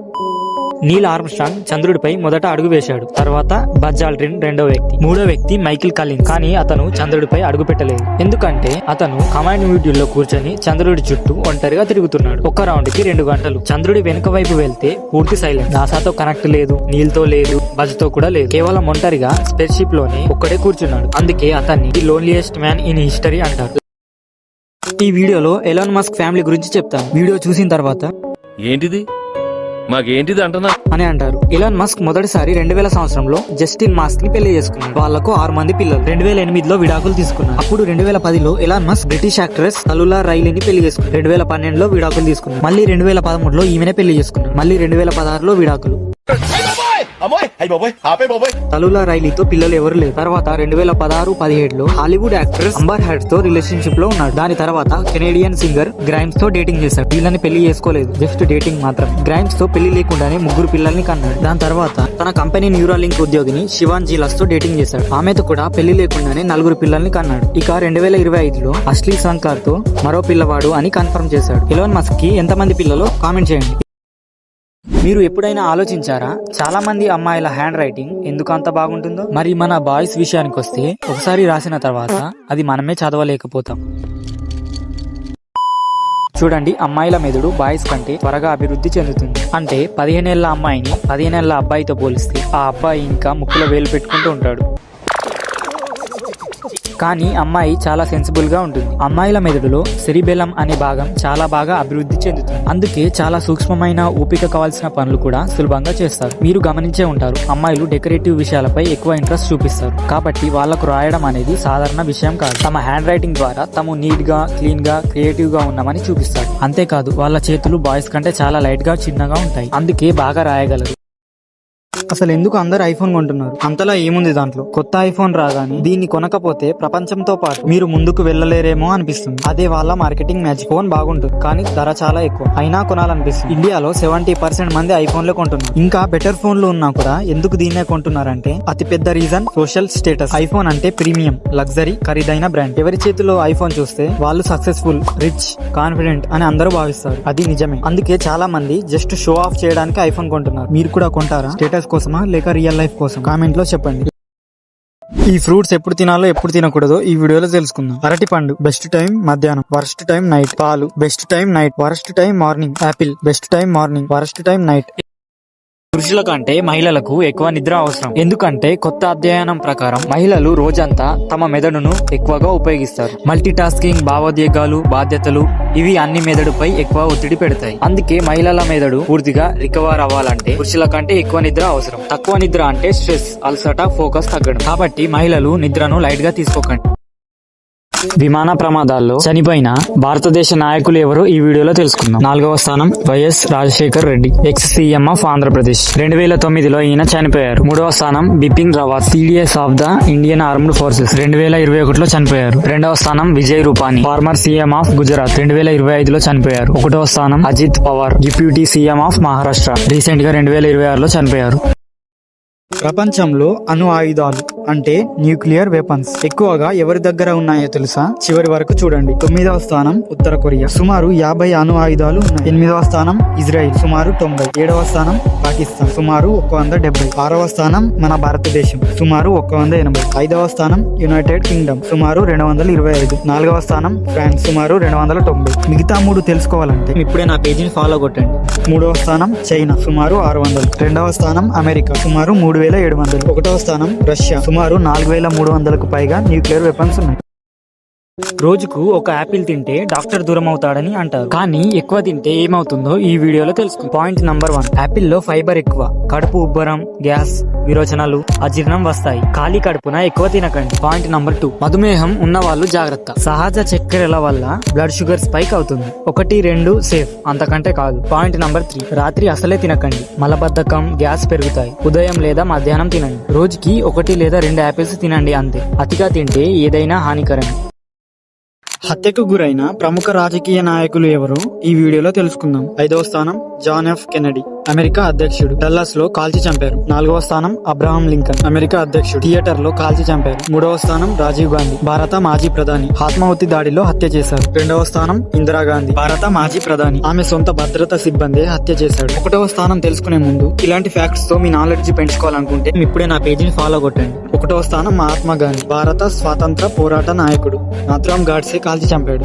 నీల్ ఆర్మ్స్ట్రాంగ్ చంద్రుడిపై మొదట అడుగు వేశాడు. తర్వాత బజ్ ఆల్డ్రిన్ రెండో వ్యక్తి. మూడో వ్యక్తి మైకిల్ కాలిన్స్. కానీ అతను చంద్రుడిపై అడుగు పెట్టలేదు. ఎందుకంటే అతను కమాండ్ మాడ్యూల్ లో కూర్చొని చంద్రుడి చుట్టూ ఒంటరిగా తిరుగుతున్నాడు. ఒక రౌండ్ కి 2 గంటలు. చంద్రుడి వెనుక వైపు వెళ్తే పూర్తి సైలెన్స్. నాసాతో కనెక్ట్ లేదు, నీల్ తో లేదు, బజ్ తో కూడా లేదు. కేవలం ఒంటరిగా స్పేస్ షిప్ లోనే ఒక్కడే కూర్చున్నాడు. అందుకే అతన్ని the loneliest man in history అంటారు. ఈ వీడియోలో ఎలాన్ మస్క్ ఫ్యామిలీ గురించి చెప్తాను. వీడియో చూసిన తర్వాత ఏంటిది మాకేంటిది అంటున్నా అని అంటారు. ఎలాన్ మస్క్ మొదటిసారి 2000 సంవత్సరంలో జస్టిన్ మాస్క్ ని పెళ్లి చేసుకున్నాడు. వాళ్లకు 6 మంది పిల్లలు. 2008లో విడాకులు తీసుకున్నారు. అప్పుడు 2010లో ఎలాన్ మస్క్ బ్రిటిష్ యాక్ట్రెస్ తలులా రైలీని పెళ్లి చేసుకున్నారు. 2012లో విడాకులు తీసుకున్నారు. మళ్ళీ 2013లో ఈమెనే పెళ్లి చేసుకున్నారు. మళ్ళీ 2016లో విడాకులు. అమ్మోయ్ అయ్యి బాబోయ్ ఆపే బాబోయ్. తలులా రైలీతో పిల్లలు ఎవరు లేరు. తర్వాత 2016-17లో హాలీవుడ్ యాక్ట్రెస్ అంబర్ హెర్డ్ తో రిలేషన్షిప్ లో ఉన్నాడు. దాని తర్వాత కెనేడియన్ సింగర్ గ్రైమ్స్ తో డేటింగ్ చేశాడు. వీళ్ళని పెళ్లి చేసుకోలేదు, జస్ట్ డేటింగ్ మాత్రం. గ్రైమ్స్ తో పెళ్లి లేకుండానే 3 పిల్లల్ని కన్నాడు. దాని తర్వాత తన కంపెనీ న్యూరాలింక్ ఉద్యోగిని శివాన్ జీలాస్ తో డేటింగ్ చేశాడు. ఆమెతో కూడా పెళ్లి లేకుండానే 4 పిల్లల్ని కన్నాడు. ఇక 2025లో అశ్లీ సంకార్ తో మరో పిల్లవాడు అని కన్ఫర్మ్ చేశాడు. ఎలోన్ మస్క్ కి ఎంతమంది పిల్లలు కామెంట్ చేయండి. మీరు ఎప్పుడైనా ఆలోచించారా చాలా మంది అమ్మాయిల హ్యాండ్ రైటింగ్ ఎందుకు అంత బాగుంటుందో? మరి మన బాయ్స్ విషయానికి వస్తే ఒకసారి రాసిన తర్వాత అది మనమే చదవలేకపోతాం. చూడండి, అమ్మాయిల మెదడు బాయ్స్ కంటే త్వరగా అభివృద్ధి చెందుతుంది. అంటే 15 ఏళ్ల అమ్మాయిని 15 ఏళ్ల అబ్బాయితో పోలిస్తే ఆ అబ్బాయి ఇంకా ముక్కులో వేలు పెట్టుకుంటూ ఉంటాడు. కానీ అమ్మాయి చాలా సెన్సిబుల్ గా ఉంటుంది. అమ్మాయిల మెదడులో సెరిబెలం అనే భాగం చాలా బాగా అభివృద్ధి చెందుతుంది. అందుకే చాలా సూక్ష్మమైన ఓపిక కావాల్సిన పనులు కూడా సులభంగా చేస్తారు. మీరు గమనించే ఉంటారు, అమ్మాయిలు డెకరేటివ్ విషయాలపై ఎక్కువ ఇంట్రెస్ట్ చూపిస్తారు. కాబట్టి వాళ్లకు రాయడం అనేది సాధారణ విషయం కాదు. తమ హ్యాండ్ రైటింగ్ ద్వారా తాము నీట్ గా, క్లీన్ గా, క్రియేటివ్ గా ఉన్నామని చూపిస్తారు. అంతేకాదు, వాళ్ళ చేతులు బాయ్స్ కంటే చాలా లైట్ గా, చిన్నగా ఉంటాయి. అందుకే బాగా రాయగలరు. అసలు ఎందుకు అందరు ఐఫోన్ కొంటున్నారు? అంతలా ఏముంది దాంట్లో? కొత్త ఐఫోన్ రాగానే దీన్ని కొనకపోతే ప్రపంచంతో పాటు మీరు ముందుకు వెళ్ళలేరేమో అనిపిస్తుంది. అదే వాళ్ళ మార్కెటింగ్ మ్యాజిక్. ఫోన్ బాగుంటుంది కానీ ధర చాలా ఎక్కువ, అయినా కొనాలనిపిస్తుంది. ఇండియాలో 70% మంది ఐఫోన్లే కొంటున్నారు. ఇంకా బెటర్ ఫోన్లు ఉన్నా కూడా ఎందుకు దీన్నే కొంటున్నారంటే అతి పెద్ద రీజన్ సోషల్ స్టేటస్. ఐఫోన్ అంటే ప్రీమియం, లగ్జరీ, ఖరీదైన బ్రాండ్. ఎవరి చేతిలో ఐఫోన్ చూస్తే వాళ్ళు సక్సెస్ఫుల్, రిచ్, కాన్ఫిడెంట్ అని అందరూ భావిస్తారు. అది నిజమే. అందుకే చాలా మంది జస్ట్ షో ఆఫ్ చేయడానికి ఐఫోన్ కొంటున్నారు. మీరు కూడా కొంటారా? స్టేటస్ కోసమా లేక రియల్ లైఫ్ కోసం? కామెంట్ లో చెప్పండి. ఈ ఫ్రూట్స్ ఎప్పుడు తినాలో ఎప్పుడు తినకూడదో ఈ వీడియోలో తెలుసుకుందాం. అరటి పండు బెస్ట్ టైం మధ్యాహ్నం, వరస్ట్ టైం నైట్. పాలు best time night, worst time morning. Apple best time morning, worst time night. పురుషుల కంటే మహిళలకు ఎక్కువ నిద్ర అవసరం. ఎందుకంటే కొత్త అధ్యయనం ప్రకారం మహిళలు రోజంతా తమ మెదడును ఎక్కువగా ఉపయోగిస్తారు. మల్టీ టాస్కింగ్, భావోద్వేగాలు, బాధ్యతలు ఇవి అన్ని మెదడుపై ఎక్కువ ఒత్తిడి పెడతాయి. అందుకే మహిళల మెదడు పూర్తిగా రికవర్ అవ్వాలంటే పురుషుల కంటే ఎక్కువ నిద్ర అవసరం. తక్కువ నిద్ర అంటే స్ట్రెస్, అలసట, ఫోకస్ తగ్గడం. కాబట్టి మహిళలు నిద్రను లైట్ గా తీసుకోకండి. విమాన ప్రమాదాల్లో చనిపోయిన భారతదేశ నాయకులు ఎవరో ఈ వీడియోలో తెలుసుకుందాం. 4వ స్థానం YS Rajasekhar Reddy, ex CM of Andhra Pradesh. 2009లో ఈయన చనిపోయారు. 3వ స్థానం Bipin Rawat, CDS of the Indian armed forces. 2021లో చనిపోయారు. 2వ స్థానం Vijay Rupani, former CM of Gujarat. 2025లో చనిపోయారు. 1వ స్థానం Ajit Pawar, deputy CM of Maharashtra. Recent గా 2026లో చనిపోయారు. ప్రపంచంలో అణు ఆయుధాలు అంటే న్యూక్లియర్ వెపన్స్ ఎక్కువగా ఎవరి దగ్గర ఉన్నాయో తెలుసా? చివరి వరకు చూడండి. 9వ స్థానం ఉత్తర కొరియా, సుమారు 50 అణు ఆయుధాలు ఉన్నాయి. 8వ స్థానం ఇజ్రాయిల్, సుమారు 90. 7వ స్థానం పాకిస్తాన్, సుమారు 170. 6వ స్థానం మన భారతదేశం, సుమారు 180. 5వ స్థానం యునైటెడ్ కింగ్డమ్, సుమారు 225. 4వ స్థానం ఫ్రాన్స్, సుమారు 290. మిగతా 3 తెలుసుకోవాలంటే ఇప్పుడే నా పేజీని ఫాలో కొట్టండి. 3వ స్థానం చైనా, సుమారు 600. 2వ స్థానం అమెరికా, సుమారు 3700. 1వ స్థానం రష్యా, సుమారు 4300కు పైగా న్యూక్లియర్ వెపన్స్ ఉన్నాయి. రోజుకు ఒక యాపిల్ తింటే డాక్టర్ దూరం అవుతాడని అంటారు. కానీ ఎక్కువ తింటే ఏమవుతుందో ఈ వీడియోలో తెలుసుకో. పాయింట్ నంబర్ 1, యాపిల్ లో ఫైబర్ ఎక్కువ. కడుపు ఉబ్బరం, గ్యాస్, విరోచనాలు, అజీర్ణం వస్తాయి. ఖాళీ కడుపున ఎక్కువ తినకండి. పాయింట్ నంబర్ 2, మధుమేహం ఉన్న వాళ్ళు జాగ్రత్త. సహజ చక్కెరల వల్ల బ్లడ్ షుగర్ స్పైక్ అవుతుంది. 1, 2 సేఫ్, అంతకంటే కాదు. పాయింట్ నంబర్ 3, రాత్రి అసలే తినకండి. మలబద్ధకం, గ్యాస్ పెరుగుతాయి. ఉదయం లేదా మధ్యాహ్నం తినండి. రోజుకి 1 లేదా 2 యాపిల్స్ తినండి అంతే. అతిగా తింటే ఏదైనా హానికరమే. హత్యకు గురైన ప్రముఖ రాజకీయ నాయకులు ఎవరో ఈ వీడియోలో తెలుసుకుందాం. 5వ స్థానం జాన్ ఎఫ్ కెనడీ, అమెరికా అధ్యక్షుడు, డల్లాస్ లో కాల్చి చంపారు. 4వ స్థానం అబ్రహాం లింకన్, అమెరికా అధ్యక్షుడు, థియేటర్ లో కాల్చి చంపారు. 3వ స్థానం రాజీవ్ గాంధీ, భారత మాజీ ప్రధాని, ఆత్మాహుతి దాడిలో హత్య చేశారు. 2వ స్థానం ఇందిరాగాంధీ, భారత మాజీ ప్రధాని, ఆమె సొంత భద్రతా సిబ్బంది హత్య చేశాడు. 1వ స్థానం తెలుసుకునే ముందు ఇలాంటి ఫ్యాక్ట్స్ తో మీ నాలెడ్జ్ పెంచుకోవాలనుకుంటే ఇప్పుడే నా పేజీని ఫాలో కొట్టండి. 1వ స్థానం మహాత్మా గాంధీ, భారత స్వాతంత్ర పోరాట నాయకుడు, నాథురామ్ గాడ్సే కాల్చి చంపాడు.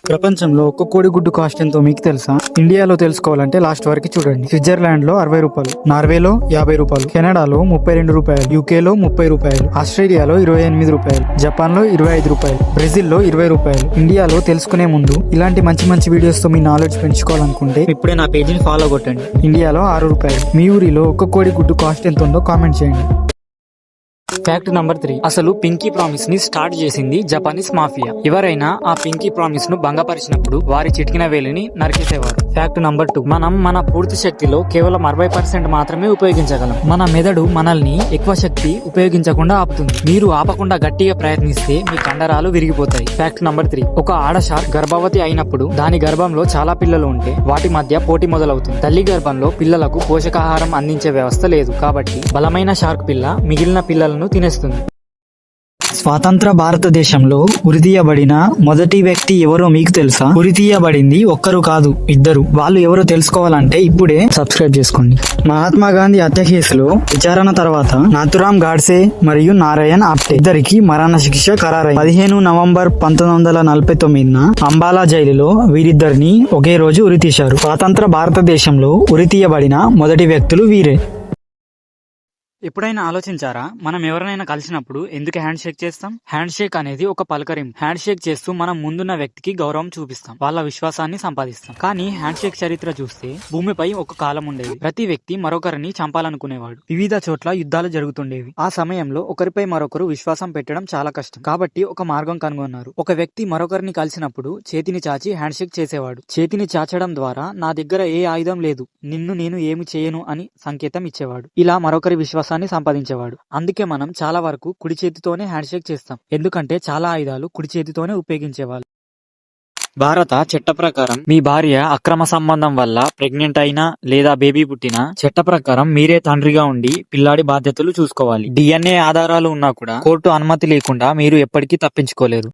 ప్రపంచంలో ఒక్క కోడిగుడ్డు కాస్ట్ ఎంతో మీకు తెలుసా? ఇండియాలో తెలుసుకోవాలంటే లాస్ట్ వరకు చూడండి. స్విట్జర్లాండ్ లో 60 రూపాయలు, నార్వేలో 50 రూపాయలు, కెనడాలో 32 రూపాయలు, యూకేలో 30 రూపాయలు, ఆస్ట్రేలియాలో 28 రూపాయలు, జపాన్ లో 25 రూపాయలు, బ్రెజిల్ లో 20 రూపాయలు. ఇండియాలో తెలుసుకునే ముందు ఇలాంటి మంచి మంచి వీడియోస్ తో మీ నాలెడ్జ్ పెంచుకోవాలనుకుంటే ఇప్పుడే నా పేజీని ఫాలో కొట్టండి. ఇండియాలో 6 రూపాయలు. మీ ఊరిలో ఒక్క కోడి గుడ్డు కాస్ట్ ఎంత ఉందో కామెంట్ చేయండి. Fact number 3. అసలు పింకీ ప్రామిస్ ని స్టార్ట్ చేసింది జపానీస్ మాఫియా. ఎవరైనా ఆ పింకీ ప్రామిస్ ను భంగపరిచినప్పుడు వారి చిటికిన వేలిని నరికేసేవారు. Fact number 2. మనం మన పూర్తి శక్తిలో కేవలం 60% మాత్రమే ఉపయోగించగలం. మన మెదడు మనల్ని ఎక్కువ శక్తి ఉపయోగించకుండా ఆపుతుంది. మీరు ఆపకుండా గట్టిగా ప్రయత్నిస్తే మీ కండరాలు విరిగిపోతాయి. Fact number 3. ఒక ఆడ షార్క్ గర్భవతి అయినప్పుడు దాని గర్భంలో చాలా పిల్లలు ఉంటే వాటి మధ్య పోటీ మొదలవుతుంది. తల్లి గర్భంలో పిల్లలకు పోషకాహారం అందించే వ్యవస్థ లేదు కాబట్టి బలమైన షార్క్ పిల్ల మిగిలిన పిల్లలను తినేస్తుంది. స్వాతంత్ర భారతదేశంలో ఉరితీయబడిన మొదటి వ్యక్తి ఎవరో మీకు తెలుసా? ఉరితీయబడింది ఒక్కరు కాదు, ఇద్దరు. వాళ్ళు ఎవరో తెలుసుకోవాలంటే ఇప్పుడే సబ్స్క్రైబ్ చేసుకోండి. మహాత్మా గాంధీ హత్య కేసులో విచారణ తర్వాత నాథురామ్ గాడ్సే మరియు నారాయణ్ ఆప్టే ఇద్దరికి మరణశిక్ష ఖరారైంది. 15 నవంబర్ 1949 అంబాలా జైలులో వీరిద్దరిని ఒకే రోజు ఉరితీశారు. స్వాతంత్ర భారతదేశంలో ఉరితీయబడిన మొదటి వ్యక్తులు వీరే. ఎప్పుడైనా ఆలోచించారా, మనం ఎవరినైనా కలిసినప్పుడు ఎందుకు హ్యాండ్ షేక్ చేస్తాం? హ్యాండ్ షేక్ అనేది ఒక పలకరింపు. హ్యాండ్ షేక్ చేస్తూ మనం ముందున్న వ్యక్తికి గౌరవం చూపిస్తాం, వాళ్ళ విశ్వాసాన్ని సంపాదిస్తాం. కానీ హ్యాండ్ షేక్ చరిత్ర చూస్తే భూమిపై ఒక కాలం ఉండేది. ప్రతి వ్యక్తి మరొకరిని చంపాలనుకునేవాడు. వివిధ చోట్ల యుద్ధాలు జరుగుతుండేవి. ఆ సమయంలో ఒకరిపై మరొకరు విశ్వాసం పెట్టడం చాలా కష్టం. కాబట్టి ఒక మార్గం కనుగొన్నారు. ఒక వ్యక్తి మరొకరిని కలిసినప్పుడు చేతిని చాచి హ్యాండ్ షేక్ చేసేవాడు. చేతిని చాచడం ద్వారా నా దగ్గర ఏ ఆయుధం లేదు, నిన్ను నేను ఏమి చేయను అని సంకేతం ఇచ్చేవాడు. ఇలా మరొకరి విశ్వాసాన్ని సంపాదించేవాడు. అందుకే మనం చాలా వరకు కుడి చేతితోనే హ్యాండ్ షేక్ చేస్తాం, ఎందుకంటే చాలా ఆయుధాలు కుడి చేతితోనే ఉపయోగించేవాళ్ళు. భారత చట్ట ప్రకారం మీ భార్య అక్రమ సంబంధం వల్ల ప్రెగ్నెంట్ అయినా లేదా బేబీ పుట్టినా చట్ట ప్రకారం మీరే తండ్రిగా ఉండి పిల్లాడి బాధ్యతలు చూసుకోవాలి. DNA ఆధారాలు ఉన్నా కూడా కోర్టు అనుమతి లేకుండా మీరు ఎప్పటికీ తప్పించుకోలేరు.